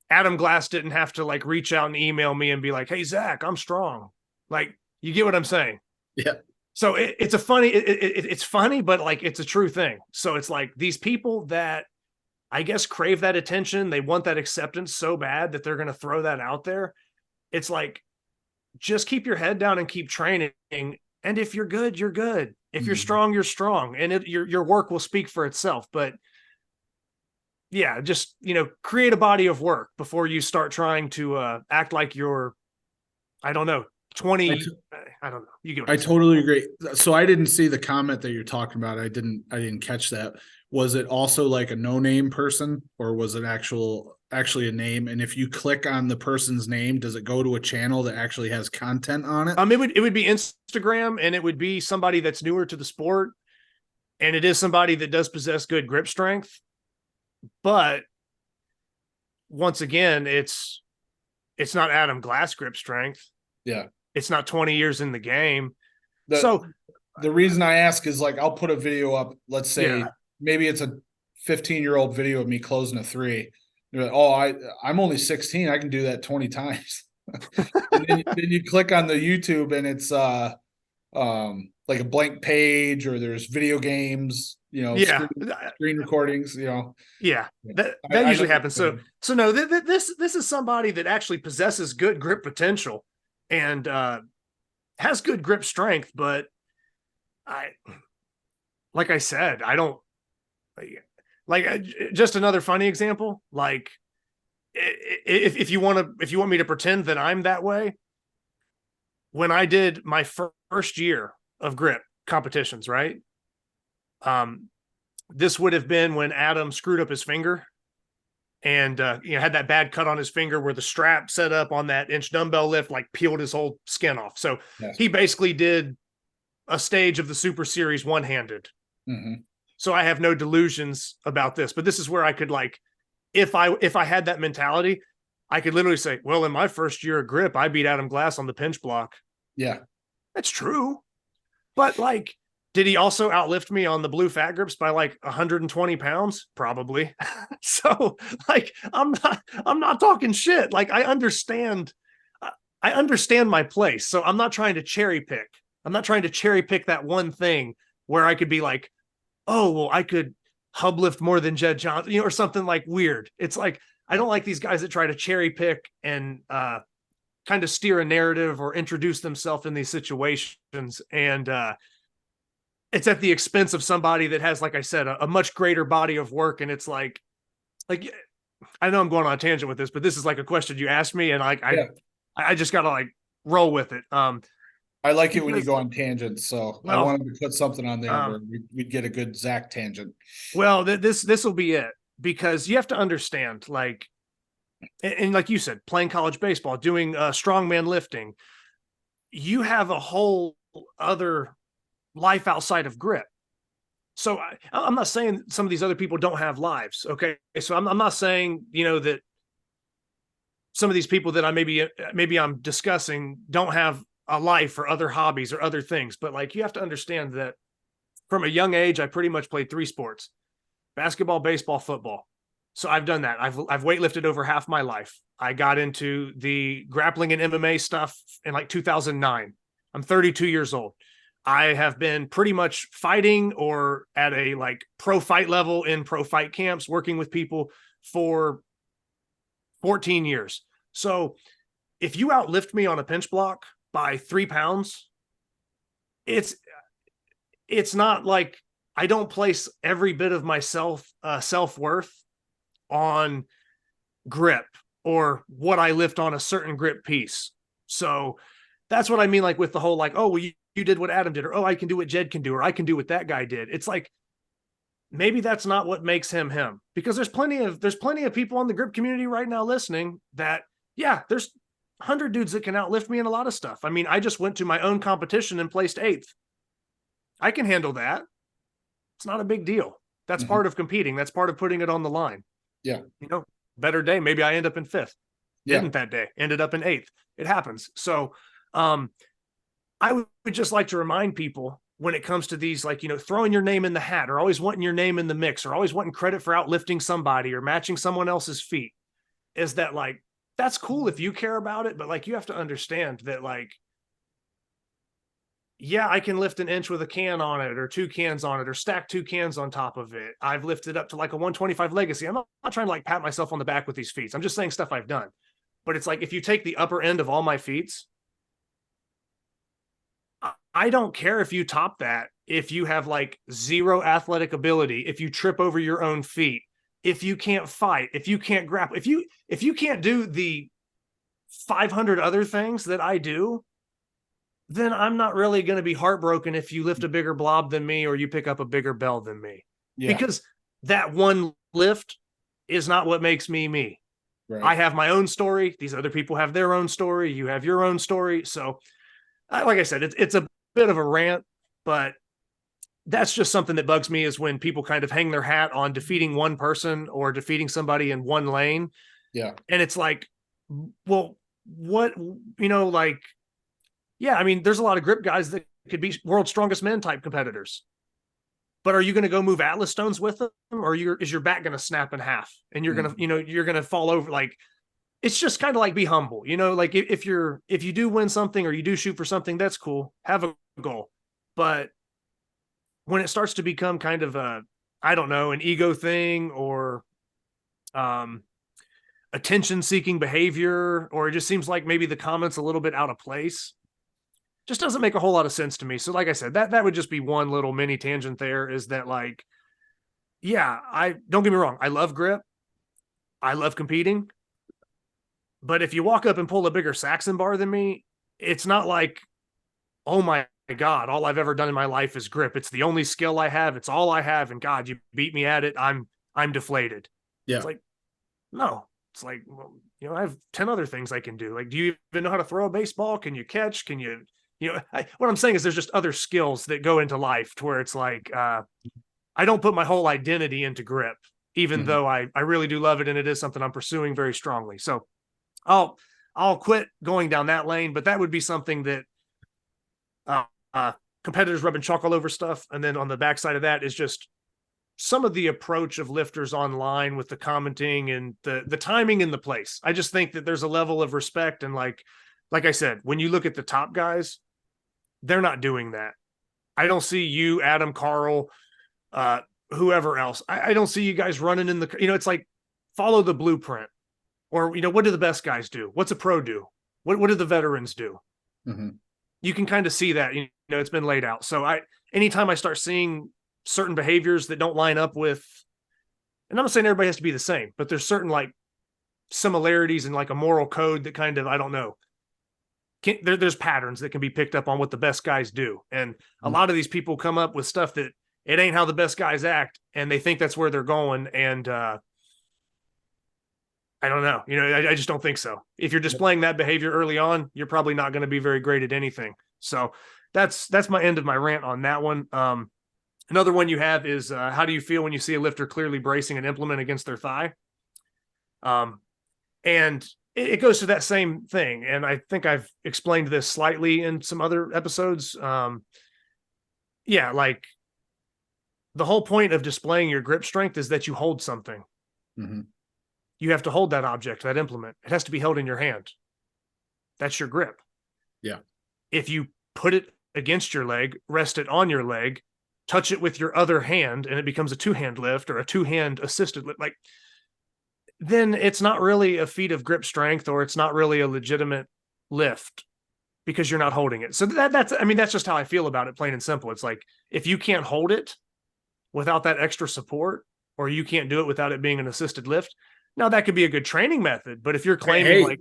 Adam Glass didn't have to like reach out and email me and be like, hey, Zach, I'm strong. Like, you get what I'm saying? Yeah. So it's a funny, it's funny, but like, it's a true thing. So it's like these people that I guess crave that attention. They want that acceptance so bad that they're going to throw that out there. It's like, just keep your head down and keep training. And if you're good, you're good. If you're strong, you're strong. And your work will speak for itself. But yeah, just, you know, create a body of work before you start trying to act like you're, I don't know, 20. I don't know. You get what I totally agree. So I didn't see the comment that you're talking about. I didn't catch that. Was it also like a no-name person, or was it actually a name? And if you click on the person's name, does it go to a channel that actually has content on it? It would be Instagram, and it would be somebody that's newer to the sport, and it is somebody that does possess good grip strength. But once again, it's not Adam Glass grip strength. Yeah. It's not 20 years in the game. The reason I ask is like, I'll put a video up. Let's say maybe it's a 15-year-old video of me closing a 3. You're like, oh, I'm only 16. I can do that 20 times. And then you click on the YouTube and it's like a blank page, or there's video games, you know, screen recordings, you know. Yeah, that usually happens. So no, this is somebody that actually possesses good grip potential and has good grip strength, but like I said, I don't like just another funny example. Like if you want me to pretend that I'm that way, when I did my first year of grip competitions, right? This would have been when Adam screwed up his finger and had that bad cut on his finger where the strap set up on that inch dumbbell lift like peeled his whole skin off. So he basically did a stage of the Super Series one-handed. Mm-hmm. So I have no delusions about this, but this is where I could like, if I had that mentality, I could literally say, well, in my first year of grip, I beat Adam Glass on the pinch block. Yeah, that's true. But like, did he also outlift me on the blue fat grips by like 120 pounds? Probably. So like, I'm not talking shit. Like I understand my place. So I'm not trying to cherry pick. I'm not trying to cherry pick that one thing where I could be like, oh, well, I could hub lift more than Jedd Johnson, or something like weird. It's like, I don't like these guys that try to cherry pick and kind of steer a narrative or introduce themselves in these situations. And it's at the expense of somebody that has, like I said, a much greater body of work. And it's like, I know I'm going on a tangent with this, but this is like a question you asked me, and I just got to like roll with it. I like it when you go on tangents. So I wanted to put something on there where we'd get a good Zach tangent. Well, this will be it, because you have to understand, like, and like you said, playing college baseball, doing strongman lifting, you have a whole other life outside of grip. So I'm not saying some of these other people don't have lives. Okay. So I'm not saying, that some of these people that maybe I'm discussing don't have a life or other hobbies or other things, but like, you have to understand that from a young age, I pretty much played 3 sports: basketball, baseball, football. So I've done that. I've weightlifted over half my life. I got into the grappling and MMA stuff in like 2009. I'm 32 years old. I have been pretty much fighting or at a like pro fight level in pro fight camps, working with people for 14 years. So if you outlift me on a pinch block by 3 pounds, it's not like I don't place every bit of my self-worth on grip or what I lift on a certain grip piece. So that's what I mean, like with the whole like, oh, well, you did what Adam did, or oh, I can do what Jedd can do, or I can do what that guy did. It's like, maybe that's not what makes him him, because there's plenty of people on the grip community right now listening that, yeah, there's 100 dudes that can outlift me in a lot of stuff. I mean, I just went to my own competition and placed 8th. I can handle that. It's not a big deal. That's part of competing. That's part of putting it on the line. Yeah. Better day. Maybe I end up in 5th. Yeah. Didn't that day. Ended up in 8th. It happens. So I would just like to remind people, when it comes to these, like, throwing your name in the hat, or always wanting your name in the mix, or always wanting credit for outlifting somebody or matching someone else's feet, is that like, that's cool if you care about it. But like, you have to understand that, like, yeah, I can lift an inch with a can on it, or 2 cans on it, or stack 2 cans on top of it. I've lifted up to like a 125 legacy. I'm not trying to like pat myself on the back with these feats. I'm just saying stuff I've done. But it's like, if you take the upper end of all my feats, I don't care if you top that, if you have like 0 athletic ability, if you trip over your own feet, if you can't fight, if you can't grapple, if you can't do the 500 other things that I do, then I'm not really going to be heartbroken if you lift a bigger blob than me, or you pick up a bigger bell than me. Yeah. Because that one lift is not what makes me me. Right. I have my own story. These other people have their own story. You have your own story. So like I said, it's a bit of a rant, but that's just something that bugs me, is when people kind of hang their hat on defeating one person or defeating somebody in one lane. Yeah. And it's like, well, what, like, yeah, I mean, there's a lot of grip guys that could be world's strongest men type competitors, but are you going to go move Atlas stones with them? Or is your back going to snap in half and you're going to, you're going to fall over? Like, it's just kind of like, be humble, like if you do win something, or you do shoot for something, that's cool. Have a goal. But when it starts to become kind of I don't know, an ego thing, or attention seeking behavior, or it just seems like maybe the comment's a little bit out of place, just doesn't make a whole lot of sense to me. So like I said, that would just be one little mini tangent there, is that like, yeah, don't get me wrong, I love grip. I love competing. But if you walk up and pull a bigger Saxon bar than me, it's not like, oh my God, all I've ever done in my life is grip. It's the only skill I have. It's all I have. And God, you beat me at it. I'm deflated. Yeah. It's like, no, it's like, well, I have 10 other things I can do. Like, do you even know how to throw a baseball? Can you catch? Can you, what I'm saying is, there's just other skills that go into life, to where it's like, I don't put my whole identity into grip, even though I really do love it. And it is something I'm pursuing very strongly. So I'll quit going down that lane, but that would be something that competitors rubbing chalk all over stuff. And then on the backside of that is just some of the approach of lifters online with the commenting and the timing and the place. I just think that there's a level of respect. And like I said, when you look at the top guys, they're not doing that. I don't see you, Adam, Carl, whoever else. I don't see you guys running in the, it's like, follow the blueprint. Or, what do the best guys do? What's a pro do? What do the veterans do? Mm-hmm. You can kind of see that, it's been laid out. So anytime I start seeing certain behaviors that don't line up with, and I'm not saying everybody has to be the same, but there's certain like similarities in like a moral code that kind of, I don't know, there's patterns that can be picked up on what the best guys do. And a lot of these people come up with stuff that it ain't how the best guys act, and they think that's where they're going. And, I don't know. I just don't think so. If you're displaying that behavior early on, you're probably not going to be very great at anything. So that's my end of my rant on that one. Another one you have is how do you feel when you see a lifter clearly bracing an implement against their thigh? And it goes to that same thing. And I think I've explained this slightly in some other episodes. Yeah, like the whole point of displaying your grip strength is that you hold something. Mm-hmm. You have to hold that object, that implement. It has to be held in your hand. That's your grip. Yeah. If you put it against your leg, rest it on your leg, touch it with your other hand, and it becomes a two-hand lift or a two-hand assisted lift, like, then it's not really a feat of grip strength, or it's not really a legitimate lift because you're not holding it. So that's just how I feel about it, plain and simple. It's like, if you can't hold it without that extra support, or you can't do it without it being an assisted lift, now that could be a good training method. But if you're claiming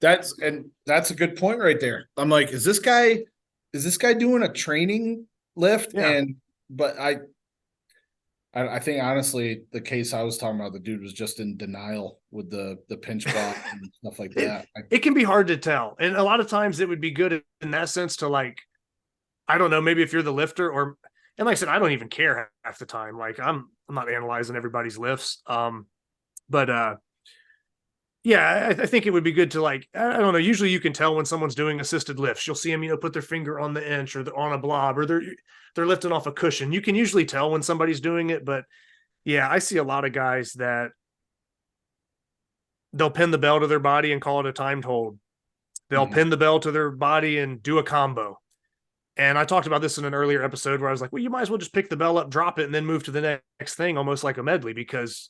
that's a good point right there. I'm like, is this guy doing a training lift? Yeah. But I think honestly, the case I was talking about, the dude was just in denial with the pinch block and stuff like that. It can be hard to tell. And a lot of times it would be good in that sense to, like, I don't know, maybe if you're the lifter, and like I said, I don't even care half the time. Like, I'm not analyzing everybody's lifts. But yeah, I think it would be good to, like, I don't know. Usually you can tell when someone's doing assisted lifts. You'll see them, put their finger on the inch or on a blob, or they're lifting off a cushion. You can usually tell when somebody's doing it. But yeah, I see a lot of guys that they'll pin the bell to their body and call it a timed hold. They'll pin the bell to their body and do a combo. And I talked about this in an earlier episode where I was like, well, you might as well just pick the bell up, drop it, and then move to the next thing, almost like a medley, because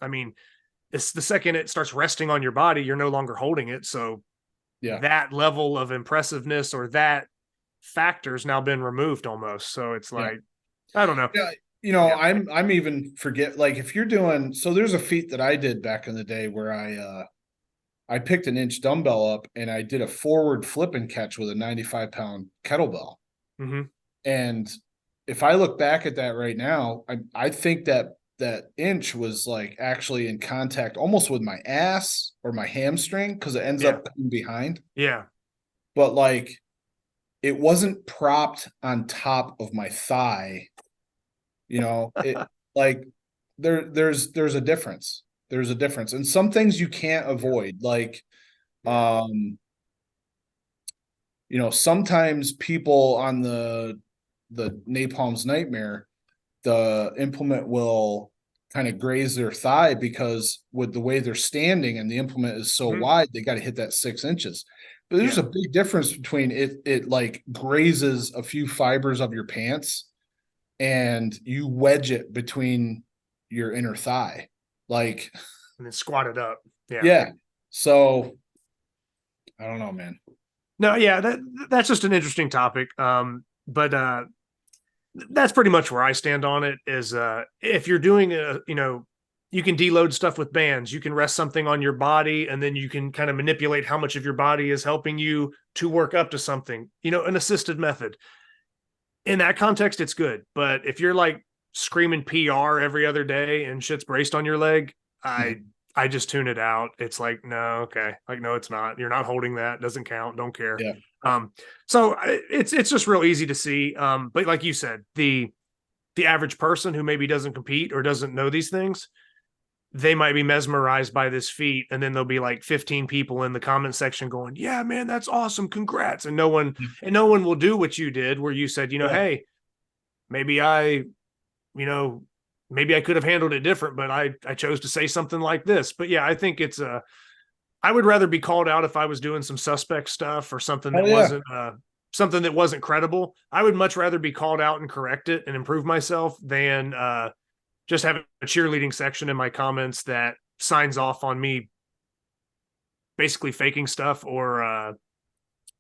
it's the second it starts resting on your body, you're no longer holding it. So yeah, that level of impressiveness or that factor's now been removed almost. So it's like, I don't know. Yeah, I'm even forget, like, if you're doing, so there's a feat that I did back in the day where I picked an inch dumbbell up and I did a forward flip and catch with a 95-pound kettlebell. Mm-hmm. And if I look back at that right now, I think that inch was like actually in contact almost with my ass or my hamstring, because it ends up coming behind. Yeah. But like, it wasn't propped on top of my thigh. It like there's a difference. There's a difference. And some things you can't avoid. Like, sometimes people on the Napalm's Nightmare, the implement will kind of graze their thigh because with the way they're standing and the implement is so wide, they got to hit that 6 inches. But there's a big difference between it like grazes a few fibers of your pants and you wedge it between your inner thigh, like, and then squat it up. Yeah. Yeah. So I don't know, man. No, yeah, that's just an interesting topic. But that's pretty much where I stand on it. Is if you're doing you can deload stuff with bands. You can rest something on your body, and then you can kind of manipulate how much of your body is helping you to work up to something. An assisted method. In that context, it's good. But if you're like screaming PR every other day and shit's braced on your leg, I just tune it out. It's like, no, okay. Like, no, it's not. You're not holding that. Doesn't count. Don't care. Yeah. So it's just real easy to see. But like you said, the average person who maybe doesn't compete or doesn't know these things, they might be mesmerized by this feat. And then there'll be like 15 people in the comment section going, yeah, man, that's awesome. Congrats. And no one will do what you did, where you said, hey, maybe maybe I could have handled it different, but I chose to say something like this. But yeah, I think it's I would rather be called out if I was doing some suspect stuff or something that wasn't something that wasn't credible. I would much rather be called out and correct it and improve myself than just have a cheerleading section in my comments that signs off on me basically faking stuff or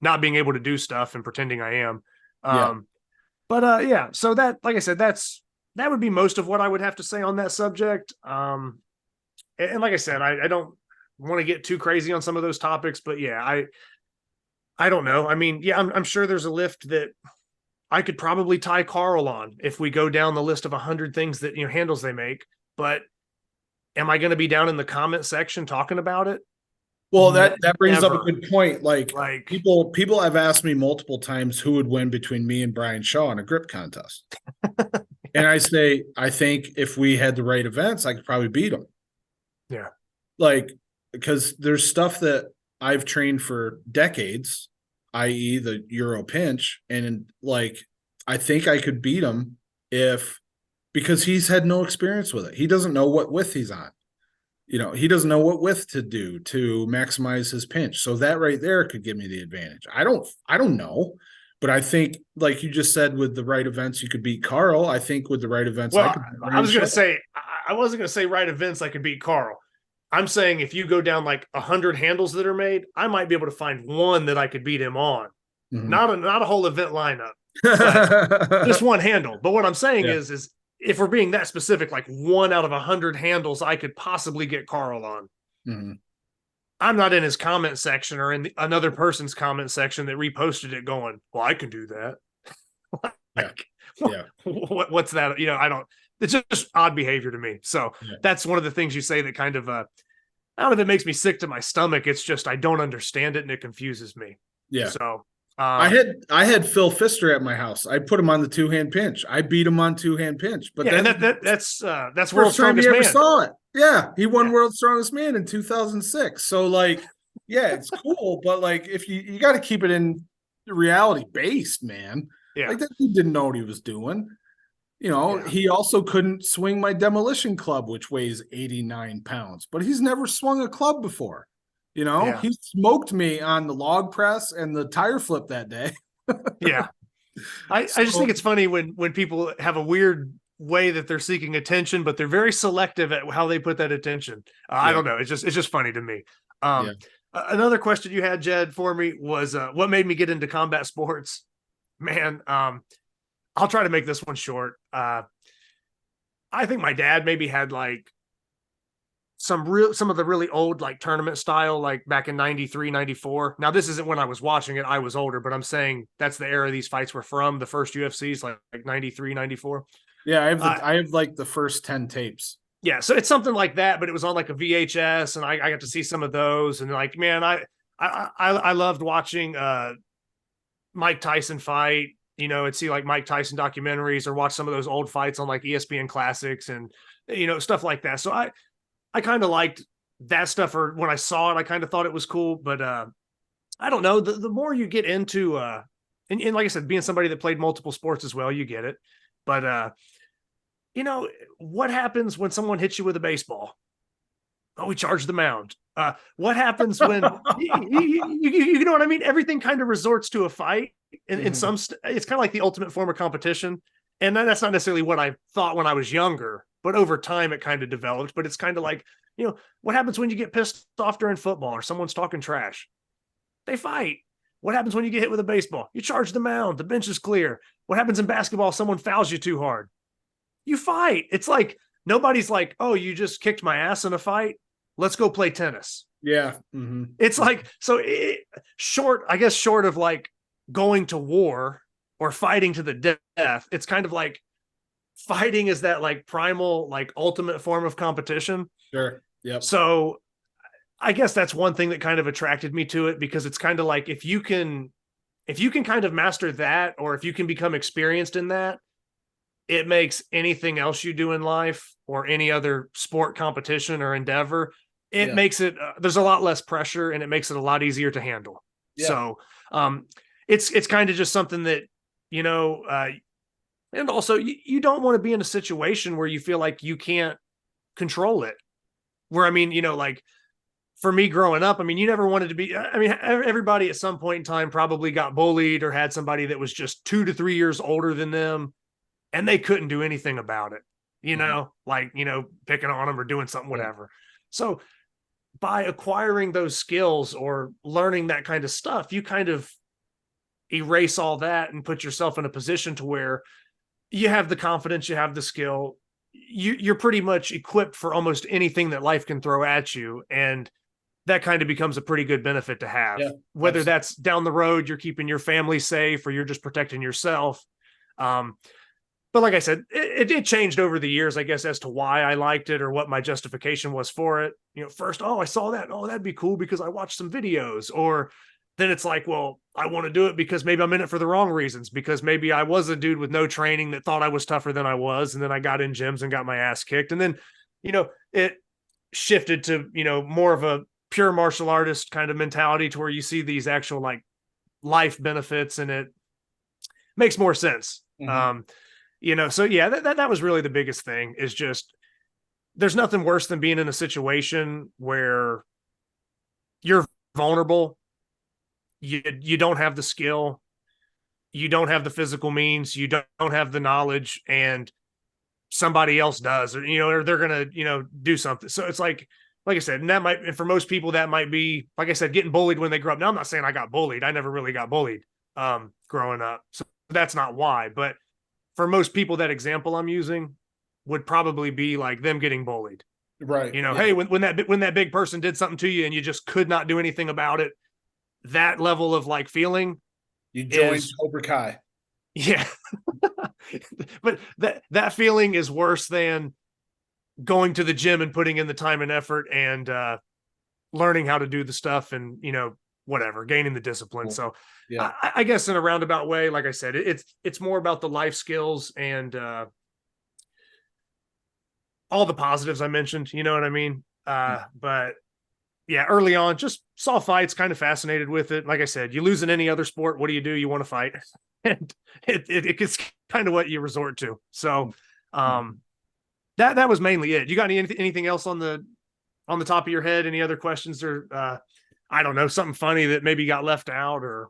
not being able to do stuff and pretending I am. But so that, like I said, that would be most of what I would have to say on that subject. And like I said, I don't want to get too crazy on some of those topics, but yeah, I don't know. I mean, yeah, I'm sure there's a lift that I could probably tie Carl on if we go down the list of 100 things that, handles they make, but am I going to be down in the comment section talking about it? Well, that brings up a good point. Like people have asked me multiple times who would win between me and Brian Shaw in a grip contest. And I say, I think if we had the right events, I could probably beat him. Yeah. Like, because there's stuff that I've trained for decades, i.e. the Euro pinch. And like, I think I could beat him because he's had no experience with it. He doesn't know what width he's on. He doesn't know what width to do to maximize his pinch. So that right there could give me the advantage. I don't know, but I think, like you just said, with the right events, you could beat Carl. I think with the right events, Well, I could. I was going to say, I wasn't going to say right events I could beat Carl. I'm saying if you go down like 100 handles that are made, I might be able to find one that I could beat him on. Mhm. Not a whole event lineup, but just one handle. But what I'm saying is if we're being that specific, like 1 out of 100 handles I could possibly get Carl on. Mm-hmm. I'm not in his comment section or in another person's comment section that reposted it going, well, I can do that. What's that? It's just odd behavior to me. So that's one of the things you say that kind of, I don't know if it makes me sick to my stomach. It's just, I don't understand it and it confuses me. Yeah. So I had Phil Pfister at my house. I put him on the 2-hand pinch. I beat him on 2-hand pinch. But that's world's strongest man. Saw it. Yeah, he won World's Strongest Man in 2006. So like, yeah, it's cool, but like, if you got to keep it in reality based, man. Yeah, like that dude didn't know what he was doing. He also couldn't swing my demolition club, which weighs 89 pounds, but he's never swung a club before. He smoked me on the log press and the tire flip that day. Yeah. I just think it's funny when people have a weird way that they're seeking attention, but they're very selective at how they put that attention. I don't know. It's just funny to me. Another question you had, Jedd, for me was what made me get into combat sports? Man, I'll try to make this one short. I think my dad maybe had like some of the really old like tournament style, like back in 93, 94. Now this isn't when I was watching it. I was older, but I'm saying that's the era these fights were from, the first UFCs, like 93, 94. Yeah, I have like the first 10 tapes. Yeah, so it's something like that, but it was on like a VHS, and I got to see some of those, and like, man, I loved watching Mike Tyson fight. I'd see like Mike Tyson documentaries or watch some of those old fights on like ESPN Classics and stuff like that. So I kind of liked that stuff, or when I saw it, I kind of thought it was cool. But I don't know. The more you get into, and like I said, being somebody that played multiple sports as well, you get it. But what happens when someone hits you with a baseball? Oh, we charge the mound. What happens when you know what I mean? Everything kind of resorts to a fight. In some, it's kind of like the ultimate form of competition. And that's not necessarily what I thought when I was younger, but over time it kind of developed. But it's kind of like, what happens when you get pissed off during football or someone's talking trash? They fight. What happens when you get hit with a baseball? You charge the mound. The bench is clear. What happens in basketball if someone fouls you too hard? You fight. It's like, nobody's like, oh, you just kicked my ass in a fight. Let's go play tennis. Yeah. Mm-hmm. It's like, so short of like going to war or fighting to the death, it's kind of like fighting is that like primal, like ultimate form of competition. Sure. Yeah. So I guess that's one thing that kind of attracted me to it, because it's kind of like, if you can kind of master that, or if you can become experienced in that, it makes anything else you do in life or any other sport competition or endeavor, it makes it, there's a lot less pressure and it makes it a lot easier to handle. Yeah. So it's kind of just something that, and also you don't want to be in a situation where you feel like you can't control it. Where, I mean, like for me growing up, I mean, you never wanted to be, I mean, everybody at some point in time probably got bullied or had somebody that was just 2 to 3 years older than them, and they couldn't do anything about it, like, picking on them or doing something, whatever. So by acquiring those skills or learning that kind of stuff, you kind of erase all that and put yourself in a position to where you have the confidence, you have the skill, you're pretty much equipped for almost anything that life can throw at you. And that kind of becomes a pretty good benefit to have, whether that's down the road, you're keeping your family safe or you're just protecting yourself. But like I said, it changed over the years, I guess, as to why I liked it or what my justification was for it. First, I saw that. Oh, that'd be cool because I watched some videos. Or, then it's like, well, I want to do it because maybe I'm in it for the wrong reasons, because maybe I was a dude with no training that thought I was tougher than I was. And then I got in gyms and got my ass kicked. And then, it shifted to, more of a pure martial artist kind of mentality to where you see these actual like life benefits, and it makes more sense. So yeah, that was really the biggest thing, is just, there's nothing worse than being in a situation where you're vulnerable. You don't have the skill, you don't have the physical means, you don't have the knowledge, and somebody else does, or they're going to, do something. So it's like I said, and for most people, that might be, like I said, getting bullied when they grow up. Now, I'm not saying I got bullied. I never really got bullied growing up. So that's not why. But for most people, that example I'm using would probably be like them getting bullied. Right. Hey, when that big person did something to you and you just could not do anything about it, that level of like feeling. You joined Cobra Kai. Yeah. But that feeling is worse than going to the gym and putting in the time and effort and learning how to do the stuff and, whatever, gaining the discipline. So yeah, I guess in a roundabout way, like I said, it's more about the life skills and all the positives I mentioned, you know what I mean? But yeah, early on, just saw fights, kind of fascinated with it. Like I said, you lose in any other sport, what do? You want to fight. And it's kind of what you resort to. So that was mainly it. You got anything else on the top of your head? Any other questions, or I don't know, something funny that maybe got left out or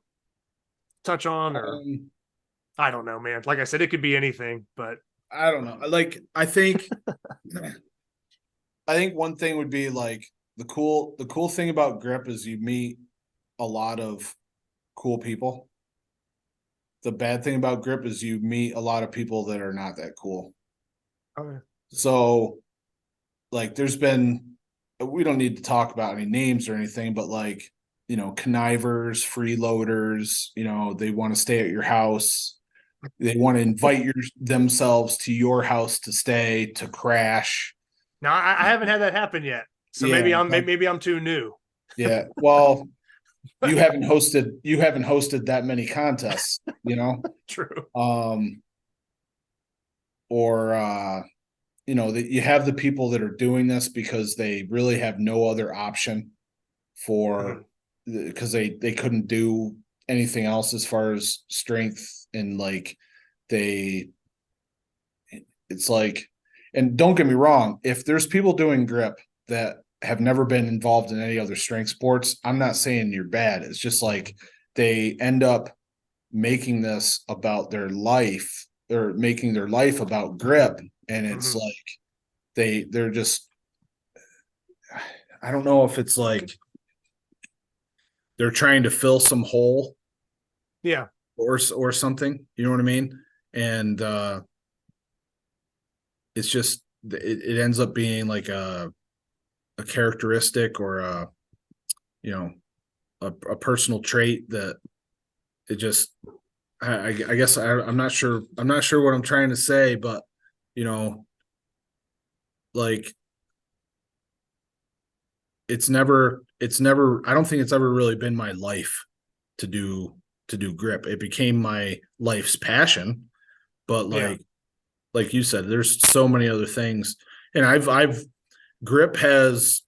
touch on, or I don't know, man. Like I said, it could be anything, but I don't know. Like, I think one thing would be like, the cool thing about grip is you meet a lot of cool people. The bad thing about grip is you meet a lot of people that are not that cool. Okay. So like, we don't need to talk about any names or anything, but like, connivers, freeloaders, they want to stay at your house. They want to invite themselves to your house to stay, to crash. No, I haven't had that happen yet. So yeah, maybe I'm too new. Yeah. Well, you haven't hosted that many contests, True. That you have the people that are doing this because they really have no other option because they couldn't do anything else as far as strength, and like it's like, and don't get me wrong, if there's people doing grip that have never been involved in any other strength sports, I'm not saying you're bad. It's just like they end up making this about their life, or making their life about grip. And it's like they're just, I don't know if it's like they're trying to fill some hole. Yeah. Or something, you know what I mean? And it's just, it ends up being like a characteristic, or a personal trait that it just, I guess I'm not sure what I'm trying to say, but like it's never, I don't think it's ever really been my life to do grip. It became my life's passion, but like you said, there's so many other things. And grip has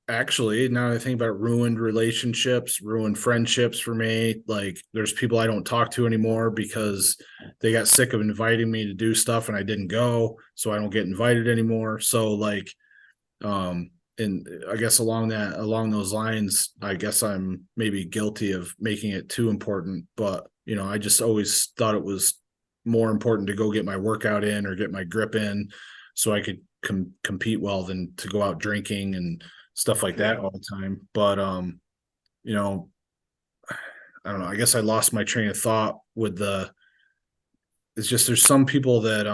actually, now that I think about it, ruined relationships, ruined friendships for me. Like, there's people I don't talk to anymore because they got sick of inviting me to do stuff and I didn't go, so I don't get invited anymore. So like, and I guess along those lines, I guess I'm maybe guilty of making it too important, but I just always thought it was more important to go get my workout in or get my grip in so I could compete well than to go out drinking and stuff like that all the time. But I don't know, I guess I lost my train of thought with it's just, there's some people that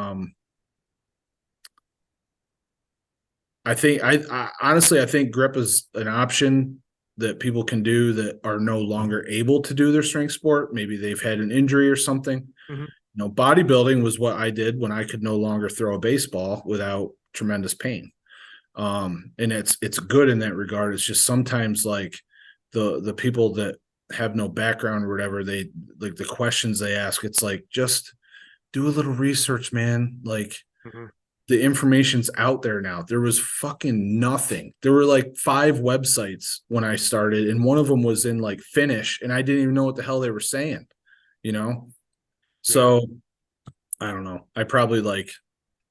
I honestly think grip is an option that people can do that are no longer able to do their strength sport. Maybe they've had an injury or something. Bodybuilding was what I did when I could no longer throw a baseball without tremendous pain. And it's good in that regard. It's just sometimes like the people that have no background or whatever, they like the questions they ask, it's like, just do a little research, man. Like the information's out there now. There was fucking nothing. There were like 5 websites when I started, and one of them was in like Finnish, and I didn't even know what the hell they were saying, you know? So I don't know. I probably like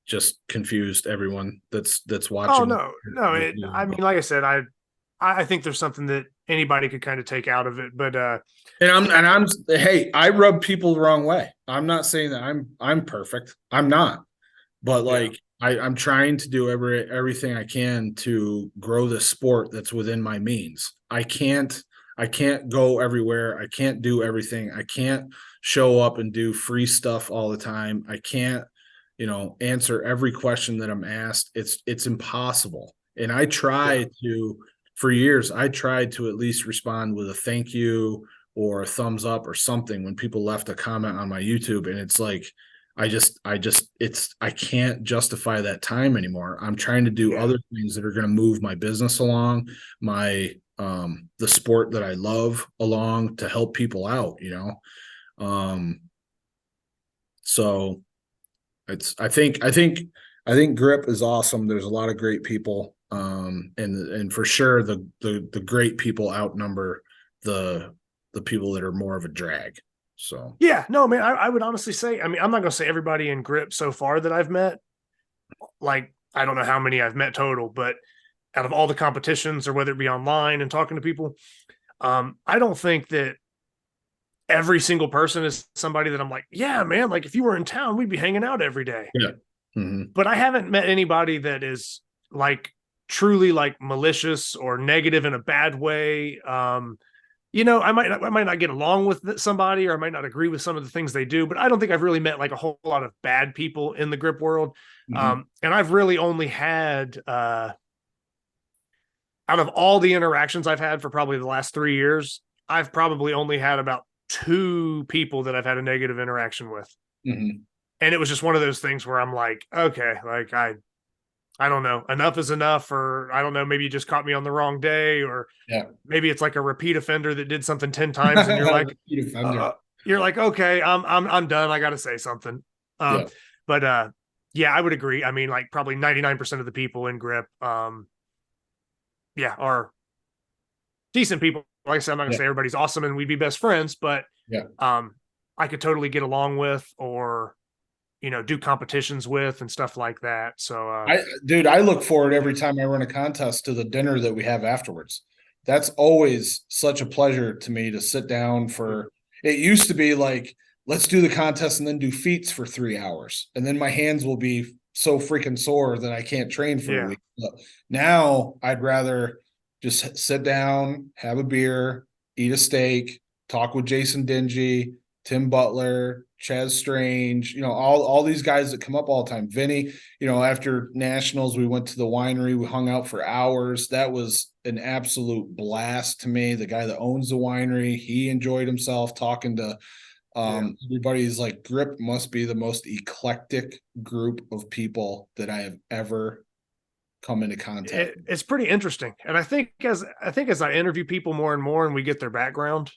just confused everyone that's watching. Oh no. I mean, like I said, I think there's something that anybody could kind of take out of it, but hey, I rub people the wrong way. I'm not saying that I'm perfect. I'm not. But like I'm trying to do everything I can to grow this sport that's within my means. I can't go everywhere. I can't do everything. I can't show up and do free stuff all the time. I can't, answer every question that I'm asked. It's impossible. And I try to, for years, I tried to at least respond with a thank you or a thumbs up or something when people left a comment on my YouTube. And it's like, I can't justify that time anymore. I'm trying to do other things that are going to move my business along, the sport that I love along, to help people out, so I think grip is awesome. There's a lot of great people. And for sure the great people outnumber the people that are more of a drag. So yeah, no, man, I would honestly say, I mean, I'm not going to say everybody in grip so far that I've met, like, I don't know how many I've met total, but out of all the competitions, or whether it be online and talking to people, I don't think that every single person is somebody that I'm like, yeah, man, like if you were in town, we'd be hanging out every day. Yeah. Mm-hmm. But I haven't met anybody that is like truly like malicious or negative in a bad way. I might not get along with somebody, or I might not agree with some of the things they do, but I don't think I've really met like a whole lot of bad people in the grip world. And I've really only had, out of all the interactions I've had for probably the last 3 years, I've probably only had about 2 people that I've had a negative interaction with. And it was just one of those things where I'm like, okay, like I don't know, enough is enough, or I don't know, maybe you just caught me on the wrong day, or maybe it's like a repeat offender that did something 10 times and you're like, okay, I'm done. I got to say something. But I would agree. I mean, like probably 99% of the people in grip, are decent people. Like I said, I'm not gonna say everybody's awesome and we'd be best friends, but I could totally get along with, or do competitions with and stuff like that. So I look forward every time I run a contest to the dinner that we have afterwards. That's always such a pleasure to me to sit down for. It used to be like, let's do the contest and then do feats for 3 hours, and then my hands will be so freaking sore that I can't train for a week. But now I'd rather just sit down, have a beer, eat a steak, talk with Jason Dingy, Tim Butler, Chaz Strange, all these guys that come up all the time. Vinny, after nationals, we went to the winery, we hung out for hours. That was an absolute blast to me. The guy that owns the winery, he enjoyed himself talking to everybody's like, grip must be the most eclectic group of people that I have ever come into contact. It's pretty interesting. And I think as I interview people more and more and we get their background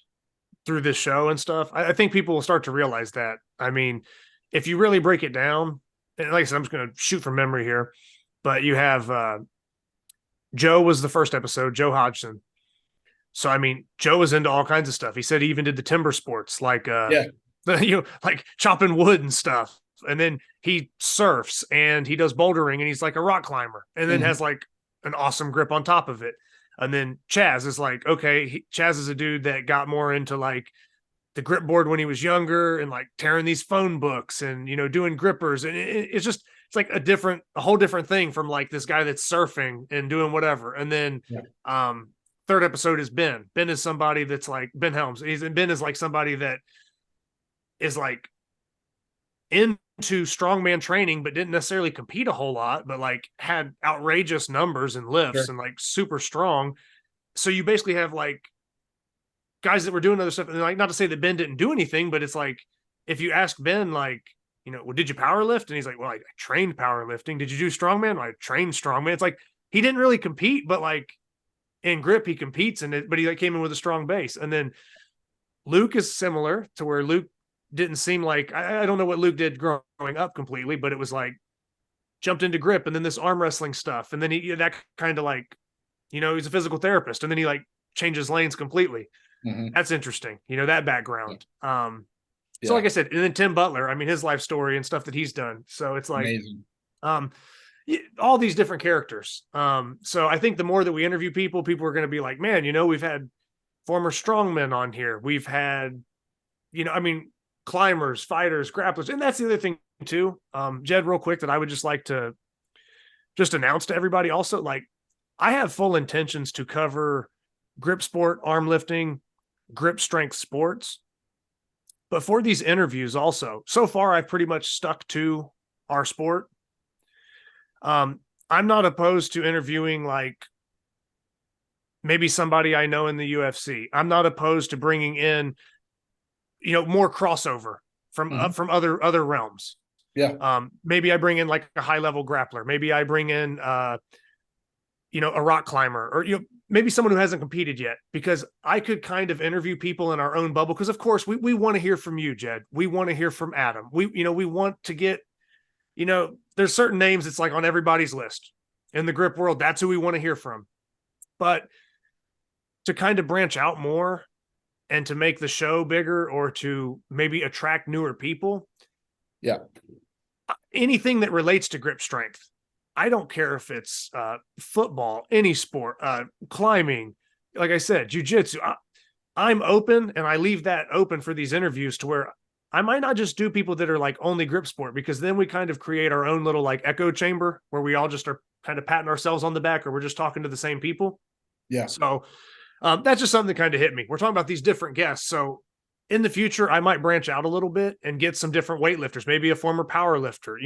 through this show and stuff, I think people will start to realize that. I mean, if you really break it down, and like I said, I'm just going to shoot from memory here, but you have Joe was the first episode, Joe Hodgson. So, I mean, Joe was into all kinds of stuff. He said he even did the timber sports, like, like chopping wood and stuff. And then he surfs and he does bouldering and he's like a rock climber, and then has like an awesome grip on top of it. And then Chaz is like, okay, Chaz is a dude that got more into like the grip board when he was younger and like tearing these phone books and, doing grippers. And it's like a whole different thing from like this guy that's surfing and doing whatever. And then, third episode is Ben. Ben is somebody that's like Ben Helms. Ben is like somebody that is like into strongman training, but didn't necessarily compete a whole lot, but like had outrageous numbers and lifts and like super strong. So you basically have like guys that were doing other stuff. And like, not to say that Ben didn't do anything, but it's like, if you ask Ben, like, well, did you power lift? And he's like, well, I trained powerlifting. Did you do strongman? Well, I trained strongman. It's like, he didn't really compete, but like in grip, he competes in it, but he like came in with a strong base. And then Luke is similar to where Luke didn't seem like, I don't know what Luke did growing up completely, but it was like jumped into grip and then this arm wrestling stuff. And then that kind of like, he's a physical therapist and then he like changes lanes completely. Mm-hmm. That's interesting. That background. Yeah. So like I said, and then Tim Butler, I mean, his life story and stuff that he's done. So it's like, amazing. All these different characters. So I think the more that we interview people are going to be like, man, we've had former strongmen on here. We've had, climbers, fighters, grapplers. And that's the other thing too. Jedd, real quick, that I would just like to just announce to everybody also, like, I have full intentions to cover grip sport, arm lifting, grip strength sports. But for these interviews also, so far I've pretty much stuck to our sport. I'm not opposed to interviewing like maybe somebody I know in the UFC. I'm not opposed to bringing in, more crossover from other realms. Yeah. Maybe I bring in like a high level grappler. Maybe I bring in, a rock climber, or maybe someone who hasn't competed yet, because I could kind of interview people in our own bubble. Because of course we want to hear from you, Jedd. We want to hear from Adam. We want to get, there's certain names it's like on everybody's list in the grip world. That's who we want to hear from. But to kind of branch out more and to make the show bigger, or to maybe attract newer people. Yeah. Anything that relates to grip strength. I don't care if it's football, any sport, climbing, like I said, jujitsu. I'm open, and I leave that open for these interviews to where I might not just do people that are like only grip sport, because then we kind of create our own little like echo chamber where we all just are kind of patting ourselves on the back, or we're just talking to the same people. Yeah. So that's just something that kind of hit me. We're talking about these different guests. So in the future, I might branch out a little bit and get some different weightlifters, maybe a former power lifter,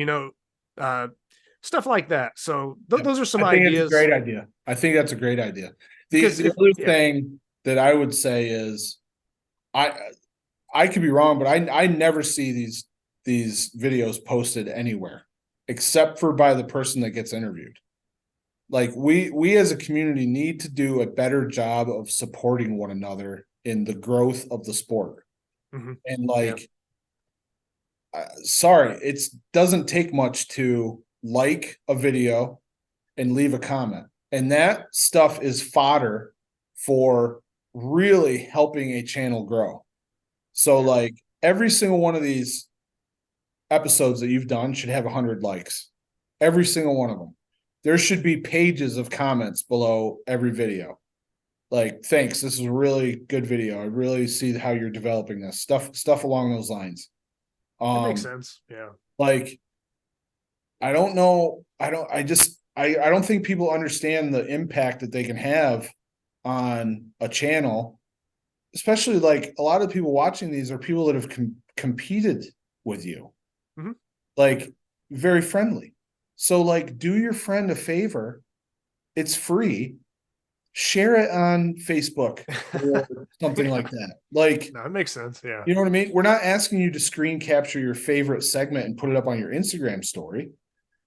stuff like that. So those are some ideas. It's a great idea. I think that's a great idea. The other thing that I would say is, I could be wrong, but I never see these videos posted anywhere except for by the person that gets interviewed. Like we as a community need to do a better job of supporting one another in the growth of the sport. Mm-hmm. And sorry, it doesn't take much to like a video and leave a comment. And that stuff is fodder for really helping a channel grow. So like every single one of these episodes that you've done should have 100 likes. Every single one of them. There should be pages of comments below every video. Like, thanks, this is a really good video. I really see how you're developing this. Stuff along those lines. That makes sense. Yeah. Like, I don't know. I don't think people understand the impact that they can have on a channel, especially like a lot of people watching these are people that have competed with you. Mm-hmm. Like, very friendly. So like, do your friend a favor. It's free. Share it on Facebook or something like that. Like, no, it makes sense. Yeah. You know what I mean? We're not asking you to screen capture your favorite segment and put it up on your Instagram story.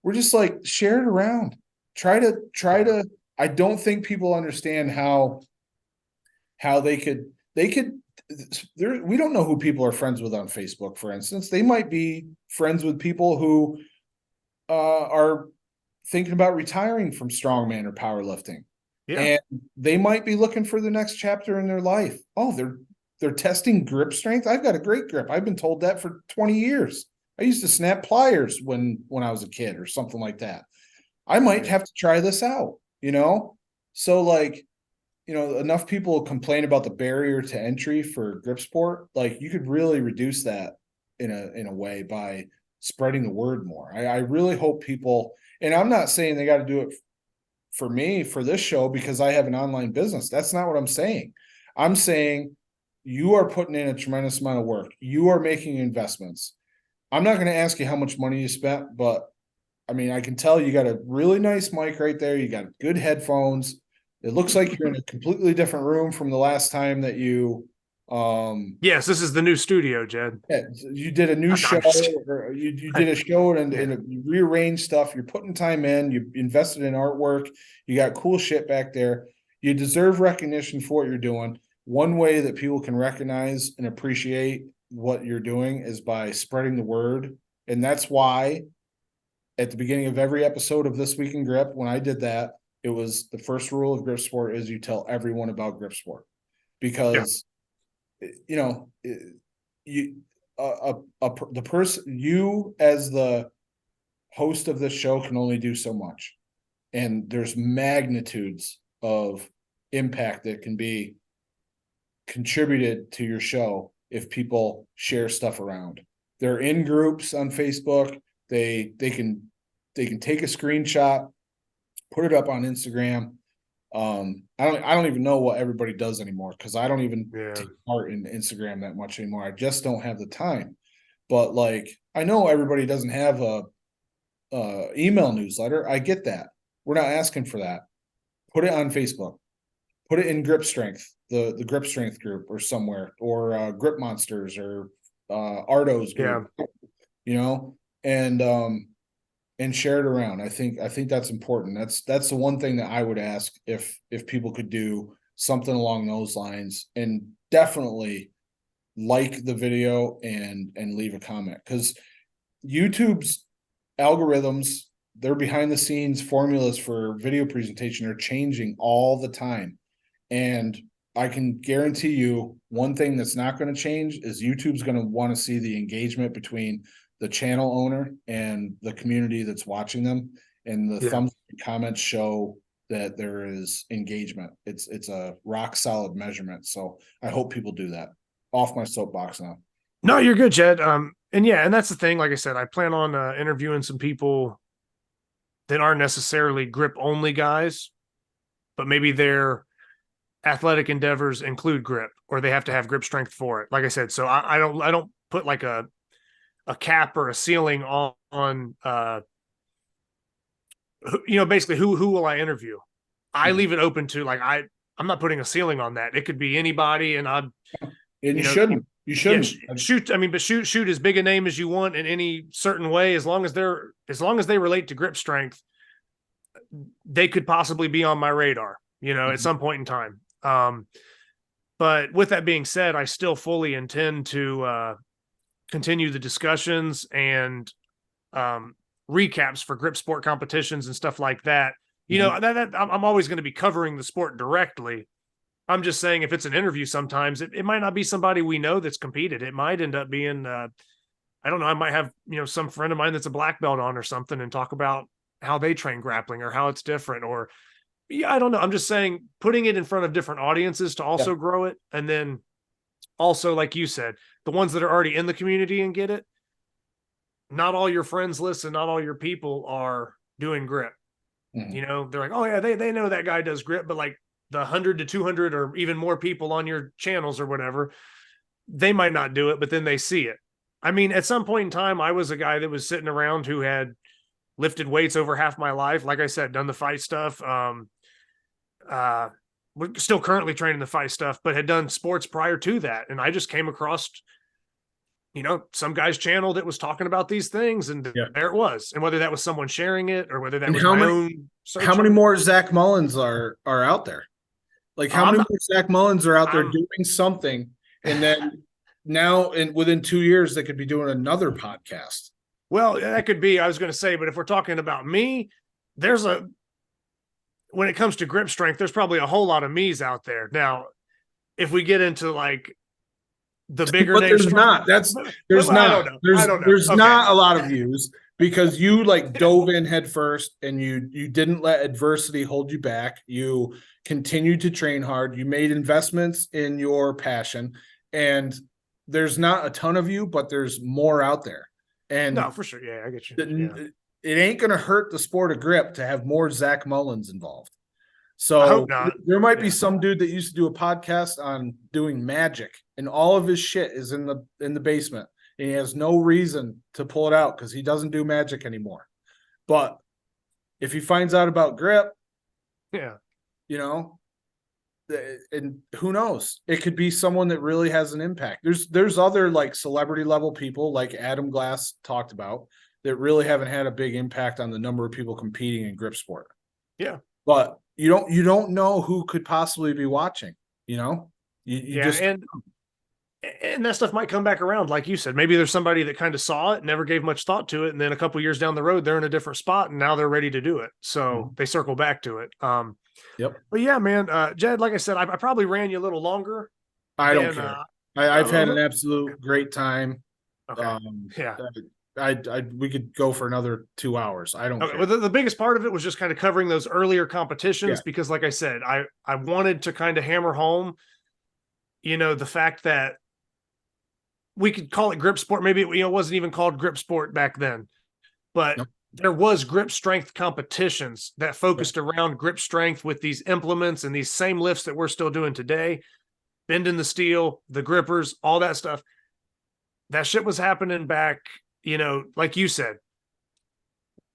We're just like, share it around. Try to, I don't think people understand how they could, we don't know who people are friends with on Facebook, for instance. They might be friends with people who are thinking about retiring from strongman or powerlifting. Yeah. And they might be looking for the next chapter in their life. Oh, they're testing grip strength. I've got a great grip. I've been told that for 20 years. I used to snap pliers when I was a kid or something like that. I might have to try this out, So like, enough people complain about the barrier to entry for grip sport. Like, you could really reduce that in a way by spreading the word more. I really hope people, and I'm not saying they got to do it for me for this show because I have an online business. That's not what I'm saying. I'm saying you are putting in a tremendous amount of work. You are making investments. I'm not going to ask you how much money you spent, but I mean, I can tell you got a really nice mic right there. You got good headphones. It looks like you're in a completely different room from the last time that you. Yes, this is the new studio, Jedd. Yeah, you did a new show. Or you did a show and you rearranged stuff. You're putting time in. You invested in artwork. You got cool shit back there. You deserve recognition for what you're doing. one way that people can recognize and appreciate what you're doing is by spreading the word. And that's why at the beginning of every episode of This Week in Grip, when I did that, it was the first rule of grip sport is you tell everyone about grip sport, because the person, you as the host of this show can only do so much, and there's magnitudes of impact that can be contributed to your show if people share stuff around. They're in groups on Facebook. They can take a screenshot, put it up on Instagram. I don't even know what everybody does anymore, because I don't even take part in Instagram that much anymore. I just don't have the time. But like, I know everybody doesn't have a email newsletter. I get that. We're not asking for that. Put it on Facebook. Put it in Grip Strength, the Grip Strength group or somewhere, or Grip Monsters or Ardo's group. And share it around. I think that's important. That's the one thing that I would ask if people could do something along those lines, and definitely like the video and leave a comment, because YouTube's algorithms, their behind the scenes formulas for video presentation are changing all the time. And I can guarantee you one thing that's not going to change is YouTube's going to want to see the engagement between the channel owner and the community that's watching them, and the thumbs and comments show that there is engagement. It's a rock solid measurement. So I hope people do that. Off my soapbox now. No, you're good, Jedd. And that's the thing. Like I said, I plan on interviewing some people that aren't necessarily grip only guys, but maybe their athletic endeavors include grip, or they have to have grip strength for it. Like I said, so I don't put like a cap or a ceiling on basically who will I interview. I leave it open to, like, I'm not putting a ceiling on that. It could be anybody, and you shouldn't shoot. I mean, but shoot as big a name as you want in any certain way, as long as they relate to grip strength, they could possibly be on my radar, at some point in time. But with that being said, I still fully intend to continue the discussions and recaps for grip sport competitions and stuff like that. That I'm always going to be covering the sport directly. I'm just saying, if it's an interview, sometimes it might not be somebody we know that's competed. It might end up being, I don't know, I might have, some friend of mine that's a black belt on or something, and talk about how they train grappling or how it's different, or I don't know. I'm just saying, putting it in front of different audiences to also grow it. And then also, like you said, the ones that are already in the community and get it, not all your friends listen, not all your people are doing grip. They're like, oh yeah, they know that guy does grip, but like the 100 to 200 or even more people on your channels or whatever, they might not do it, but then they see it. I mean, at some point in time, I was a guy that was sitting around who had lifted weights over half my life. Like I said, done the fight stuff. We're still currently training the fight stuff, but had done sports prior to that. And I just came across, some guy's channel that was talking about these things, and there it was. And whether that was someone sharing it or whether that was my own search. How many more Zach Mullins are out there? Like, how many more Zach Mullins are out there doing something, and then now within 2 years they could be doing another podcast? Well, that could be, I was going to say, but if we're talking about me, when it comes to grip strength, there's probably a whole lot of me's out there. Now, if we get into like the bigger but names, there's not. There's not a lot of views, because you like dove in head first, and you didn't let adversity hold you back. You continued to train hard. You made investments in your passion, and there's not a ton of you, but there's more out there. And no, for sure. Yeah, I get you. It ain't going to hurt the sport of grip to have more Zach Mullins involved. I So hope not. there might be some dude that used to do a podcast on doing magic, and all of his shit is in the basement, and he has no reason to pull it out because he doesn't do magic anymore. But if he finds out about grip, and who knows, it could be someone that really has an impact. There's other like celebrity level people, like Adam Glass talked about, that really haven't had a big impact on the number of people competing in grip sport. Yeah. But you don't know who could possibly be watching, You just and that stuff might come back around, like you said. Maybe there's somebody that kind of saw it, never gave much thought to it, and then a couple years down the road, they're in a different spot, and now they're ready to do it. So they circle back to it. Yep. But yeah, man, Jedd, like I said, I probably ran you a little longer. I don't care. I've had an absolute great time. Okay. Yeah. We could go for another 2 hours. I don't care. Well, the biggest part of it was just kind of covering those earlier competitions because, like I said, I wanted to kind of hammer home, the fact that we could call it grip sport. Maybe it wasn't even called grip sport back then, but there was grip strength competitions that focused around grip strength with these implements and these same lifts that we're still doing today, bending the steel, the grippers, all that stuff. That shit was happening back, like you said,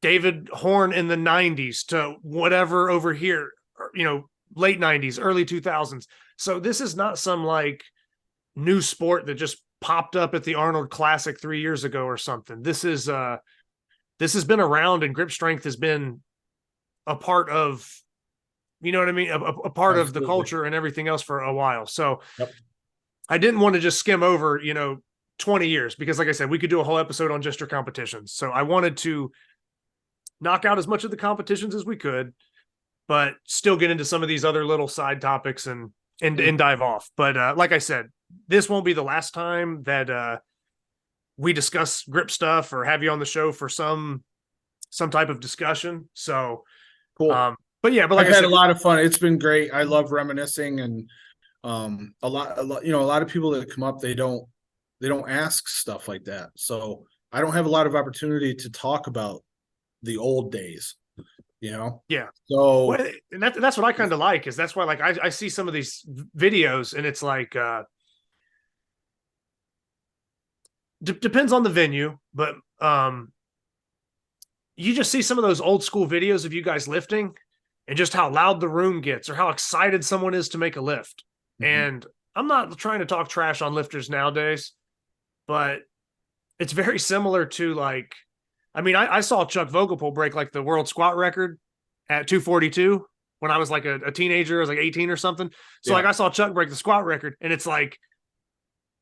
David Horn in the 90s to whatever over here, late 90s, early 2000s. So this is not some like new sport that just popped up at the Arnold Classic 3 years ago or something. This has been around, and grip strength has been a part of, you know what I mean? A part of the culture and everything else for a while. So I didn't want to just skim over, 20 years, because like I said, we could do a whole episode on just your competitions. So I wanted to knock out as much of the competitions as we could, but still get into some of these other little side topics and dive off. But like I said, this won't be the last time that we discuss grip stuff or have you on the show for some type of discussion. So cool. But like I've had a lot of fun. It's been great. I love reminiscing, and a lot, a lot of people that come up, they don't ask stuff like that. So I don't have a lot of opportunity to talk about the old days, Yeah. So well, and that's what I kind of like, is that's why, like, I see some of these videos and it's like, depends on the venue, but you just see some of those old school videos of you guys lifting and just how loud the room gets or how excited someone is to make a lift. And I'm not trying to talk trash on lifters nowadays, but it's very similar to, like, I saw Chuck Vogelpohl break like the world squat record at 242 when I was like a teenager. I was like 18 or something. So like I saw Chuck break the squat record, and it's like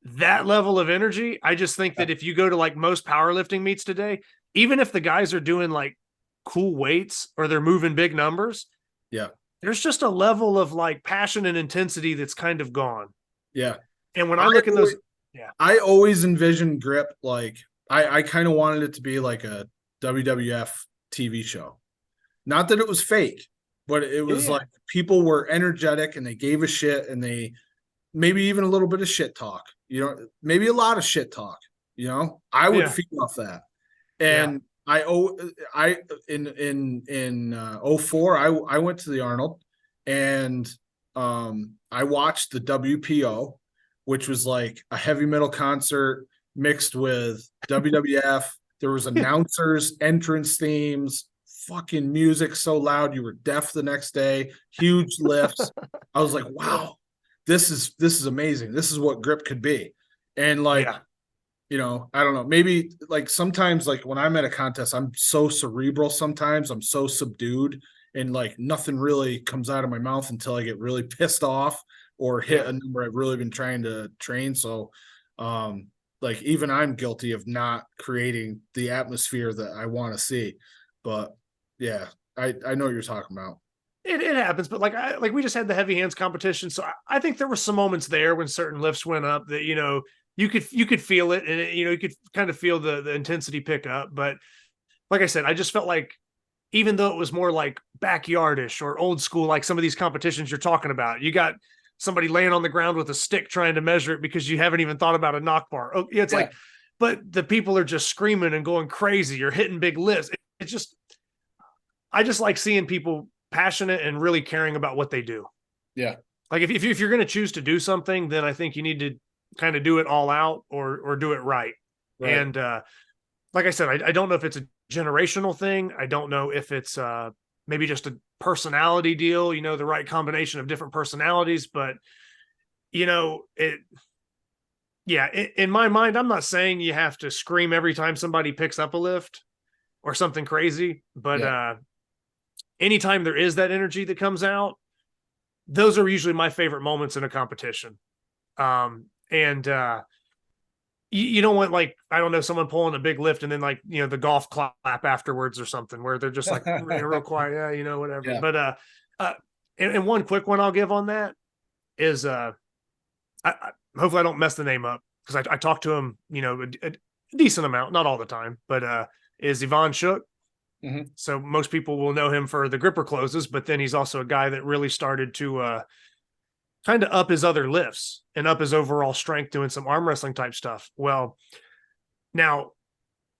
that level of energy. I just think that if you go to like most powerlifting meets today, even if the guys are doing like cool weights or they're moving big numbers, there's just a level of like passion and intensity that's kind of gone. Yeah. And when I look at those, I always envisioned grip like I kind of wanted it to be like a WWF TV show. Not that it was fake, but it was like people were energetic and they gave a shit, and they maybe even a little bit of shit talk, maybe a lot of shit talk, I would feed off that. And in 04, I went to the Arnold, and I watched the WPO, which was like a heavy metal concert mixed with WWF. There was announcers, entrance themes, fucking music so loud you were deaf the next day, huge lifts. I was like, wow, this is amazing. This is what grip could be. And like, I don't know, maybe like sometimes like when I'm at a contest, I'm so cerebral. Sometimes I'm so subdued, and like nothing really comes out of my mouth until I get really pissed off or hit a number I've really been trying to train. So, like even I'm guilty of not creating the atmosphere that I want to see. But yeah, I know what you're talking about. It happens, but like we just had the heavy hands competition, so I think there were some moments there when certain lifts went up that you could feel it, and you could kind of feel the intensity pick up. But like I said, I just felt like even though it was more like backyardish or old school, like some of these competitions you're talking about, you got somebody laying on the ground with a stick trying to measure it because you haven't even thought about a knock bar. Oh, it's like, but the people are just screaming and going crazy. You're hitting big lifts. It's just, I just like seeing people passionate and really caring about what they do. Yeah. Like if you're going to choose to do something, then I think you need to kind of do it all out or do it right. And like I said, I don't know if it's a generational thing. I don't know if it's maybe just a personality deal, the right combination of different personalities, but in my mind, I'm not saying you have to scream every time somebody picks up a lift or something crazy, but anytime there is that energy that comes out, those are usually my favorite moments in a competition. And you don't want, like, I don't know, someone pulling a big lift and then, like, the golf clap afterwards or something where they're just like real quiet. Yeah, whatever. Yeah. But and one quick one I'll give on that is hopefully I don't mess the name up, because I talked to him, a decent amount, not all the time, but is Yvonne Shook. Mhm. So most people will know him for the gripper closes, but then he's also a guy that really started to kind of up his other lifts and up his overall strength doing some arm wrestling type stuff. Well, now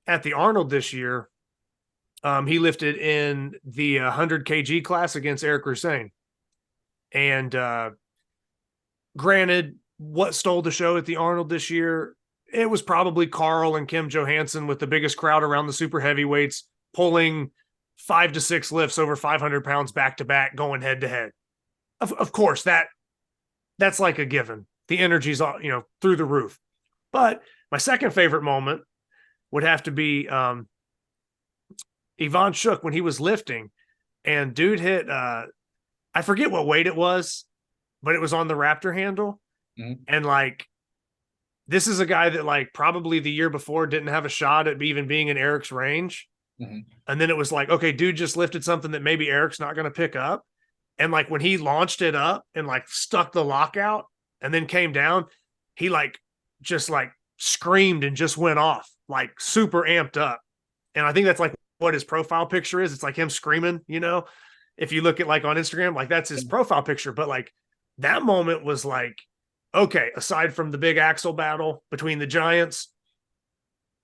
at the Arnold this year, he lifted in the 100 kg class against Eric Hussein. And granted, what stole the show at the Arnold this year, it was probably Carl and Kim Johansson with the biggest crowd around the super heavyweights, pulling 5 to 6 lifts over 500 pounds back to back, going head to head. Of course, that's like a given. The energy's, through the roof. But my second favorite moment would have to be Yvonne Shook when he was lifting, and dude hit, I forget what weight it was, but it was on the Raptor handle. Mhm. And like, this is a guy that, like, probably the year before didn't have a shot at even being in Eric's range. Mhm. And then it was like, okay, dude just lifted something that maybe Eric's not going to pick up. And like, when he launched it up and like stuck the lockout and then came down, he just screamed and just went off, like super amped up. And I think that's like what his profile picture is. It's like him screaming, if you look at, like, on Instagram, like, that's his profile picture. But like, that moment was like, okay, aside from the big axle battle between the giants,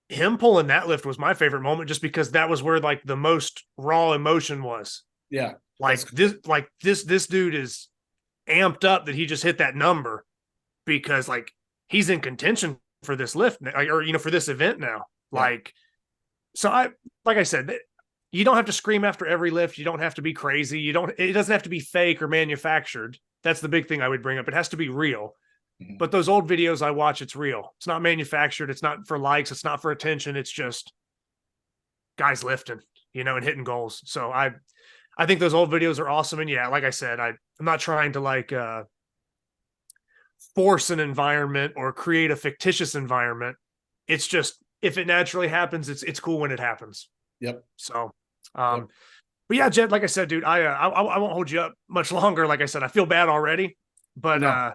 him pulling that lift was my favorite moment, just because that was where, like, the most raw emotion was. Yeah. Like this dude is amped up that he just hit that number, because like he's in contention for this lift, or for this event now. Yeah. Like, so like I said, you don't have to scream after every lift. You don't have to be crazy. It doesn't have to be fake or manufactured. That's the big thing I would bring up. It has to be real. Mhm. But those old videos I watch, it's real. It's not manufactured. It's not for likes. It's not for attention. It's just guys lifting, and hitting goals. So I think those old videos are awesome. And yeah, like I said, I'm not trying to like force an environment or create a fictitious environment. It's just, if it naturally happens, it's cool when it happens. Yep. So, Yep. But yeah, Jedd, like I said, dude, I won't hold you up much longer. Like I said, I feel bad already, but No.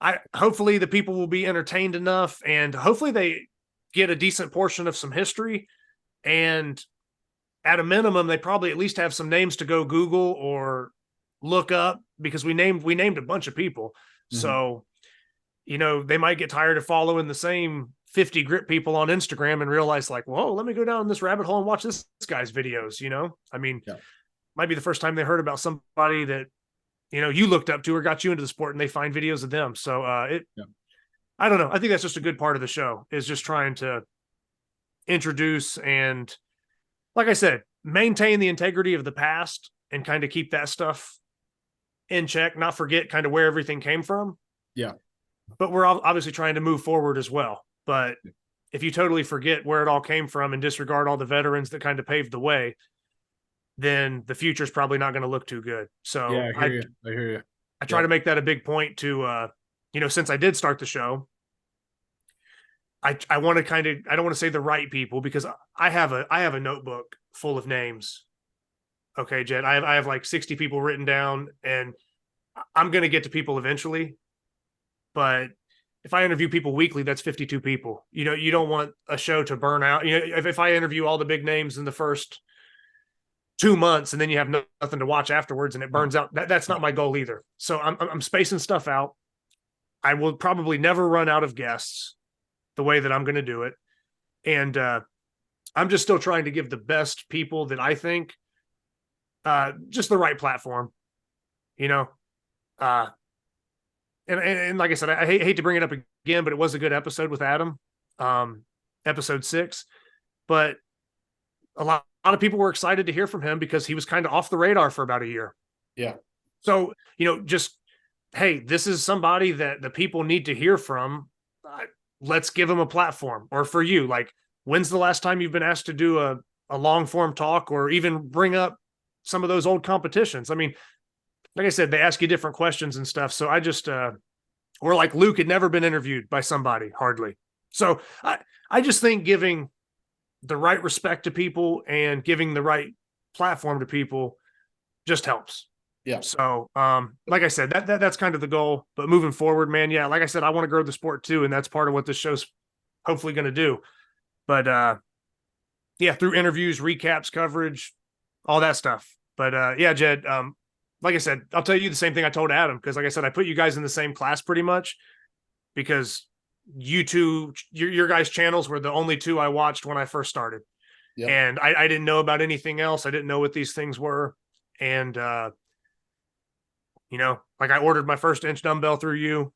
I hopefully the people will be entertained enough, and hopefully they get a decent portion of some history, and at a minimum, they probably at least have some names to go Google or look up, because we named a bunch of people. Mhm. So, they might get tired of following the same 50 grip people on Instagram and realize, like, whoa, let me go down this rabbit hole and watch this guy's videos. I mean, Yeah. might be the first time they heard about somebody that, you looked up to or got you into the sport, and they find videos of them. So Yeah. I don't know. I think that's just a good part of the show, is just trying to introduce and, like I said, maintain the integrity of the past and kind of keep that stuff in check, not forget kind of where everything came from. Yeah. But we're obviously trying to move forward as well. But if you totally forget where it all came from and disregard all the veterans that kind of paved the way, then the future is probably not going to look too good. So Yeah, I hear you. I try to make that a big point to, since I did start the show, I want to kind of, I don't want to say the right people, because I have a notebook full of names. Okay, Jedd, I have like 60 people written down, and I'm going to get to people eventually. But if I interview people weekly, that's 52 people. You don't want a show to burn out. If I interview all the big names in the first 2 months and then you have nothing to watch afterwards and it burns out, that's not my goal either. So I'm spacing stuff out. I will probably never run out of guests the way that I'm going to do it. And I'm just still trying to give the best people that I think just the right platform, and like I said, I hate to bring it up again, but it was a good episode with Adam, episode 6. But a lot of people were excited to hear from him because he was kind of off the radar for about a year. Yeah. So, just, hey, this is somebody that the people need to hear from. Let's give them a platform. Or for you, like, when's the last time you've been asked to do a long form talk, or even bring up some of those old competitions? I mean, like I said, they ask you different questions and stuff. So I just, or like Luke had never been interviewed by somebody, hardly. So I just think giving the right respect to people and giving the right platform to people just helps. Yeah. So, like I said, that's kind of the goal, but moving forward, man, yeah, like I said, I want to grow the sport too. And that's part of what this show's hopefully going to do. But, yeah, through interviews, recaps, coverage, all that stuff. But, yeah, Jedd, like I said, I'll tell you the same thing I told Adam. Cause like I said, I put you guys in the same class pretty much because you two, your guys' channels were the only two I watched when I first started. Yep. And I didn't know about anything else. I didn't know what these things were. And, like I ordered my first inch dumbbell through you,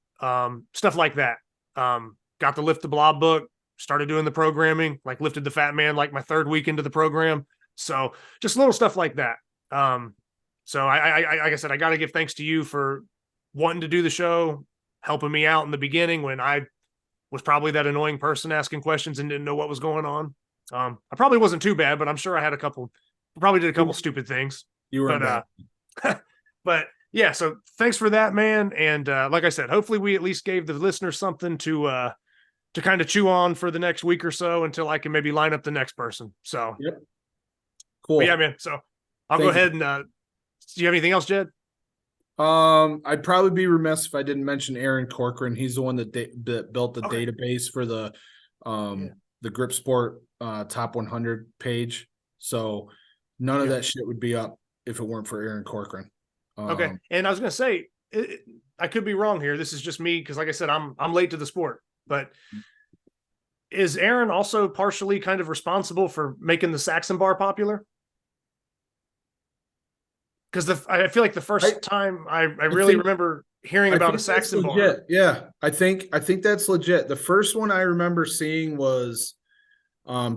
stuff like that. Got the Lift the Blob book, started doing the programming, like lifted the Fat Man, like my third week into the program. So just little stuff like that. So I like I said, I got to give thanks to you for wanting to do the show, helping me out in the beginning when I was probably that annoying person asking questions and didn't know what was going on. I probably wasn't too bad, but I'm sure I had probably did a couple stupid things. You were bad. But yeah, so thanks for that, man. And like I said, hopefully we at least gave the listeners something to kind of chew on for the next week or so until I can maybe line up the next person. So Yep. Cool. But yeah, man. So I'll go ahead and do you have anything else, Jedd? I'd probably be remiss if I didn't mention Aaron Corcoran. He's the one that built the database for the Grip Sport top 100 page. So none of that shit would be up if it weren't for Aaron Corcoran. Okay. And I was going to say, I could be wrong here. This is just me. Cause like I said, I'm late to the sport, but is Aaron also partially kind of responsible for making the Saxon bar popular? Cause I feel like the first time I really remember hearing about a Saxon bar. Yeah. I think that's legit. The first one I remember seeing was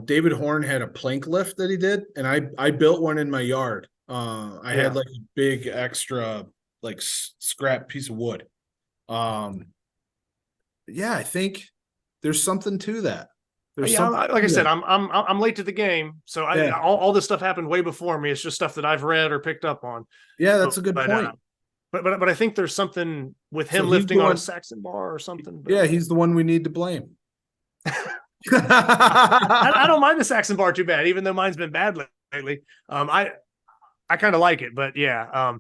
David Horn had a plank lift that he did. And I built one in my yard. I had like a big extra like scrap piece of wood. Yeah, I think there's something to that. Like I said, I'm late to the game, so all this stuff happened way before me. It's just stuff that I've read or picked up on. Yeah, that's a good point. But I think there's something with him lifting on a Saxon bar or something. But... Yeah, he's the one we need to blame. I don't mind the Saxon bar too bad, even though mine's been bad lately. I kind of like it, but yeah,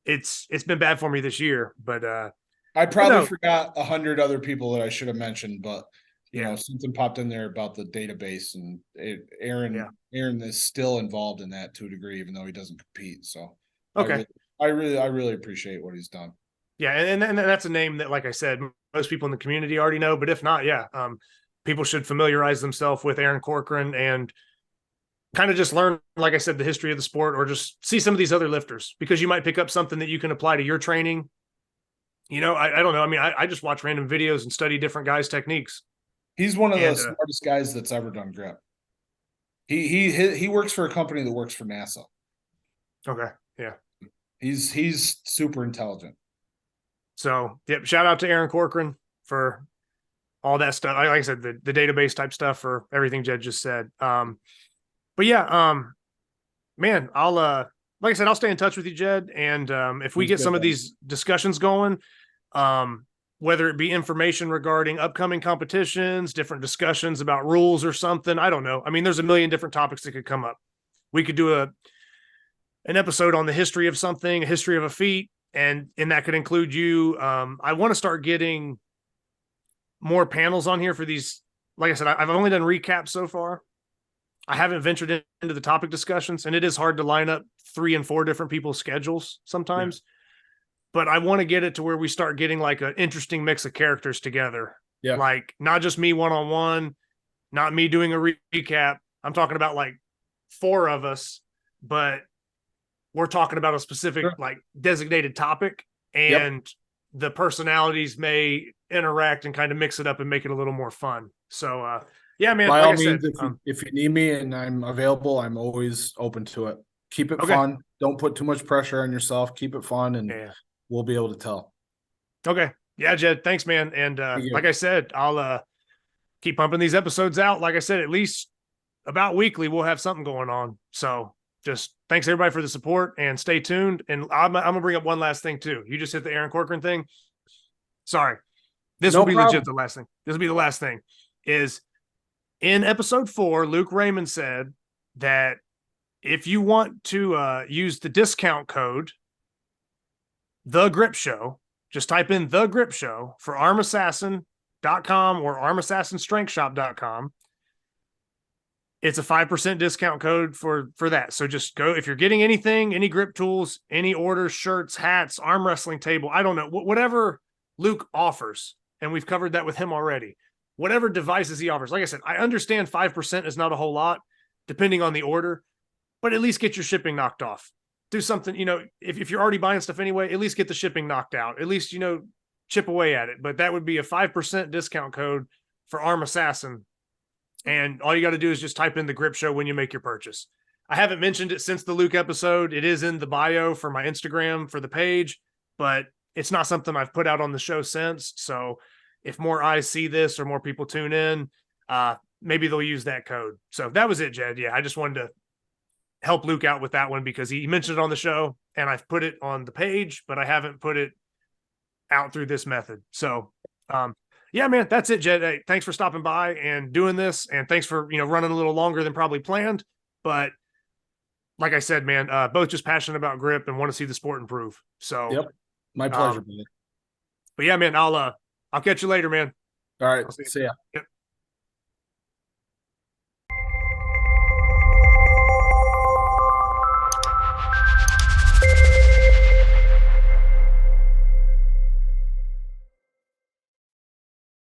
it's been bad for me this year. But I probably forgot 100 other people that I should have mentioned, but you know, something popped in there about the database, and Aaron is still involved in that to a degree, even though he doesn't compete. So okay, I really appreciate what he's done. Yeah, and that's a name that, like I said, most people in the community already know. But if not, people should familiarize themselves with Aaron Corcoran and kind of just learn, like I said, the history of the sport, or just see some of these other lifters, because you might pick up something that you can apply to your training. You know, I don't know. I mean, I just watch random videos and study different guys' techniques. He's one of the smartest guys that's ever done grip. He works for a company that works for NASA. Okay. Yeah. He's super intelligent. So, yep. Shout out to Aaron Corcoran for all that stuff. Like I said, the database type stuff, for everything Jedd just said. But yeah, man, I'll like I said, I'll stay in touch with you, Jedd. And if we get some of these discussions going, whether it be information regarding upcoming competitions, different discussions about rules or something, I don't know. I mean, there's a million different topics that could come up. We could do an episode on the history of something, a history of a feat, and that could include you. I want to start getting more panels on here for these. Like I said, I've only done recaps so far. I haven't ventured into the topic discussions, and it is hard to line up 3 and 4 different people's schedules sometimes. Yeah. But I want to get it to where we start getting like an interesting mix of characters together. Yeah. Like not just me one-on-one, not me doing a recap. I'm talking about like 4 of us, but we're talking about a specific like designated topic, and the personalities may interact and kind of mix it up and make it a little more fun. So, yeah, man. By all means, if you need me and I'm available, I'm always open to it. Keep it fun. Don't put too much pressure on yourself. Keep it fun, and we'll be able to tell. Okay. Yeah, Jedd. Thanks, man. And like I said, I'll keep pumping these episodes out. Like I said, at least about weekly, we'll have something going on. So just thanks everybody for the support, and stay tuned. And I'm going to bring up one last thing too. You just hit the Aaron Corcoran thing. Sorry. This No will be problem. legit the last thing. This will be the last thing. Is in episode 4, Luke Raymond said that if you want to use the discount code, The Grip Show, just type in The Grip Show for armassassin.com or armassassinstrengthshop.com. It's a 5% discount code for that. So just go, if you're getting anything, any grip tools, any orders, shirts, hats, arm wrestling table, I don't know, whatever Luke offers, and we've covered that with him already, whatever devices he offers. Like I said, I understand 5% is not a whole lot depending on the order, but at least get your shipping knocked off. Do something, if you're already buying stuff anyway, at least get the shipping knocked out. At least, chip away at it. But that would be a 5% discount code for Arm Assassin. And all you got to do is just type in The Grip Show when you make your purchase. I haven't mentioned it since the Luke episode. It is in the bio for my Instagram for the page, but it's not something I've put out on the show since. So if more eyes see this or more people tune in, maybe they'll use that code. So that was it, Jedd. Yeah, I just wanted to help Luke out with that one because he mentioned it on the show and I've put it on the page, but I haven't put it out through this method. So, yeah, man, that's it, Jedd. Hey, thanks for stopping by and doing this. And thanks for, running a little longer than probably planned. But like I said, man, both just passionate about grip and want to see the sport improve. So, Yep. My pleasure, man. But yeah, man, I'll catch you later, man. All right. I'll see you. See ya. Yep.